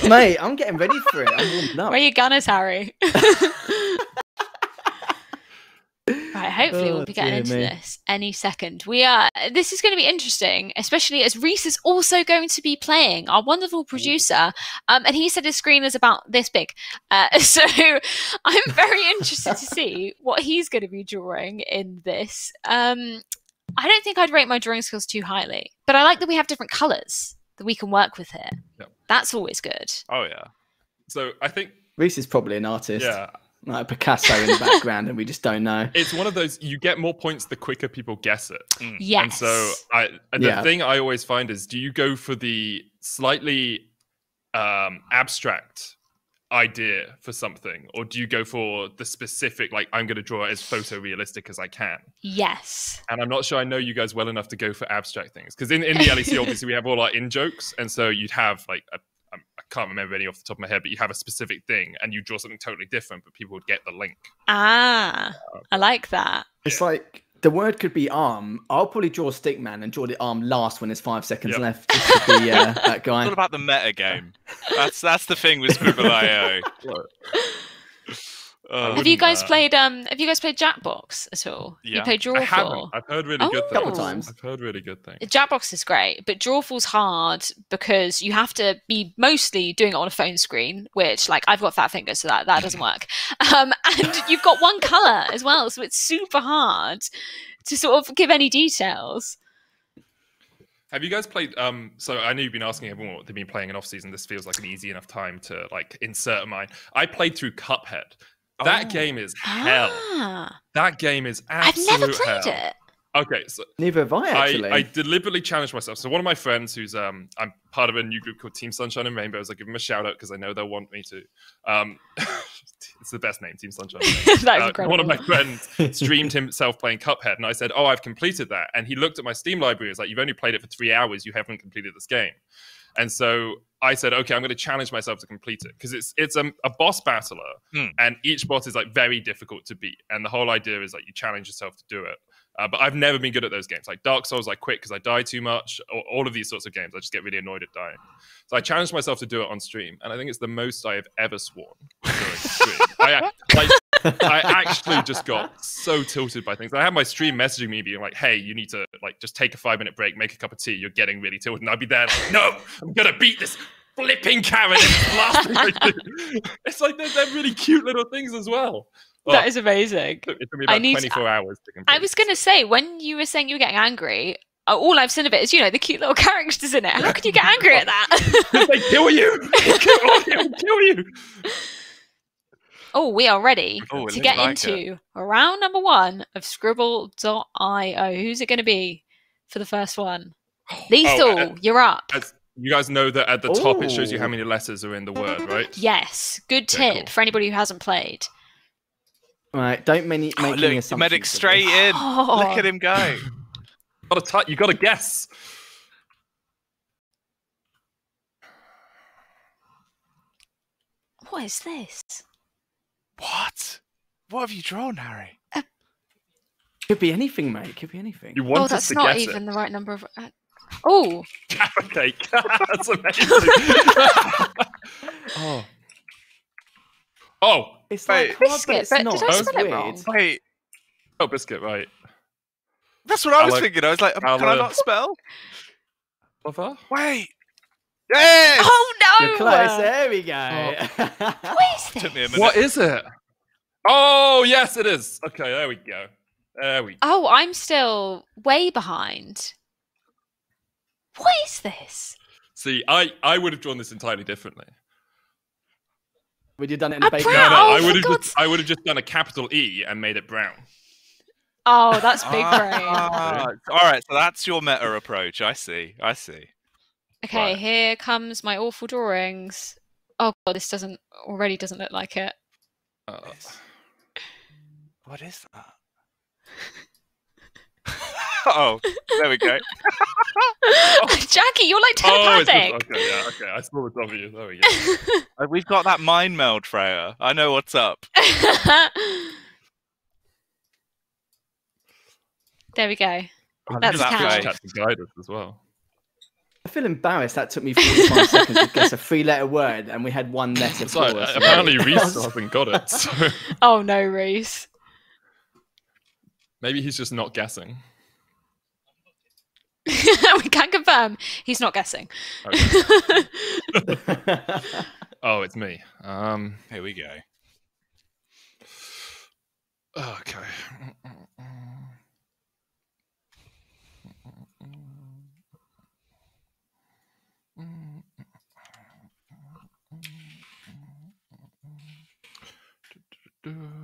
Mate, I'm getting ready for it. I'm warmed up. Where are your gunners, Harry? Right, hopefully we'll be getting into this any second. This is going to be interesting, especially as Reese is also going to be playing, our wonderful producer, and he said his screen is about this big. So I'm very interested to see what he's going to be drawing in this. I don't think I'd rate my drawing skills too highly, but I like that we have different colours that we can work with here. Yep. That's always good. Oh yeah. So I think Reese is probably an artist. Yeah. Like a Picasso in the background, and we just don't know. It's one of those, you get more points the quicker people guess it. Yes. And so the thing I always find is, do you go for the slightly abstract idea for something, or do you go for the specific, like, I'm going to draw it as photorealistic as I can? Yes. And I'm not sure I know you guys well enough to go for abstract things, because in the LEC, obviously, we have all our in-jokes, and so you'd have, like, I can't remember any off the top of my head, but you have a specific thing, and you draw something totally different, but people would get the link. I like that. It's like, the word could be arm. I'll probably draw Stickman and draw the arm last when there's 5 seconds left. Just to be that guy. It's all about the meta game. That's the thing with Scribble.io. Have you guys played Jackbox at all? Yeah. You played Drawful? I've heard really good things. Couple times. I've heard really good things. Jackbox is great, but Drawful's hard because you have to be mostly doing it on a phone screen, which, like, I've got fat fingers, so that doesn't work. And you've got one colour as well, so it's super hard to sort of give any details. Have you guys played? So I know you've been asking everyone what they've been playing in off season. This feels like an easy enough time to, like, insert mine. I played through Cuphead. That game is hell. That game is absolute hell. I've never played it. Okay, so neither have I, actually. I deliberately challenged myself. So one of my friends, who's I'm part of a new group called Team Sunshine and Rainbows. I give them a shout out because I know they'll want me to. It's the best name, Team Sunshine. That's incredible. One of my friends streamed himself playing Cuphead, and I said, "Oh, I've completed that." And he looked at my Steam library. He was like, "You've only played it for 3 hours. You haven't completed this game." And so I said, okay, I'm going to challenge myself to complete it, because it's a boss battler, and each boss is, like, very difficult to beat. And the whole idea is, like, you challenge yourself to do it. But I've never been good at those games. Like Dark Souls, I quit because I die too much. All of these sorts of games, I just get really annoyed at dying. So I challenged myself to do it on stream, and I think it's the most I have ever sworn during the stream. I actually just got so tilted by things. I had my stream messaging me being like, hey, you need to, like, just take a 5-minute break, make a cup of tea. You're getting really tilted. And I'd be there like, no, I'm going to beat this flipping carrot. It's like they're really cute little things as well. That is amazing. It took me about 24 hours to complete. I was going to say, when you were saying you were getting angry, all I've seen of it is, the cute little characters in it. How could you get angry at that? They kill you. Kill you. Oh, we are ready to get into round number 1 of Scribble.io. Who's it going to be for the first one? Lethal, you're up. You guys know that at the top it shows you how many letters are in the word, right? Yes. Good tip for anybody who hasn't played. Right, don't make any assumptions. Medic straight in. Look at him go. You got to guess. What is this? What? What have you drawn, Harry? Could be anything, mate. Could be anything. You want that's us to not guess even it. the right number of. Oh, Carrot cake. That's amazing. Oh, it's like biscuit. But not. did I spell it wrong? Wait, oh, biscuit, right? that's what I was thinking. I was like, can I not spell? Lover? Wait. Yes! Oh no! You're close. There we go. What is this? Took me a minute. What is it? Oh, yes, it is. Okay, there we go. There we go. Oh, I'm still way behind. What is this? See, I would have drawn this entirely differently. Would you done it in a baby? brown. No, Oh, I would have just done a capital E and made it brown. Oh, that's big brain. All right, so that's your meta approach. I see. Okay, Right. here comes my awful drawings. Oh god, this already doesn't look like it. What is that? Oh, there we go. Jacky, you're like Oh, telepathic. okay. I saw the W. There we go. We've got that mind meld, Freya. I know what's up. There we go. That's That's that count. Chat to guide us as well. I feel embarrassed. That took me 45 seconds to guess a 3-letter word, and we had one letter. So, apparently, Reese hasn't got it. So Oh no, Reese. maybe he's just not guessing. We can confirm he's not guessing. Okay. Oh, it's me. Here we go. Okay.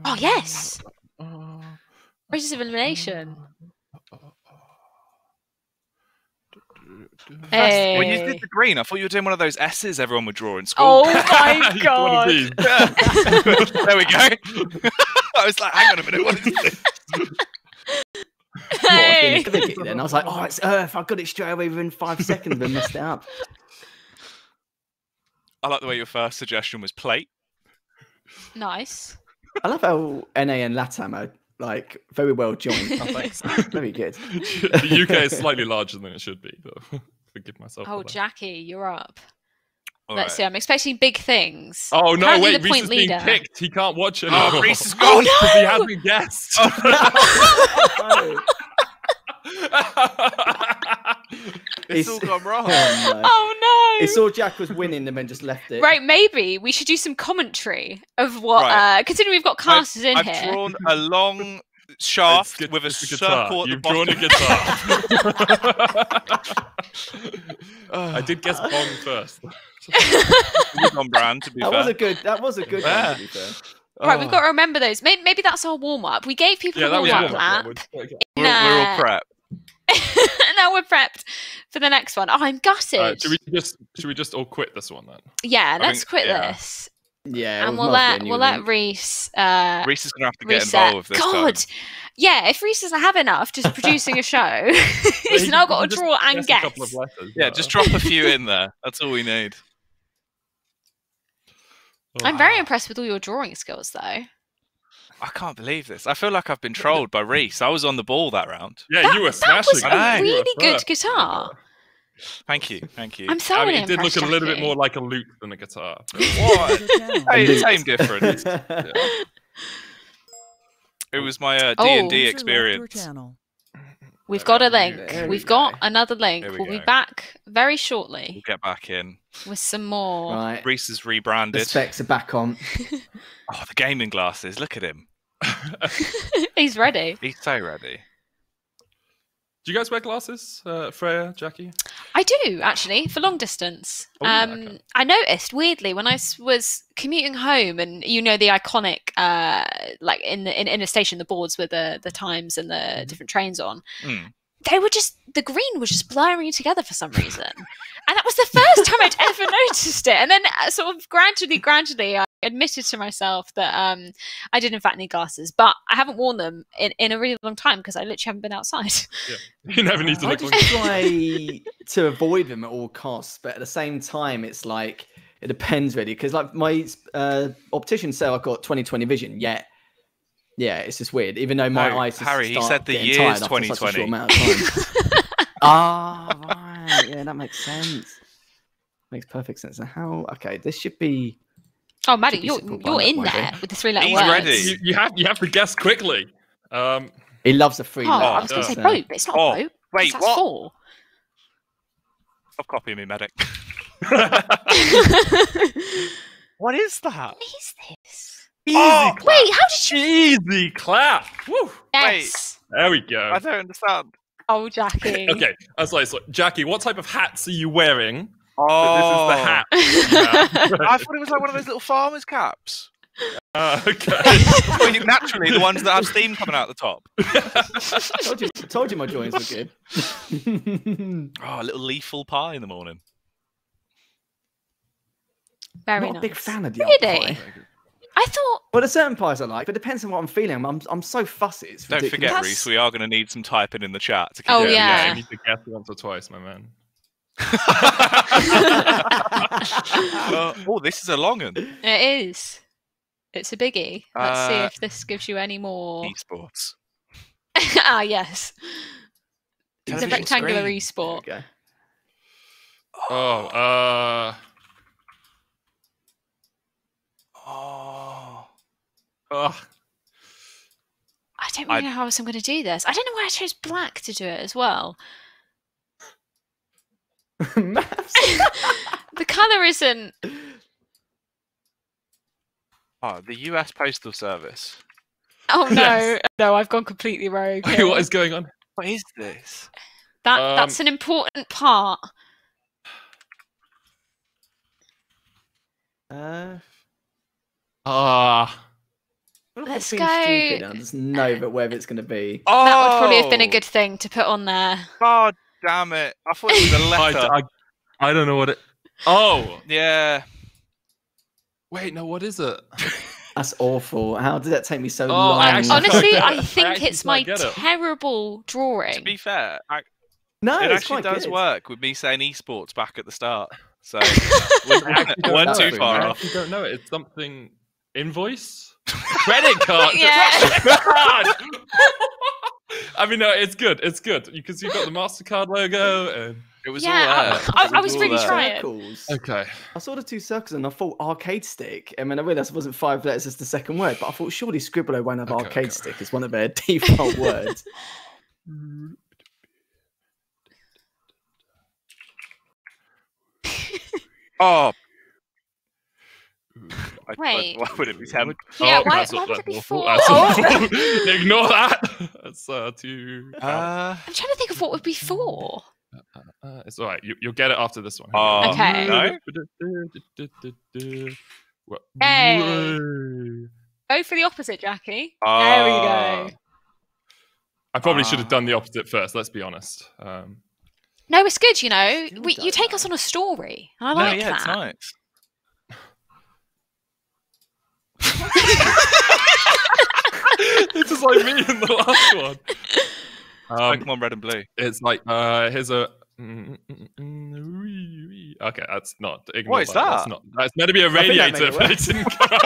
Oh yes. Process of elimination. Hey. When you did the green, I thought you were doing one of those S's everyone would draw in school. Oh my One god. of these. There we go. I was like, hang on a minute, what is this? Hey. Then I was like, oh, it's Earth. I got it straight away within 5 seconds, but messed it up. I like the way your first suggestion was plate. Nice. I love how NA and LATAM are like very well joined. Oh, thanks. Very good. The UK is slightly larger than it should be, but forgive myself. Oh, for that. Jacky, you're up. All Let's right. see. I'm expecting big things. Oh no! Currently Wait, the Reese point is being leader. picked. He can't watch anymore. Oh, Reese is gone. because he hasn't guessed. It's all gone wrong. Oh, no. Oh no! It saw Jack was winning and then just left it. Right, maybe we should do some commentary of what. Right. Considering we've got casters in I've here. drawn a long shaft with a It's a guitar. circle at the You've bottom. drawn a guitar. I did guess bong first. On brand, to be That fair. was a good Yeah. one, to be fair. Right, we've got to remember those. Maybe that's our warm up. We gave people Yeah, a that was warm warm up up. lap. We're all prepped. Now we're prepped for the next one. Oh, I'm gutted. Should we just all quit this one then? Yeah, let's think- quit yeah. this, Yeah, and it we'll must be a new let link. Reese. Reese is going to have to get reset. involved this God, time. yeah. If Reese doesn't have enough just producing a show, he's now got to Just draw and a guess. couple of letters, Yeah, just drop a few in there. That's all we need. I'm very impressed with all your drawing skills, though. I can't believe this. I feel like I've been trolled by Reese. I was on the ball that round. Yeah, you were That smashing. was I know. a You were really good first. guitar. Thank you. Thank you. I'm I thoroughly mean, it did look impressed. a little bit Jacky. more like a lute than a guitar. What? Hey, same difference. It was my D&D experience. We've got a link. There we We've go. got another link. There we We'll be go. back very We'll shortly get back in. with some more. Right. Reese is The rebranded. specs are back on. Oh, the gaming glasses. Look at him. He's ready. He's so ready. Do you guys wear glasses, Freya, Jacky? I do actually for long distance. Oh, yeah, okay. I noticed weirdly when I was commuting home, and you know the iconic like in a station, the boards with the times and the different trains on. Mm. the green was just blurring together for some reason. And that was the first time I'd ever noticed it. And then sort of gradually, I admitted to myself that I did in fact need glasses, but I haven't worn them in a really long time because I literally haven't been outside. Yeah. You never need to look. I just try to avoid them at all costs, but at the same time, it's like, it depends really, because like my opticians say I've got 20/20 vision, yet yeah, it's just weird. Even though my eyes Harry, he said the year is 2020. Ah, right. Yeah, that makes sense. Makes perfect sense. And how? Okay, this should be. Oh, Maddie, you're in there with the 3-letter He's words. ready. You have to guess quickly. He loves a 3 letter. I was going to say rope, but it's not a rope. Wait, that's what? 4. Stop copying me, medic. What is that? What is this? Easy clap. Wait, how did you? Easy clap. Woo. Yes. There we go. I don't understand. Oh, Jacky. Okay, I was like, so, Jacky, what type of hats are you wearing? Oh, This is the hat. I thought it was like one of those little farmer's caps. Okay. Well, naturally, the ones that have steam coming out the top. Told you my joints were good. Oh, a little lethal pie in the morning. Very Not nice. a big fan of the Really? pie. I thought. Well, there's certain pies I like, but it depends on what I'm feeling. I'm so fussy. It's Don't ridiculous. forget, Reese, we are going to need some typing in the chat. To keep Oh, it. yeah. You need to guess once or twice, my man. Oh, this is a long one. It is. It's a biggie. Let's see if this gives you any more. Esports. Ah, yes. It's a Television rectangular screen. esport. Okay. Oh, I don't really know how else I'm going to do this. I don't know why I chose black to do it as well. Maths. The colour isn't. Oh, the US Postal Service. Oh no, Yes. no! I've gone completely rogue. Wait, here. what is going on? What is this? That's an important part. Let's go. Stupid. I just know but whether it's going to be. Oh, That would probably have been a good thing to put on there. God damn it! I thought it was a letter. I don't know what it. Oh, Yeah. wait, no, what is it? That's awful. How did that take me so Oh, long? I actually Honestly, can't get I it. think actually it's my can't get it. terrible To drawing. be fair, no, it it's actually quite does good. work with me saying esports back at the start. So I weren't know too it. far I off. actually don't know it. It's something invoice, credit card. Yeah. Credit card! I mean, no, it's good. It's good because you've got the MasterCard logo and. It was Yeah, all there. I was all really there. trying. Circles. Okay. I saw the 2 circles and I thought arcade stick. I mean, I realised it wasn't 5 letters as the second word, but I thought surely Scribbler won't have arcade stick as one of their default words. Oh. Wait. Why would it be 10? Yeah, why that's would it be awful. 4? That's awful. Ignore that. That's 2. I'm trying to think of what would be 4. It's all right. You'll get it after this one. Oh, Okay. No? Hey. Go for the opposite, Jacky. Oh. There we go. I probably should have done the opposite first. Let's be honest. No, it's good, you know. You take us on a story. I No, like yeah, that. it's nice. This is like me in the last one. Pokemon Red and Blue. It's like here's a. Okay, that's not. Ignore What is that? That's meant to be a radiator, but it didn't come out.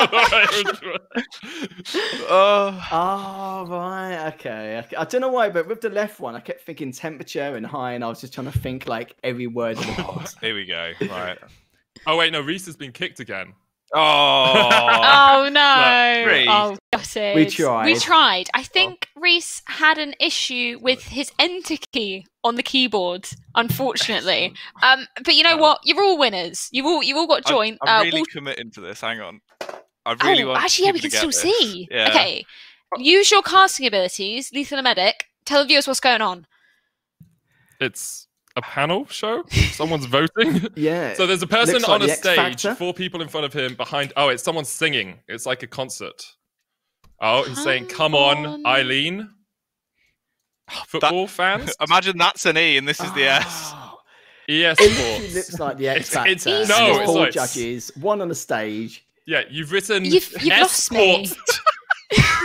Oh, right. Okay. I don't know why, but with the left one, I kept thinking temperature and high, and I was just trying to think like every word of the box. Here we go. Right. Oh wait, no, Reese has been kicked again. Oh. Oh no! Reese. Oh, gutted. We tried. We tried. I think Reese had an issue with his enter key on the keyboard, unfortunately. But you know what? You're all winners. You all got joined. I'm really committing to this. Hang on. I really want. Actually, yeah, we people can to still get this. see. Yeah. Okay. Use your casting abilities, Lethal and Medic. Tell the viewers what's going on. It's a panel show. Someone's voting. Yeah. So there's a person Looks like on a the X stage, Factor. 4 people in front of him behind. Oh, it's someone singing. It's like a concert. Oh, he's saying, "Come on, Eileen." football fans. Imagine that's an E and this is the S. Esports. It looks like the X Factor. It's no, four it's judges, one on the stage. Yeah, you've written. You've lost me.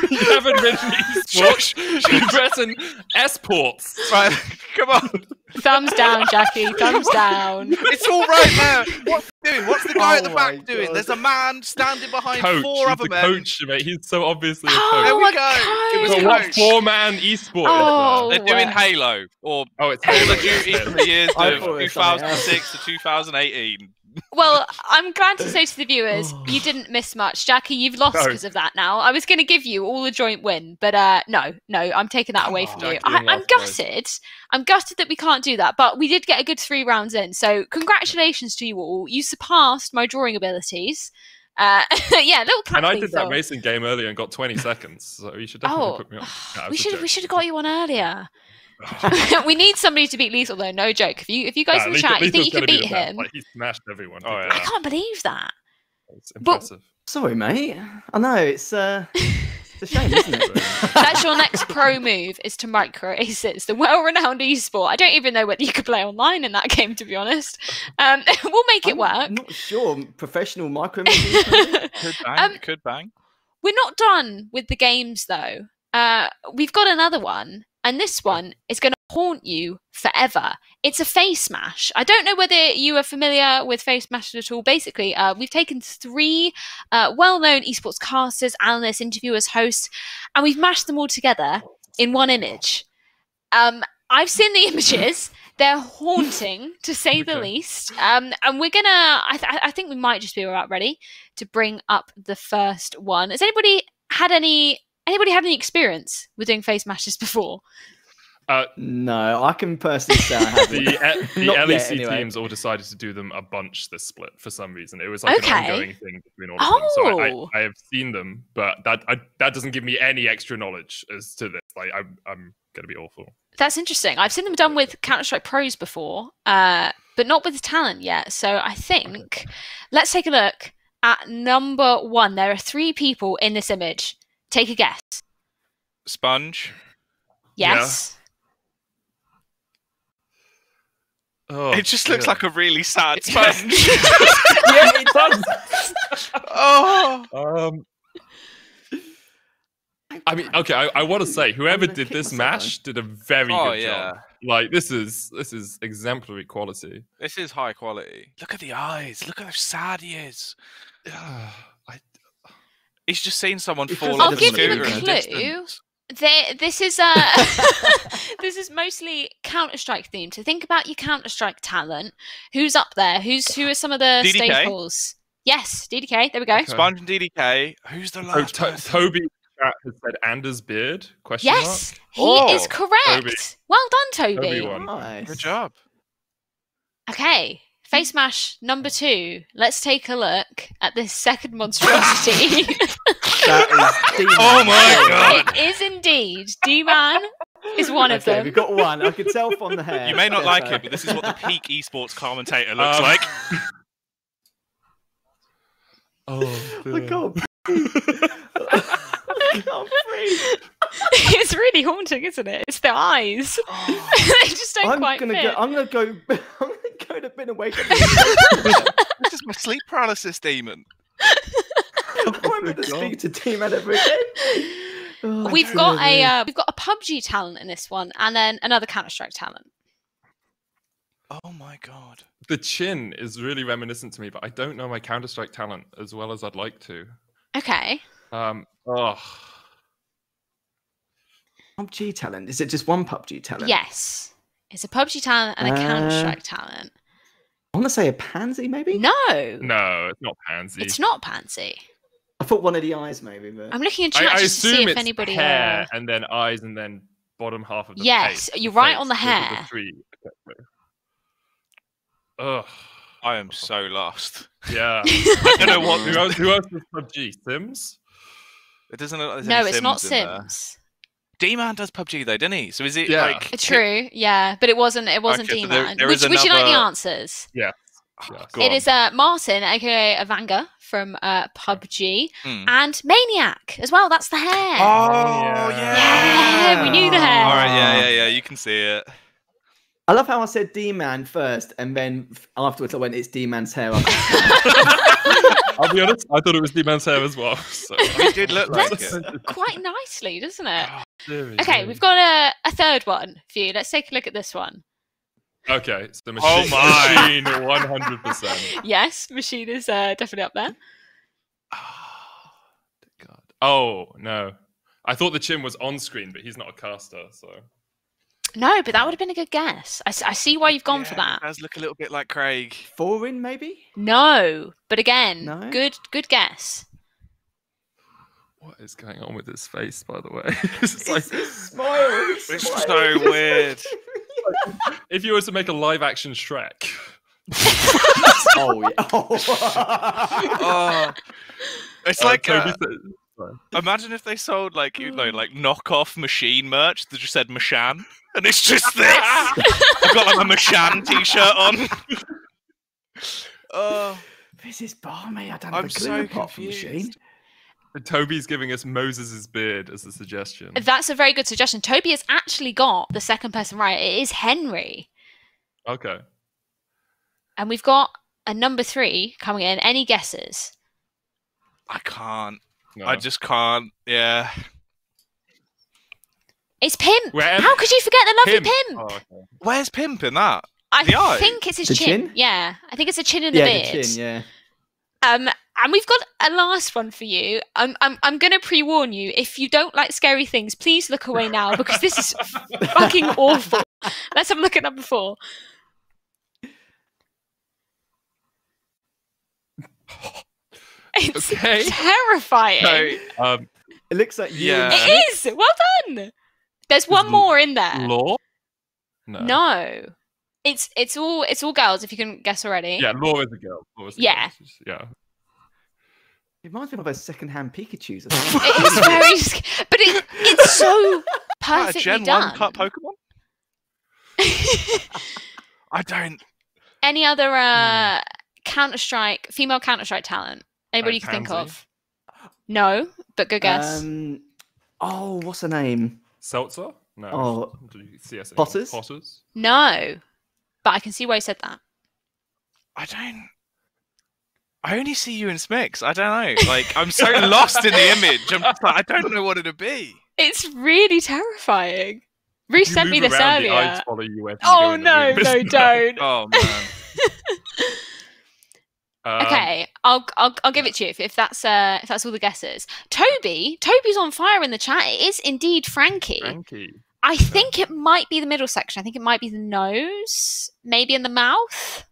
You haven't written esports. You've written esports. Right, come on. Thumbs down, Jacky. Thumbs down. It's all right there. What's he doing? What's the guy at the back doing? There's a man standing behind four other men. Coach, mate. He's so obviously a coach. There we go. It was What coach. four-man esport is They're doing Halo or it's Halo Duty from the years I of thought it was 2006 to 2018. Well, I'm glad to say to the viewers, you didn't miss much. Jacky, you've lost because of that now. I was going to give you all a joint win, but no, I'm taking that away from you. I'm gutted. I'm gutted that we can't do that, but we did get a good 3 rounds in, so congratulations to you all. You surpassed my drawing abilities. Yeah, little clap. And I did that racing game earlier and got 20 seconds, so you should definitely put me on. No, we should have got you on earlier. We need somebody to beat Lethal though, no joke. If you guys in the chat, you think you can beat him? Like, he smashed everyone. I can't believe that. It's impressive. Sorry, mate. I know it's a shame, isn't it? That's your next pro move, is to MicroAces, the well-renowned esport. I don't even know whether you could play online in that game, to be honest. We'll make it work. I'm not sure. Professional MicroAces. Could bang. We're not done with the games though. We've got another one. And this one is going to haunt you forever. It's a face smash. I don't know whether you are familiar with face smash at all. Basically, we've taken 3 well-known esports casters, analysts, interviewers, hosts, and we've mashed them all together in one image. I've seen the images. They're haunting, to say the least. And we're going to... I think we might just be about ready to bring up the first one. Has anybody had any experience with doing face mashes before? No, I can personally say I haven't. The LEC teams all decided to do them a bunch this split for some reason. It was like an ongoing thing between all of them. So I have seen them, but that doesn't give me any extra knowledge as to this. Like I'm going to be awful. That's interesting. I've seen them done with Counter-Strike Pros before, but not with talent yet. So I think let's take a look at number 1. There are 3 people in this image. Take a guess. Sponge. Yes. Yeah. Oh, it just looks like a really sad sponge. Yeah, it does. I mean, okay. I want to say, whoever did this mash did a very good job. Like this is exemplary quality. This is high quality. Look at the eyes. Look at how sad he is. He's just seen someone fall off the scooter in the distance. This is this is mostly Counter-Strike themed. So think about your Counter-Strike talent. Who's up there? Who are some of the DDK? staples? Yes, DDK. There we go. Okay. Sponge and DDK. Who's the last? Toby has said Anders Beard? Yes, he is correct. Toby. Well done, Toby. Nice. Good job. Okay. Face mash number 2. Let's take a look at this second monstrosity. That is D-Man. Oh my god! It is indeed. D-Man is one of them. We've got one. I could tell from the hair. You may not like it, but this is what the peak esports commentator looks like. I can't breathe. I can't breathe. It's really haunting, isn't it? It's the eyes. They just don't quite fit. I'm gonna go to bed and wake up. This is my sleep paralysis demon. I'm going to speak to D-Man ever again. We've got a PUBG talent in this one, and then another Counter-Strike talent. Oh my god! The chin is really reminiscent to me, but I don't know my Counter-Strike talent as well as I'd like to. Okay. PUBG talent? Is it just one PUBG talent? Yes. It's a PUBG talent and a Counter-Strike talent. I want to say a pansy, maybe? No. No, it's not pansy. It's not pansy. I thought one of the eyes, maybe. But... I'm looking in chat just to see if anybody... hair and then eyes and then bottom half of the Yes, face, you're right on the hair. Ugh. I am so lost. Yeah. I don't know what... Who else is PUBG? Sims? It doesn't look like there's No, any it's Sims not in Sims. D-Man does PUBG though, didn't he? So is it True, yeah, but it wasn't okay, D-Man. So Would you like the answers? Yeah. Yes. It is Martin, aka Avanga from PUBG, and Maniac as well. That's the hair. Oh, yeah. We knew the hair. All right, yeah. You can see it. I love how I said D-Man first, and then afterwards I went, it's D-Man's hair. I'll be honest, I thought it was D-Man's hair as well. So. It did look like it. Quite nicely, doesn't it? Okay, we've got a third one for you. Let's take a look at this one. Okay, so Machine, Machine 100%. Yes, Machine is definitely up there. Oh, God. Oh, no. I thought the chin was on screen, but he's not a caster, so... No, but that would have been a good guess. I see why you've gone for that. It does look a little bit like Craig. Foreign, maybe? No, but again, No? good guess. What is going on with his face, by the way? It's like smile. It's so weird. If you were to make a live-action Shrek... Oh, yeah. Oh. It's like... imagine if they sold like knockoff Machine merch that just said Machan, and it's just this. I've got like a Machan t-shirt on. Oh, this is balmy. I don't I'm have a clue so apart from confused. Machine. Toby's giving us Moses' beard as a suggestion. That's a very good suggestion. Toby has actually got the second person right. It is Henry. Okay. And we've got a number 3 coming in. Any guesses? I can't. No. I just can't. Yeah. It's Pimp. How could you forget the lovely Pimp? Oh, okay. Where's Pimp in that? I think it's his chin. Yeah, I think it's a chin and a beard. The chin, yeah. And we've got a last one for you. I'm going to pre-warn you. If you don't like scary things, please look away now because this is fucking awful. Let's have a look at number 4. It's terrifying. So, it looks like you. Yeah. It is. Well done. There's one more in there. Law? No. It's all girls. If you can guess already. Yeah, Law is a girl. Yeah. Yeah. It reminds me of those second-hand Pikachu's. It is very, but it's so perfectly Gen done. 1 cut Pokemon. I don't. Any other Counter-Strike, female Counter-Strike talent? Anybody you can think of? No, but good guess. Oh, what's her name? Seltzer? No. Oh, CS Potters? Potters? No, but I can see why you said that. I only see you in Smix. I don't know. Like, I'm so lost in the image. I'm just like, I don't know what it'd be. It's really terrifying. Reece sent me this earlier. The eyes follow you oh no, don't. Oh man. Okay, I'll give it to you if that's all the guesses. Toby's on fire in the chat. It is indeed Frankie. I think it might be the middle section. I think it might be the nose, maybe in the mouth.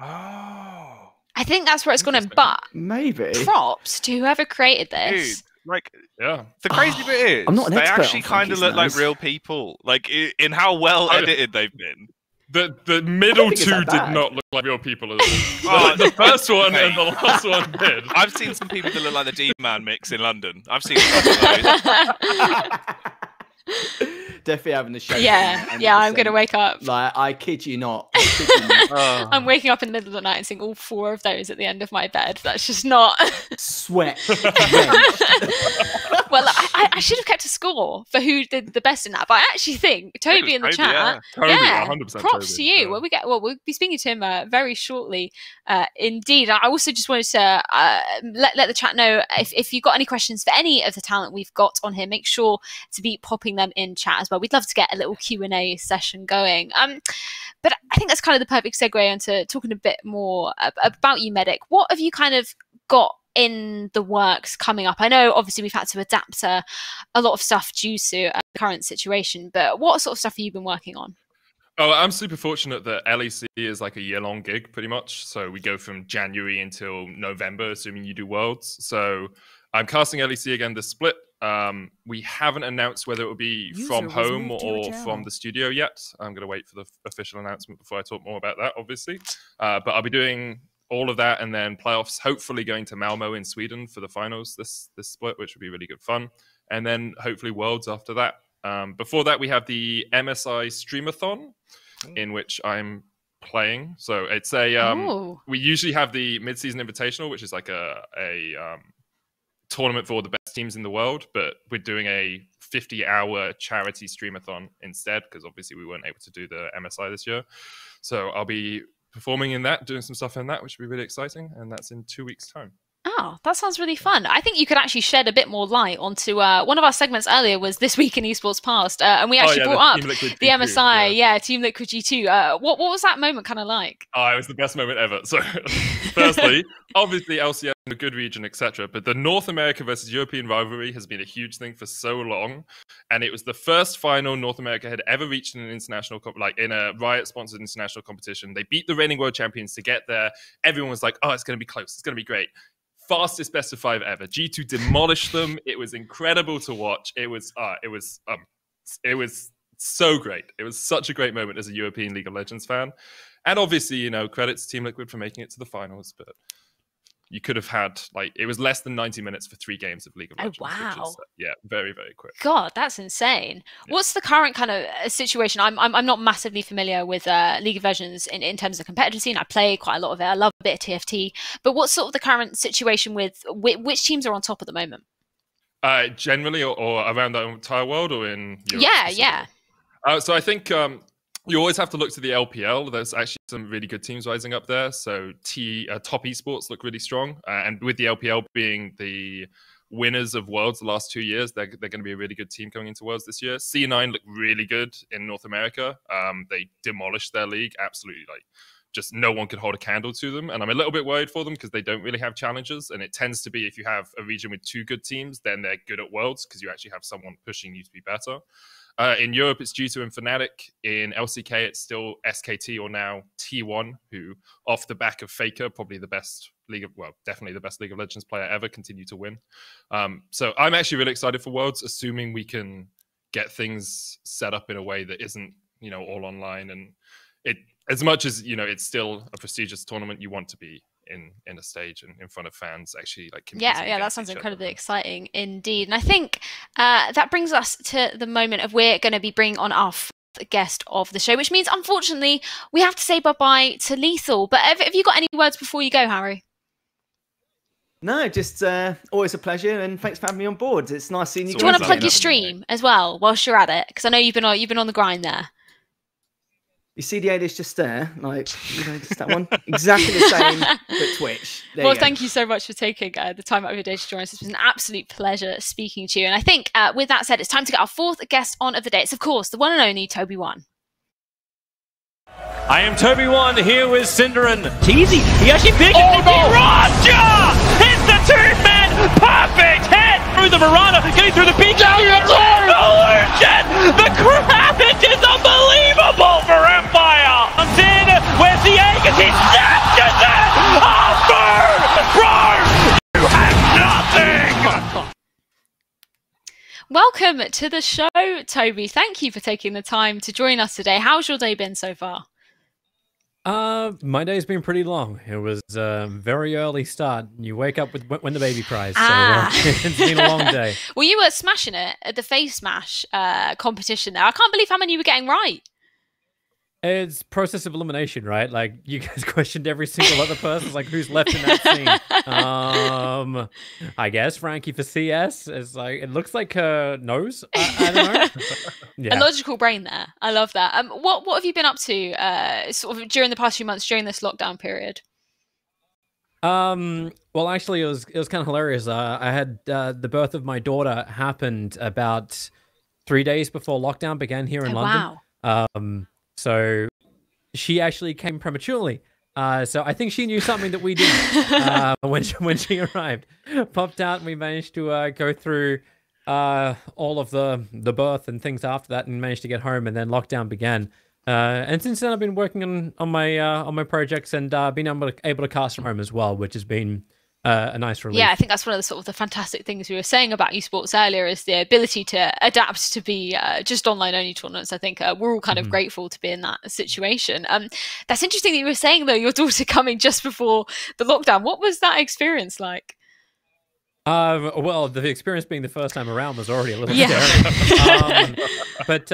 Oh. I think that's where it's gone in, but maybe props to whoever created this. Dude, like, yeah. The crazy bit is, I'm not an they expert actually on kind of look like real people, like in how well edited they've been. The middle two did not look like real people at all. The first one and the last one did. I've seen some people that look like the D-Man mix in London. I've seen some of those. Definitely having the shake. Yeah, I'm gonna wake up. Like, I kid you not. I'm waking up in the middle of the night and seeing all 4 of those at the end of my bed. That's just not sweat. Well, I should have kept a score for who did the best in that, but I actually think Toby in the chat. Yeah, 100% props Toby, to you. yeah. We'll be speaking to him very shortly. Indeed, I also just wanted to let the chat know if you've got any questions for any of the talent we've got on here, make sure to be popping them in chat as well. We'd love to get a little Q&A session going. But I think that's kind of the perfect segue into talking a bit more about you, Medic. What have you kind of got in the works coming up? I know obviously we've had to adapt a lot of stuff due to the current situation, but what sort of stuff have you been working on? Oh, I'm super fortunate that LEC is like a year-long gig, pretty much. So we go from January until November, assuming you do Worlds. So I'm casting LEC again this split. We haven't announced whether it will be from home or from the studio yet. I'm going to wait for the official announcement before I talk more about that, obviously. But I'll be doing all of that and then playoffs, hopefully going to Malmo in Sweden for the finals this split, which would be really good fun. And then hopefully Worlds after that. Before that, we have the MSI Streamathon, in which I'm playing. So it's a we usually have the mid-season invitational, which is like a tournament for all the best teams in the world, but we're doing a 50-hour charity streamathon instead, because obviously we weren't able to do the MSI this year. So I'll be performing in that, doing some stuff in that, which will be really exciting, and that's in 2 weeks' time. Oh, that sounds really fun. I think you could actually shed a bit more light onto one of our segments earlier was This Week in Esports Past, and we actually brought up the MSI, Team Liquid G2. What was that moment kind of like? Oh, it was the best moment ever. So, firstly, obviously LCS is a good region, etc. But the North America versus European rivalry has been a huge thing for so long, and it was the first final North America had ever reached in an international, like in a Riot-sponsored international competition. They beat the reigning world champions to get there. Everyone was like, "Oh, it's going to be close. It's going to be great." Fastest best of 5 ever. G2 demolished them. It was incredible to watch. It was so great. It was such a great moment as a European League of Legends fan. And obviously, you know, credits to Team Liquid for making it to the finals, but you could have had, like, it was less than 90 minutes for 3 games of League of Legends. Oh, wow. Which is, very, very quick. God, that's insane. Yeah. What's the current kind of situation? I'm not massively familiar with League of Legends in terms of the competitive scene. I play quite a lot of it. I love a bit of TFT. But what's sort of the current situation with which teams are on top at the moment? Generally, or around the entire world, or in Europe? Yeah. So I think you always have to look to the LPL. There's actually some really good teams rising up there. So top Esports look really strong. And with the LPL being the winners of Worlds the last 2 years, they're going to be a really good team coming into Worlds this year. C9 look really good in North America. They demolished their league. Absolutely, like, just no one could hold a candle to them. And I'm a little bit worried for them because they don't really have challenges. And it tends to be if you have a region with 2 good teams, then they're good at Worlds because you actually have someone pushing you to be better. In Europe, it's G2 and Fnatic. In LCK, it's still SKT or now T1, who, off the back of Faker, probably the best definitely the best League of Legends player ever, continue to win. So I'm actually really excited for Worlds, assuming we can get things set up in a way that isn't, you know, all online. And it, as much as, you know, it's still a prestigious tournament, you want to be in a stage and in front of fans actually, like, yeah, that sounds incredibly exciting indeed. And I think that brings us to the moment of we're going to be bringing on our guest of the show, which means unfortunately we have to say bye-bye to Lethal. But have you got any words before you go, Harry? No, just always a pleasure, and thanks for having me on board. It's nice seeing you. Do you want to plug your stream as well whilst you're at it? Because I know you've been on the grind there. You see the A-list just there, like, you know, just that one. Exactly the same, but Twitch. Well, thank you so much for taking the time out of your day to join us. It's been an absolute pleasure speaking to you. And I think with that said, it's time to get our 4th guest on of the day. It's, of course, the one and only Tobiwan. I am Tobiwan here with Cinderin. Teasy, he actually picked it. Roger! Hits the 2-man! Perfect hit through the Verana, getting through the beach. Evolution! The Kravitz is unbelievable for Empire! Comes in, where's the Aegis? He snatches it! Oh, burn! Bro! You have nothing! Welcome to the show, Toby. Thank you for taking the time to join us today. How's your day been so far? My day's been pretty long. It was a very early start. You wake up with when the baby cries, so it's been a long day. Well, you were smashing it at the Face Smash competition there. I can't believe how many you were getting right. It's process of elimination, right? Like, you guys questioned every single other person. It's like, who's left in that scene? I guess Frankie for CS. It's like, it looks like her nose. I don't know. Yeah. A logical brain there. I love that. What have you been up to sort of during the past few months during this lockdown period? Well, actually, it was kind of hilarious. I had the birth of my daughter happened about 3 days before lockdown began here in London. Wow. So she actually came prematurely. So I think she knew something that we didn't when she arrived. Popped out, and we managed to go through all of the birth and things after that, and managed to get home. And then lockdown began. And since then, I've been working on my projects and been able to cast from home as well, which has been a nice relief. Yeah, I think that's one of the sort of the fantastic things we were saying about esports earlier, is the ability to adapt to be just online only tournaments. I think we're all kind of grateful to be in that situation. That's interesting that you were saying, though, your daughter coming just before the lockdown. What was that experience like? Well, the experience being the first time around was already a little scary. But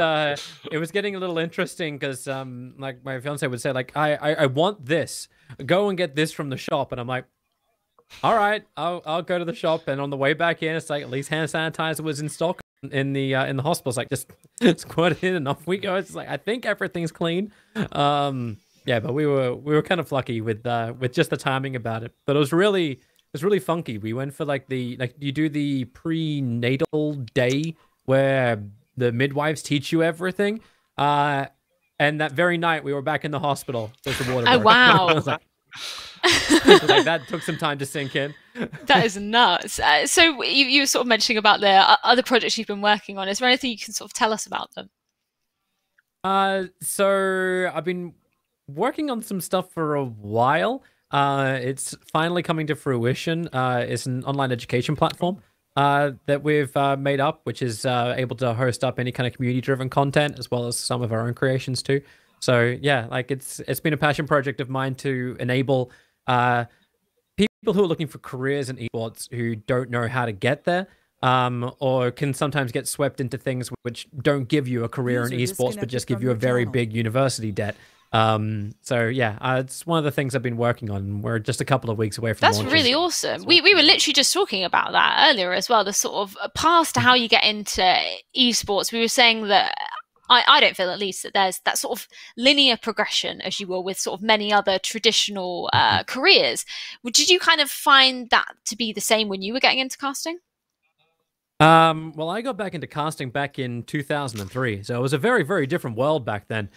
it was getting a little interesting because, like, my fiance would say, like, I want this. Go and get this from the shop. And I'm like, all right, I'll go to the shop. And on the way back in, it's like, at least hand sanitizer was in stock in the hospital. It's like, just squirt it in and off we go. It's like, I think everything's clean. Yeah, but we were kind of lucky with just the timing about it. But it was really funky. We went for like you do the prenatal day where the midwives teach you everything. And that very night we were back in the hospital. The water oh wow! I was like, that took some time to sink in. That is nuts. So you were sort of mentioning about the other projects you've been working on. Is there anything you can sort of tell us about them? So I've been working on some stuff for a while. It's finally coming to fruition. It's an online education platform that we've made up, which is able to host up any kind of community-driven content as well as some of our own creations too. So yeah, like it's been a passion project of mine to enable people who are looking for careers in esports who don't know how to get there, or can sometimes get swept into things which don't give you a career in esports, but just give you a very big university debt. So yeah, it's one of the things I've been working on. We're just a couple of weeks away from launching. Really awesome. We were literally just talking about that earlier as well, the sort of path to how you get into esports. We were saying that I don't feel, at least, that there's that sort of linear progression, as you will, with sort of many other traditional careers. Did you kind of find that to be the same when you were getting into casting? Well, I got back into casting back in 2003, so it was a very, very different world back then.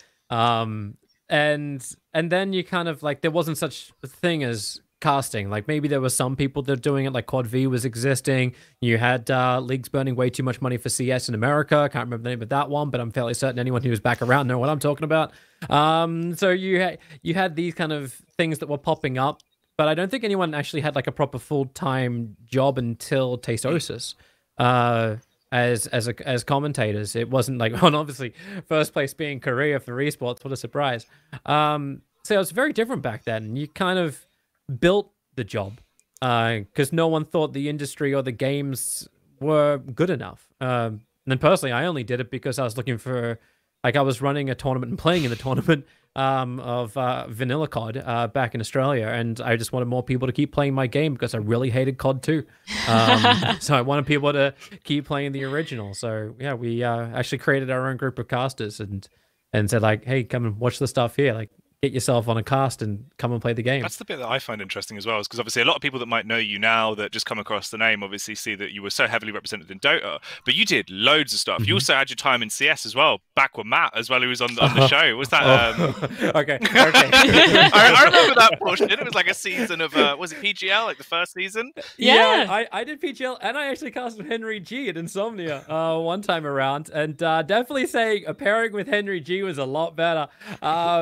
And then you kind of like, there wasn't such a thing as casting. Like maybe there were some people that were doing it, like Quad V was existing. You had leagues burning way too much money for CS in America. I can't remember the name of that one, but I'm fairly certain anyone who was back around know what I'm talking about. So you had these kind of things that were popping up, but I don't think anyone actually had like a proper full-time job until Tasteosis. As commentators. It wasn't like, oh, and obviously first place being Korea for esports, what a surprise. So it was very different back then. You kind of built the job because no one thought the industry or the games were good enough. And then personally, I only did it because I was looking for, like, I was running a tournament and playing in the tournament of Vanilla COD back in Australia, and I just wanted more people to keep playing my game because I really hated COD 2. So I wanted people to keep playing the original. So yeah, we actually created our own group of casters and said like, hey, come and watch the stuff here. Like, get yourself on a cast and come and play the game. That's the bit that I find interesting as well, is because obviously a lot of people that might know you now that just come across the name obviously see that you were so heavily represented in Dota, but you did loads of stuff. You also had your time in CS as well, back with Matt as well, who was on the show. Was that... Okay. I remember that portion. It was like a season of, was it PGL, like the first season? Yeah, I did PGL, and I actually cast with Henry G at Insomnia one time around, and definitely saying a pairing with Henry G was a lot better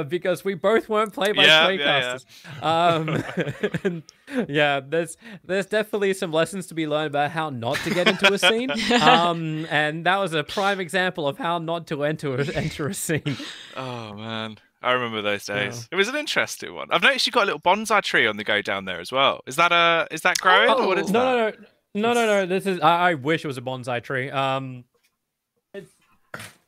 because we both weren't play-by-play casters. And yeah, there's definitely some lessons to be learned about how not to get into a scene, and that was a prime example of how not to enter a scene. Oh man, I remember those days. It was an interesting one. I've noticed you've got a little bonsai tree on the go down there as well. Is that growing? Or what is that? No. This is. I wish it was a bonsai tree. It's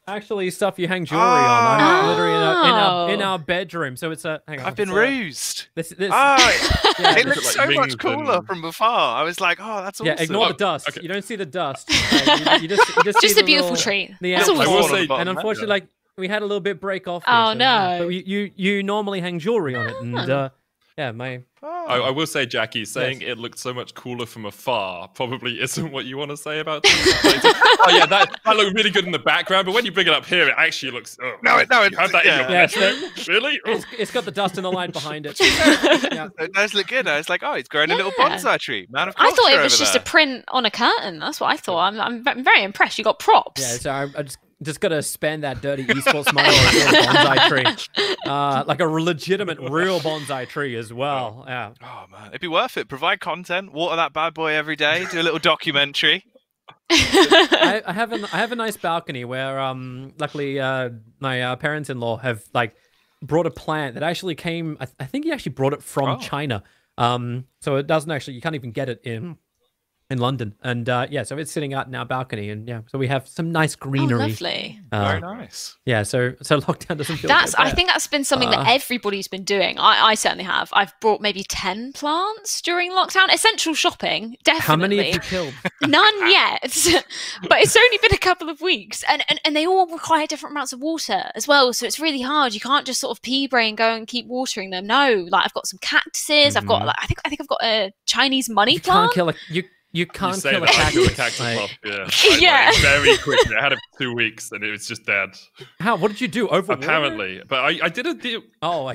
actually stuff you hang jewelry on. I'm literally in our bedroom. So it's a. Hang on. I've been rused. This. Yeah, it looks so much cooler from afar. I was like, oh, that's awesome. Yeah, ignore the dust. Okay. You don't see the dust. You just see a beautiful tree. That's awesome. And unfortunately, like, we had a little bit break off. Oh no! But you normally hang jewelry on it, and yeah, my. I will say, Jacky, saying it looked so much cooler from afar probably isn't what you want to say about things. Oh yeah, that looked really good in the background, but when you bring it up here, it actually looks. Oh, no, you have that in your bedroom? Really? It's got the dust and the light behind it. Yeah. It does look good. I was like, oh, it's growing a little bonsai tree. Man of culture. I thought it was just a print on a curtain. That's what I thought. I'm very impressed. You got props. Yeah, so I just got to spend that dirty esports money on a bonsai tree. Like a legitimate, real bonsai tree as well. Yeah. Oh, man. It'd be worth it. Provide content. Water that bad boy every day. Do a little documentary. I have a nice balcony where, luckily, my parents-in-law have, like, brought a plant that actually came... I think he actually brought it from China. So it doesn't actually... You can't even get it in in London, and yeah, so it's sitting out in our balcony, and yeah, so we have some nice greenery. Oh, lovely. Very nice. Yeah, so lockdown doesn't feel. I think that's been something that everybody's been doing. I certainly have. I've bought maybe 10 plants during lockdown. Essential shopping, definitely. How many have you killed? None yet, but it's only been a couple of weeks, and they all require different amounts of water as well. So it's really hard. You can't just sort of pea brain go and keep watering them. No, like I've got some cactuses. I've got I think I've got a Chinese money plant. You can't kill a cactus. Yeah. Very quickly. I had it for 2 weeks and it was just dead. How? What did you do? Apparently. But I did a deal. Oh,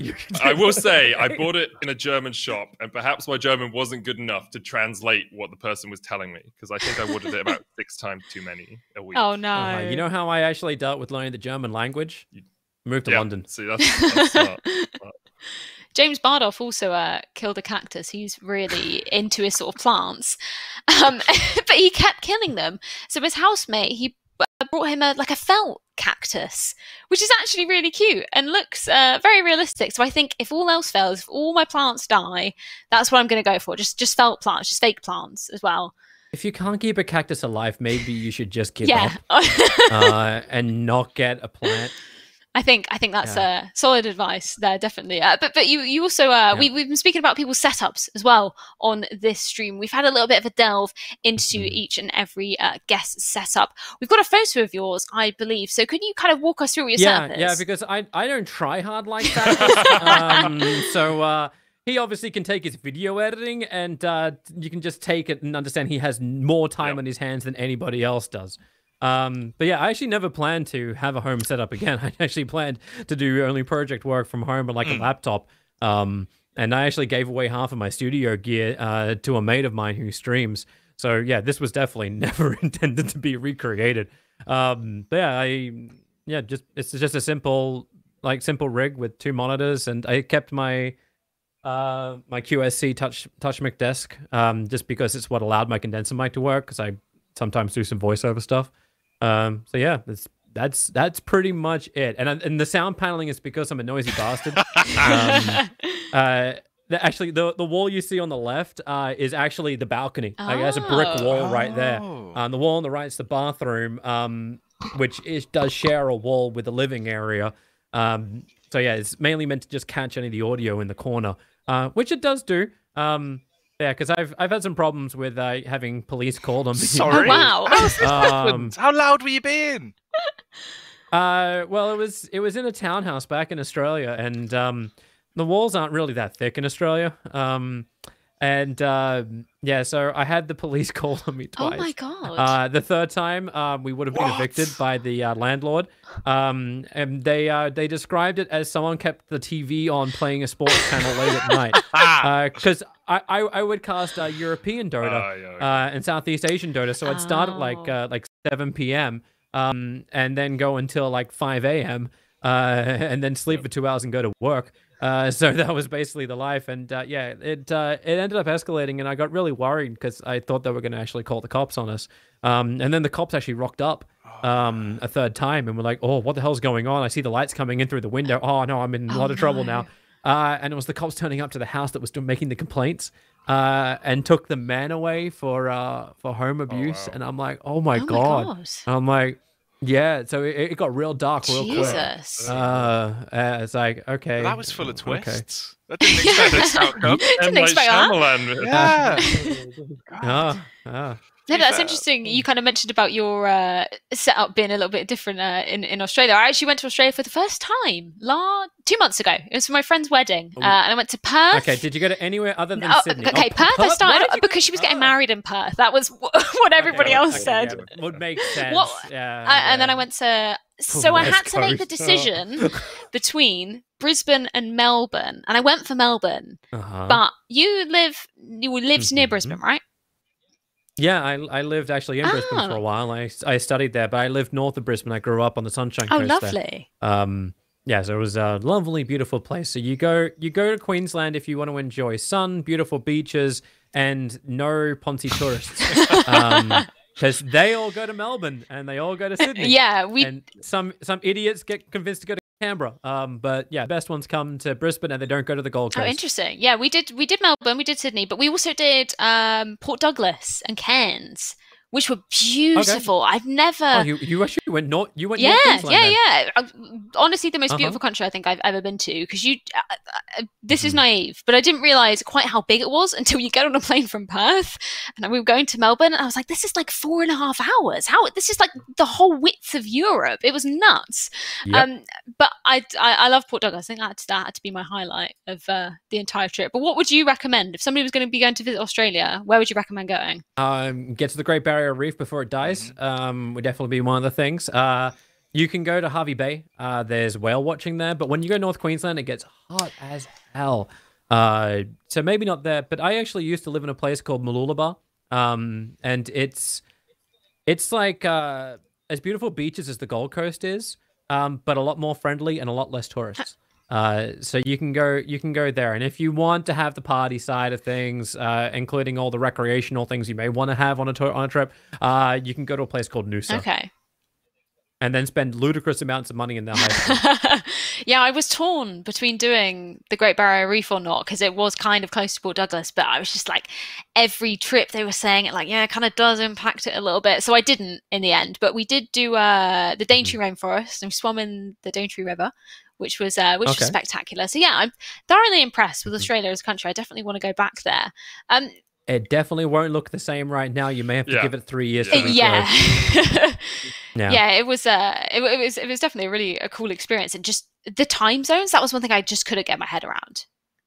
I will say, I bought it in a German shop, and perhaps my German wasn't good enough to translate what the person was telling me, because I think I ordered it about 6 times too many a week. Oh, no. You know how I actually dealt with learning the German language? Moved to London. See, that's smart. James Bardoff also killed a cactus. He's really into his sort of plants, but he kept killing them. So his housemate, he brought him a felt cactus, which is actually really cute and looks very realistic. So I think if all else fails, if all my plants die, that's what I'm going to go for. Just felt plants, just fake plants as well. If you can't keep a cactus alive, maybe you should just give up and not get a plant. I think that's solid advice there, definitely. But you also we've been speaking about people's setups as well on this stream. We've had a little bit of a delve into each and every guest setup. We've got a photo of yours, I believe. So could you kind of walk us through what your setup is? Yeah, because I don't try hard like that. So he obviously can take his video editing, and you can just take it and understand he has more time on his hands than anybody else does. But yeah, I actually never planned to have a home setup again. I actually planned to do only project work from home on like a laptop. And I actually gave away half of my studio gear to a mate of mine who streams. So yeah, this was definitely never intended to be recreated. But yeah, it's just a simple rig with 2 monitors, and I kept my my QSC touch mic desk just because it's what allowed my condenser mic to work, because I sometimes do some voiceover stuff. So yeah, that's pretty much it. And the sound paneling is because I'm a noisy bastard. Actually, the wall you see on the left is actually the balcony. Like, there's a brick wall right there. The wall on the right is the bathroom, which does share a wall with the living area. So yeah, it's mainly meant to just catch any of the audio in the corner, which it does do. Yeah, because I've had some problems with having police called on me. Sorry. Oh, wow. How's this happened? How loud were you being? Well, it was in a townhouse back in Australia, and the walls aren't really that thick in Australia. Yeah, so I had the police call on me twice. Oh my god! The third time, we would have been evicted by the landlord. And they described it as someone kept the TV on playing a sports channel late at night. Because I would cast European Dota and Southeast Asian Dota, so I'd start at like 7 p.m. And then go until like 5 a.m. And then sleep for 2 hours and go to work. So that was basically the life, and yeah, it ended up escalating, and I got really worried because I thought they were going to actually call the cops on us. And then the cops actually rocked up a third time, and were like, "Oh, what the hell's going on? I see the lights coming in through the window. Oh no, I'm in a lot of trouble now." And it was the cops turning up to the house that was making the complaints, and took the man away for home abuse. And I'm like, "Oh my god!" I'm like. Yeah, so it got real dark real quick. It's like, okay. Well, that was full of twists. Okay. That didn't expect this outcome. Didn't expect that. Yeah. No, that's interesting. You kind of mentioned about your setup being a little bit different in Australia. I actually went to Australia for the first time 2 months ago. It was for my friend's wedding, and I went to Perth. Okay, did you go to anywhere other than Sydney? Okay, Perth I started because she was getting married in Perth. That was what everybody else said. Yeah, would make sense. And then I went to... So I had to make the decision between Brisbane and Melbourne, and I went for Melbourne. But you lived near Brisbane, right? Yeah, I lived actually in Brisbane for a while. I studied there, but I lived north of Brisbane. I grew up on the Sunshine Coast. Oh, lovely. There. Yeah, so it was a lovely, beautiful place. So you go to Queensland if you want to enjoy sun, beautiful beaches, and no Ponzi tourists. Because they all go to Melbourne and they all go to Sydney. Yeah, and some idiots get convinced to go to Canberra. But yeah, best ones come to Brisbane and they don't go to the Gold Coast. Oh, interesting. Yeah, we did Melbourne, we did Sydney, but we also did Port Douglas and Cairns, which were beautiful. Okay. I've never. Oh, you actually went north. You went yeah, North Queensland. Yeah. Honestly, the most beautiful country I think I've ever been to. Because this is naive, but I didn't realize quite how big it was until you get on a plane from Perth, and we were going to Melbourne, and I was like, "This is like 4.5 hours. This is like the whole width of Europe." It was nuts. Yep. But I love Port Douglas. I think that had to be my highlight of the entire trip. But what would you recommend if somebody was going to visit Australia? Where would you recommend going? Get to the Great Barrier Reef before it dies. Would definitely be one of the things. You can go to Hervey Bay. There's whale watching there, but when you go North Queensland, it gets hot as hell. So maybe not there, but I actually used to live in a place called Mooloolaba, and it's like as beautiful beaches as the Gold Coast is, but a lot more friendly and a lot less tourists. So you can go there, and if you want to have the party side of things, including all the recreational things you may want to have on a trip, you can go to a place called Noosa. Okay. And then spend ludicrous amounts of money in their high. Yeah, I was torn between doing the Great Barrier Reef or not, because it was kind of close to Port Douglas, but I was just like, every trip they were saying it like, yeah, it kind of does impact it a little bit. So I didn't in the end, but we did do the Daintree Rainforest, and we swam in the Daintree River, which was spectacular. So yeah, I'm thoroughly impressed with Australia as a country. I definitely want to go back there. It definitely won't look the same right now. You may have to give it 3 years. Yeah. Yeah, it was definitely really a cool experience, and just the time zones. That was one thing I just couldn't get my head around.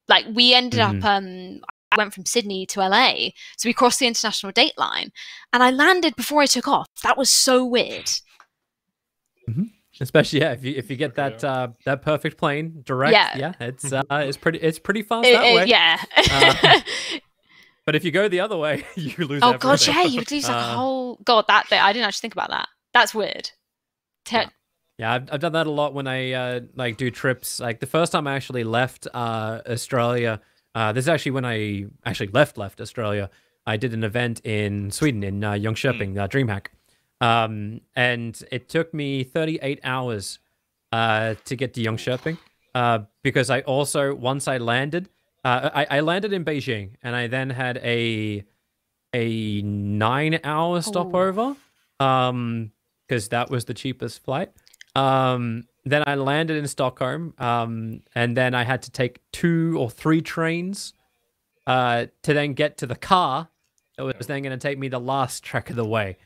Like we ended up, I went from Sydney to LA, so we crossed the international date line, and I landed before I took off. That was so weird. Especially if you get that perfect plane direct. It's pretty fast that way. Yeah. But if you go the other way, you lose. Oh god, yeah, you lose like a whole. God, that bit I didn't actually think about that. That's weird. Yeah, I've done that a lot when I like do trips. Like the first time I actually left Australia. This is actually when I actually left Australia. I did an event in Sweden in Jönköping, DreamHack, and it took me 38 hours to get to Jönköping because I also once I landed. I landed in Beijing, and I then had a 9-hour stopover, because that was the cheapest flight. Then I landed in Stockholm, and then I had to take 2 or 3 trains to then get to the car that was then going to take me the last trek of the way.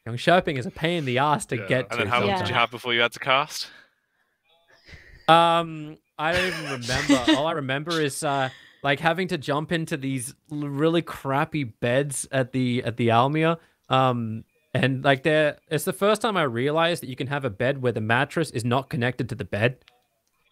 Jönköping is a pain in the ass to get to. And then how long did you have before you had to cast? I don't even remember. All I remember is like having to jump into these really crappy beds at the Almia. And like it's the first time I realized that you can have a bed where the mattress is not connected to the bed.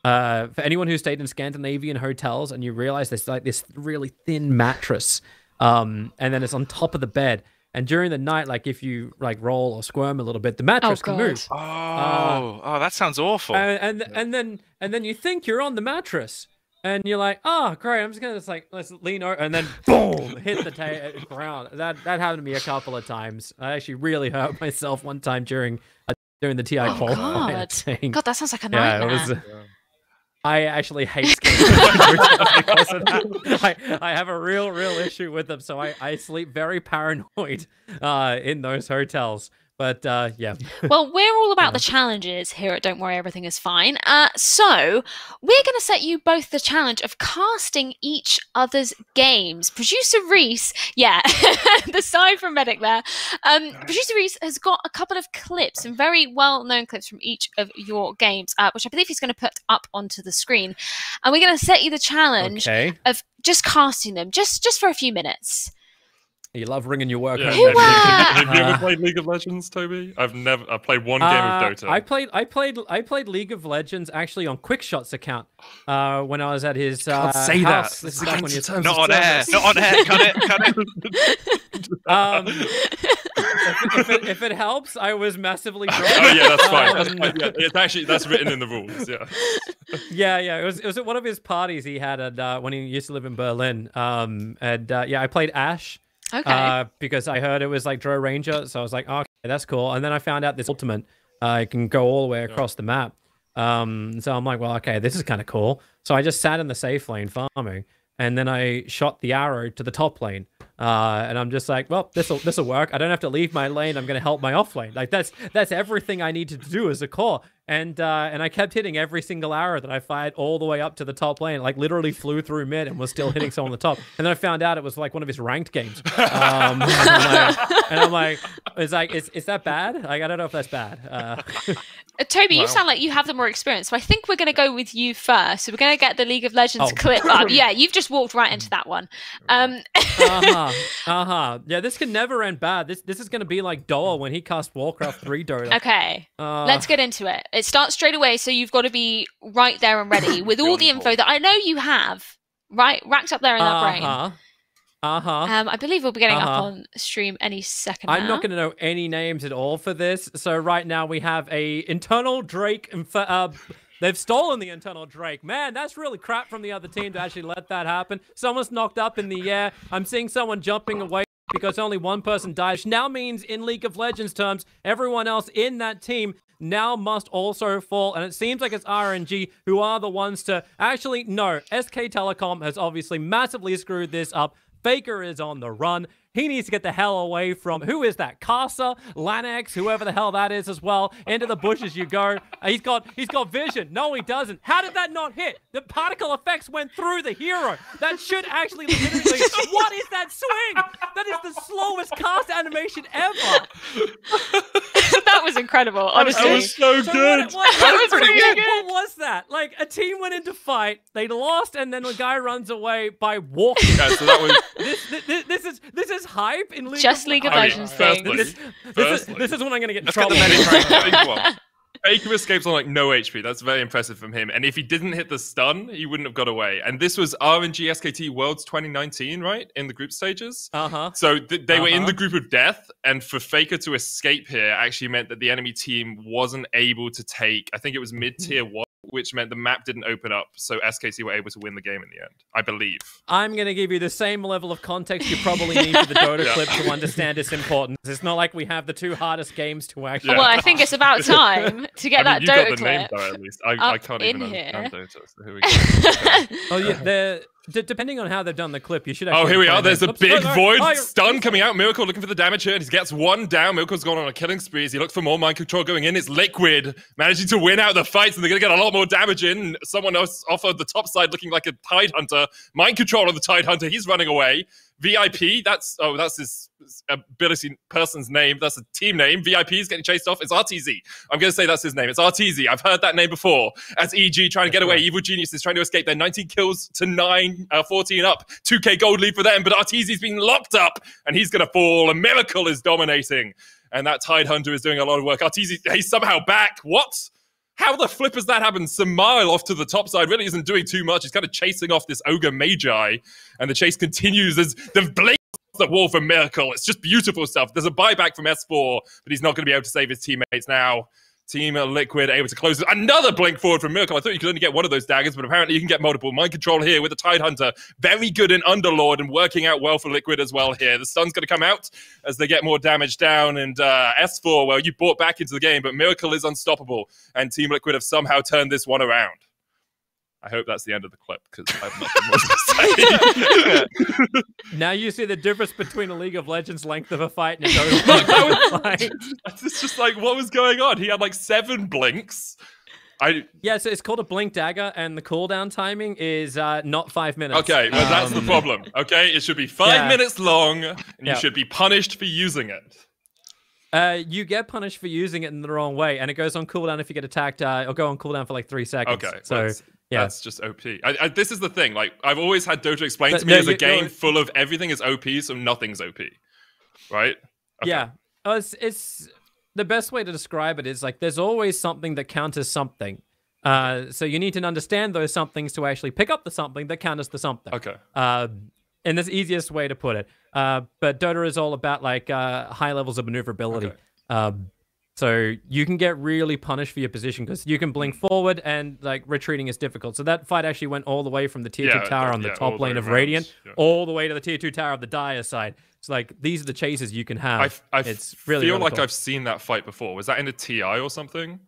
For anyone who stayed in Scandinavian hotels and you realize there's like this really thin mattress, and then it's on top of the bed. And during the night, like if you like roll or squirm a little bit, the mattress can move. Oh, that sounds awful. And then you think you're on the mattress, and you're like, oh great, I'm just gonna let's lean over, and then boom, hit the ground. That happened to me a couple of times. I actually really hurt myself one time during the TI qualifying. God, that sounds like a nightmare. Yeah, it was. I actually hate skating because of that. I have a real issue with them, so I sleep very paranoid in those hotels. But yeah. Well, we're all about the challenges here at Don't Worry, Everything is Fine. So we're going to set you both the challenge of casting each other's games. Producer Reese, the side from Medic there. Producer Reese has got a couple of clips, some very well-known clips from each of your games, which I believe he's going to put up onto the screen. And we're going to set you the challenge of just casting them, just for a few minutes. You love ringing your work. Yeah. Have you ever played League of Legends, Toby? I played one game of Dota. I played League of Legends actually on Quickshot's account when I was at his Can't say house. That. This is back when you're not on air. Not on air. Cut it. If it helps, I was massively drunk. Oh yeah, that's fine. That's fine. Yeah, it's actually that's written in the rules. Yeah. It was at one of his parties he had at when he used to live in Berlin. I played Ashe. Okay. Because I heard it was like Drow Ranger, so I was like, oh, okay, that's cool. And then I found out this ultimate can go all the way across the map. So I'm like, well, okay, this is kind of cool. So I just sat in the safe lane farming, and then I shot the arrow to the top lane. And I'm just like, well, this'll work. I don't have to leave my lane. I'm gonna help my off lane. Like that's everything I needed to do as a core. And I kept hitting every single arrow that I fired all the way up to the top lane. Like literally flew through mid and was still hitting someone on the top. And then I found out it was like one of his ranked games. And I'm like, is that bad? Like I don't know if that's bad. Toby, you sound like you have the more experience, so I think we're going to go with you first. So we're going to get the League of Legends clip up. Yeah, you've just walked right into that one. Yeah, this can never end bad. This is going to be like Doa when he cast Warcraft 3 Dota. Okay, let's get into it. It starts straight away, so you've got to be right there and ready with all the info that I know you have, right, racked up there in that brain. I believe we'll be getting up on stream any second now. I'm not going to know any names at all for this. So right now we have a internal Drake. They've stolen the internal Drake. Man, that's really crap from the other team to actually let that happen. Someone's knocked up in the air. I'm seeing someone jumping away because only one person died, which now means in League of Legends terms, everyone else in that team now must also fall. And it seems like it's RNG who are the ones to actually, no, SK Telecom has obviously massively screwed this up. Faker is on the run. He needs to get the hell away from, who is that? Casa, Lanax, whoever the hell that is as well. Into the bushes you go. He's got vision. No, he doesn't. How did that not hit? The particle effects went through the hero. That should actually legitimately, what is that swing? That is the slowest cast animation ever. That was incredible, honestly. That was so good. That was pretty good. What was that? Like, a team went into fight, they lost, and then the guy runs away by walking. Yeah, so that was... This is hype in League Just of League of Legends thing. This is when I'm going to get in Let's trouble. get the medic. Faker escapes on like no HP. That's very impressive from him. And if he didn't hit the stun, he wouldn't have got away. And this was RNG SKT Worlds 2019, right? In the group stages. So they were in the group of death. And for Faker to escape here actually meant that the enemy team wasn't able to take, I think it was mid-tier 1, which meant the map didn't open up. So SKT were able to win the game in the end, I believe. I'm going to give you the same level of context you probably need for the Dota clip to understand its importance. It's not like we have the 2 hardest games to actually... Well, I think it's about time to get that Dota clip. clip. Name, though, at least. I can't even understand Dota, so here we go. Oh, yeah, depending on how they've done the clip, you should actually... Oh, here we are. There's a big void stun coming out. Miracle looking for the damage here, and he gets one down. Miracle's gone on a killing spree as he looks for more mind control going in. It's Liquid managing to win out the fights, and they're going to get a lot more damage in. Someone else off of the top side looking like a Tide Hunter. Mind control on the Tide Hunter. He's running away. VIP, that's his ability person's name. That's a team name. VIP is getting chased off. It's RTZ. I'm going to say that's his name. It's RTZ. I've heard that name before. As EG trying to get away. Evil Genius is trying to escape. They're 19 kills to 14 up. 2k gold lead for them, but RTZ's been locked up, and he's going to fall. A Miracle is dominating, and that Tide Hunter is doing a lot of work. RTZ, he's somehow back. What? How the flip has that happened? Samile off to the top side really isn't doing too much. He's kind of chasing off this Ogre Magi, and the chase continues as the blade the wall from Miracle. It's just beautiful stuff. There's a buyback from S4, but he's not going to be able to save his teammates now. Team Liquid able to close another blink forward from Miracle. I thought you could only get one of those daggers, but apparently you can get multiple. Mind control here with the Tide Hunter. Very good in Underlord and working out well for Liquid as well here. The stun's going to come out as they get more damage down. And S4, well, you brought back into the game, but Miracle is unstoppable. And Team Liquid have somehow turned this one around. I hope that's the end of the clip, because I have nothing more to say. Now you see the difference between a League of Legends length of a fight and a Dota fight. It's just like, what was going on? He had like 7 blinks. Yeah, so it's called a blink dagger, and the cooldown timing is not 5 minutes. Okay, well, that's the problem. Okay, it should be 5 minutes long, and you should be punished for using it. You get punished for using it in the wrong way, and it goes on cooldown if you get attacked. It'll go on cooldown for like 3 seconds. Okay, so that's just OP. This is the thing. Like, I've always had Dota explained to me as a game full of everything is OP, so nothing's OP, right? Okay. Yeah, it's the best way to describe it is like there's always something that counters something. So you need to understand those somethings to actually pick up the something that counters the something. Okay. And that's the easiest way to put it. But Dota is all about like high levels of maneuverability. Okay. So you can get really punished for your position because you can blink forward and like retreating is difficult. So that fight actually went all the way from the tier 2 tower on the top lane of Radiant all the way to the tier 2 tower of the Dire side. It's like these are the chases you can have. I it's really feel like cool. I've seen that fight before. Was that in a TI or something?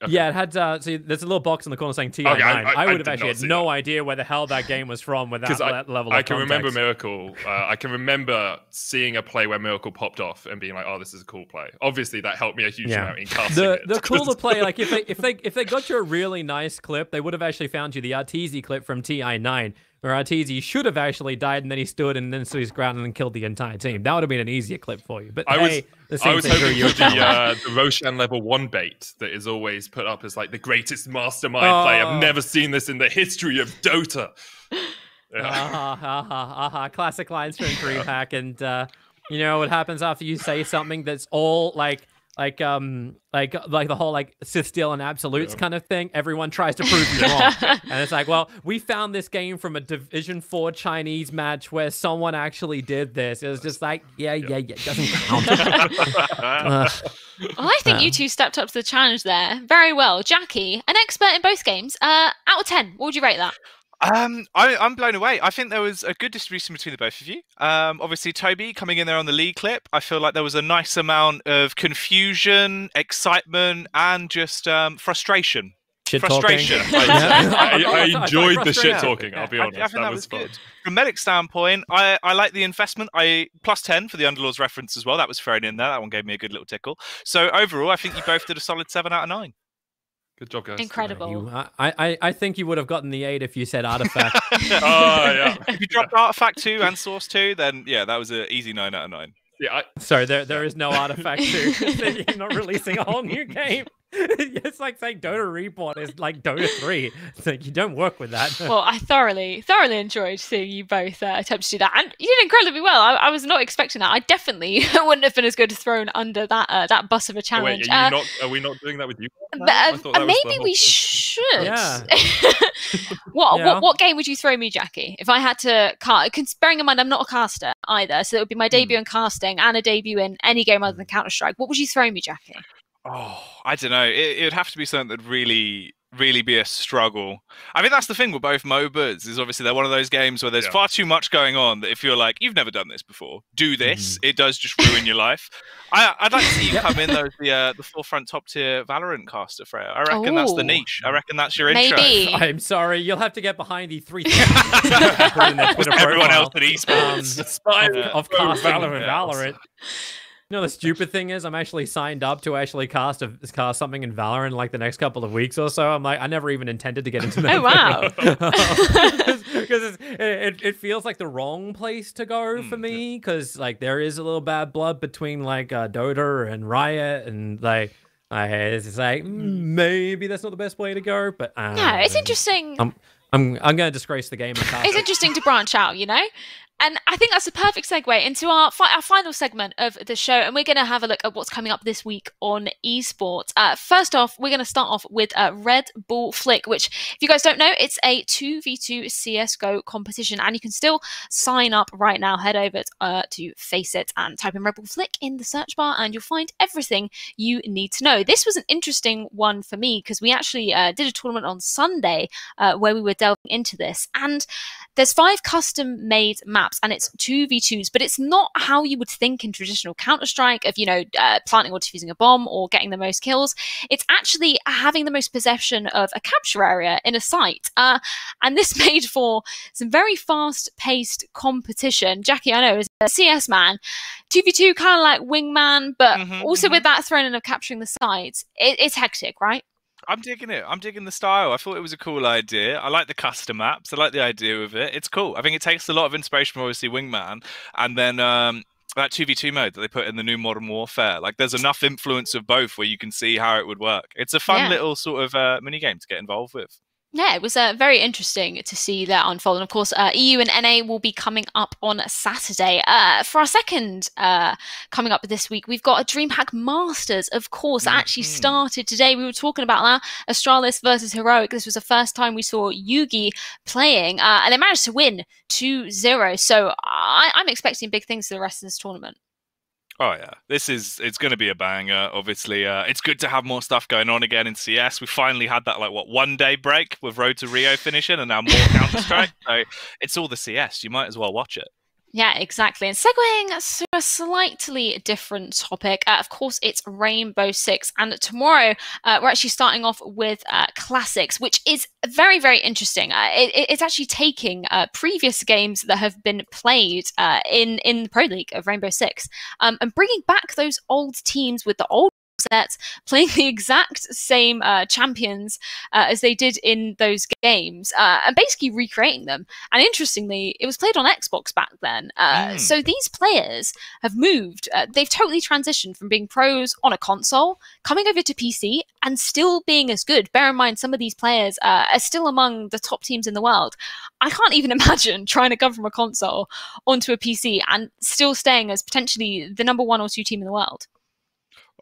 Okay. Yeah, it had. See, there's a little box in the corner saying TI9. Okay, I would have actually had no idea where the hell that game was from without that level of I can context. remember Miracle. I can remember seeing a play where Miracle popped off and being like, "Oh, this is a cool play." Obviously, that helped me a huge amount in casting. The cooler play, like if they got you a really nice clip, they would have actually found you the Arteezy clip from TI9. Where Arteezy should have actually died, and then he stood and then stood his ground and then killed the entire team. That would have been an easier clip for you. But I was hoping for the Roshan level 1 bait that is always put up as like the greatest mastermind play. I've never seen this in the history of Dota. Classic lines from DreamHack, and you know what happens after you say something that's all like the whole like sit still and absolutes kind of thing. Everyone tries to prove you wrong, and it's like, well, we found this game from a Division 4 Chinese match where someone actually did this. It was just like, yeah, it doesn't count. Well, I think you two stepped up to the challenge there very well. Jacky, an expert in both games. Out of 10, what would you rate that? I'm blown away. I think there was a good distribution between the both of you. Obviously, Toby coming in there on the lead clip, I feel like there was a nice amount of confusion, excitement, and just frustration. Frustration. I enjoyed the shit talking. I'll be honest. I think that was good. From Medic standpoint, I like the investment. I +10 for the Underlords reference as well. That was thrown in there. That one gave me a good little tickle. So overall, I think you both did a solid 7 out of 9. Good job, guys. Incredible. I think you would have gotten the 8 if you said Artifact. If you dropped Artifact 2 and Source 2, then yeah, that was an easy 9 out of 9. Yeah, Sorry, there is no Artifact 2. You're not releasing a whole new game. It's like saying Dota Report is like Dota 3. It's like you don't work with that. Well, I thoroughly enjoyed seeing you both attempt to do that, and you did incredibly well. I was not expecting that. I definitely wouldn't have been as good thrown under that bus of a challenge. Wait, are we not doing that with you? Maybe we should. Yeah. What game would you throw me, Jacky? If I had to cast, bearing in mind I'm not a caster either, so it would be my debut in casting and a debut in any game other than Counter-Strike. What would you throw me, Jacky? Oh, I don't know. It would have to be something that'd really be a struggle. I mean, that's the thing with both MOBAs, is obviously they're one of those games where there's far too much going on that if you're like, you've never done this before, do this, it does just ruin your life. I'd like to see you come in though as the forefront top tier Valorant caster, Freya. I reckon that's the niche. I reckon that's your intro. Maybe. I'm sorry, you'll have to get behind the 3,000 everyone else at Esports. Of casting Valorant. You know, the stupid thing is I'm actually signed up to actually cast something in Valorant in like the next couple of weeks or so. I'm like, I never even intended to get into that. Oh, wow. Because it feels like the wrong place to go for me, because like there is a little bad blood between like Dota and Riot, and like it's like maybe that's not the best way to go. But yeah, it's interesting. I'm going to disgrace the game. It's interesting to branch out, you know? And I think that's a perfect segue into our final segment of the show. And we're going to have a look at what's coming up this week on esports. First off, we're going to start off with Red Bull Flick, which, if you guys don't know, it's a 2v2 CSGO competition. And you can still sign up right now. Head over to Faceit and type in Red Bull Flick in the search bar, and you'll find everything you need to know. This was an interesting one for me because we actually did a tournament on Sunday where we were delving into this. And there's 5 custom-made maps, and it's 2v2s, but it's not how you would think in traditional Counter-Strike of, you know, planting or defusing a bomb or getting the most kills. It's actually having the most possession of a capture area in a site. And this made for some very fast-paced competition. Jacky, I know, is a CS man. 2v2, kind of like wingman, but also with that thrown in of capturing the sites, it's hectic, right? I'm digging it. I'm digging the style. I thought it was a cool idea. I like the custom maps. I like the idea of it. It's cool. I think it takes a lot of inspiration from obviously Wingman, and then that 2v2 mode that they put in the new Modern Warfare. Like, there's enough influence of both where you can see how it would work. It's a fun little sort of mini game to get involved with. Yeah, it was very interesting to see that unfold. And of course, EU and NA will be coming up on Saturday. For our second coming up this week, we've got a DreamHack Masters, of course, that actually started today. We were talking about that, Astralis versus Heroic. This was the first time we saw Yugi playing, and they managed to win 2-0. So I'm expecting big things for the rest of this tournament. Oh yeah, it's going to be a banger. Obviously, it's good to have more stuff going on again in CS. We finally had that 1 day break with Road to Rio finishing, and now more Counter-Strike. So it's all the CS. You might as well watch it. Yeah, exactly. And segueing to a slightly different topic, of course, it's Rainbow Six. And tomorrow, we're actually starting off with Classics, which is very, very interesting. It's actually taking previous games that have been played in the Pro League of Rainbow Six and bringing back those old teams with the old sets, playing the exact same champions as they did in those games, and basically recreating them. And interestingly, it was played on Xbox back then. So these players have moved. They've totally transitioned from being pros on a console, coming over to PC, and still being as good. Bear in mind, some of these players are still among the top teams in the world. I can't even imagine trying to come from a console onto a PC and still staying as potentially the number 1 or 2 team in the world.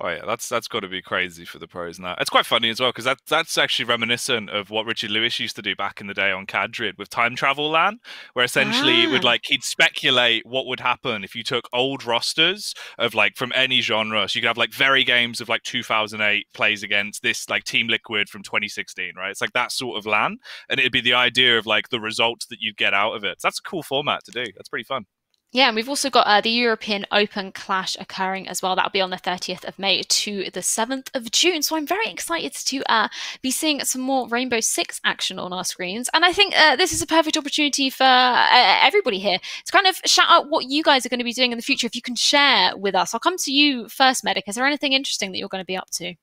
Oh yeah, that's got to be crazy for the pros now. It's quite funny as well because that's actually reminiscent of what Richard Lewis used to do back in the day on Cadrid with Time Travel LAN, where essentially it would he'd speculate what would happen if you took old rosters of from any genre. So you could have very games of 2008 plays against this Team Liquid from 2016, right? It's that sort of LAN, and it'd be the idea of the results that you'd get out of it. So that's a cool format to do. That's pretty fun. Yeah, and we've also got the European Open Clash occurring as well. That'll be on the 30th of May to the 7th of June. So I'm very excited to be seeing some more Rainbow Six action on our screens. And I think this is a perfect opportunity for everybody here to kind of shout out what you guys are going to be doing in the future. If you can share with us. I'll come to you first, Medic. Is there anything interesting that you're going to be up to?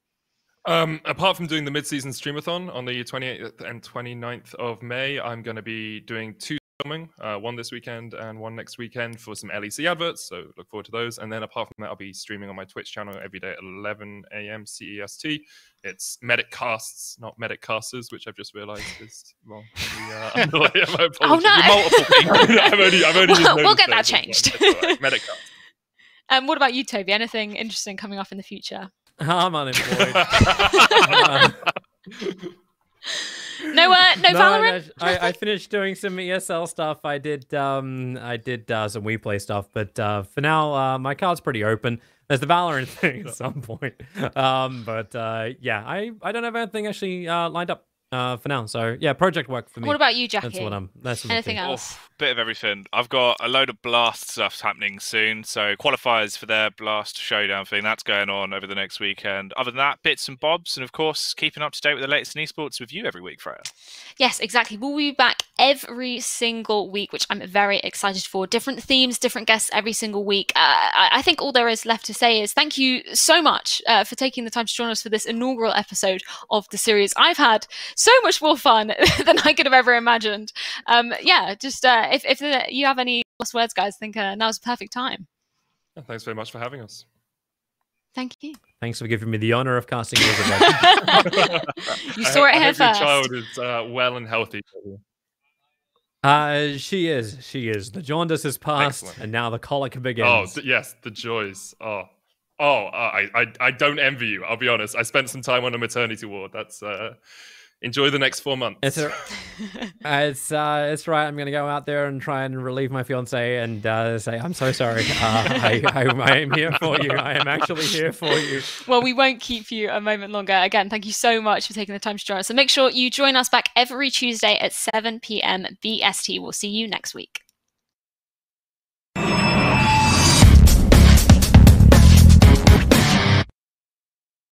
Apart from doing the mid-season streamathon on the 28th and 29th of May, I'm going to be doing 2 filming, one this weekend and one next weekend for some LEC adverts, so look forward to those. And then apart from that, I'll be streaming on my Twitch channel every day at 11 a.m. CEST. It's Medic Casts, not Medic Casters, which I've just realised is wrong. Oh no! Multiple people. I've only we'll get that changed. Right. Medic Cast. What about you, Toby? Anything interesting coming up in the future? I'm unemployed. No, Valorant. I finished doing some ESL stuff. I did some WePlay stuff, but for now, my card's pretty open. There's the Valorant thing at some point, yeah, I don't have anything actually lined up for now. So yeah, project work for me. What about you, Jacky? That's what anything else? Bit of everything. I've got a load of Blast stuff happening soon. So qualifiers for their Blast Showdown thing, that's going on over the next weekend. Other than that, bits and bobs, and of course, keeping up to date with the latest in esports with you every week, Freya. Yes, exactly. We'll be back every single week, which I'm very excited for. Different themes, different guests every single week. I think all there is left to say is thank you so much for taking the time to join us for this inaugural episode of the series. I've had so much more fun than I could have ever imagined. Yeah, just if you have any last words, guys, I think now's the perfect time. Thanks very much for having us. Thank you. Thanks for giving me the honor of casting yours again. You saw it here first. Your child is well and healthy. She is. The jaundice has passed. Excellent. And now the colic begins. Oh, yes, the joys. I don't envy you, I'll be honest. I spent some time on a maternity ward. That's enjoy the next 4 months. It's right. I'm gonna go out there and try and relieve my fiance and say I'm so sorry. I am here for you. I am actually here for you. Well, we won't keep you a moment longer. Again, thank you so much for taking the time to join us. So make sure you join us back every Tuesday at 7 p.m. BST. We'll see you next week.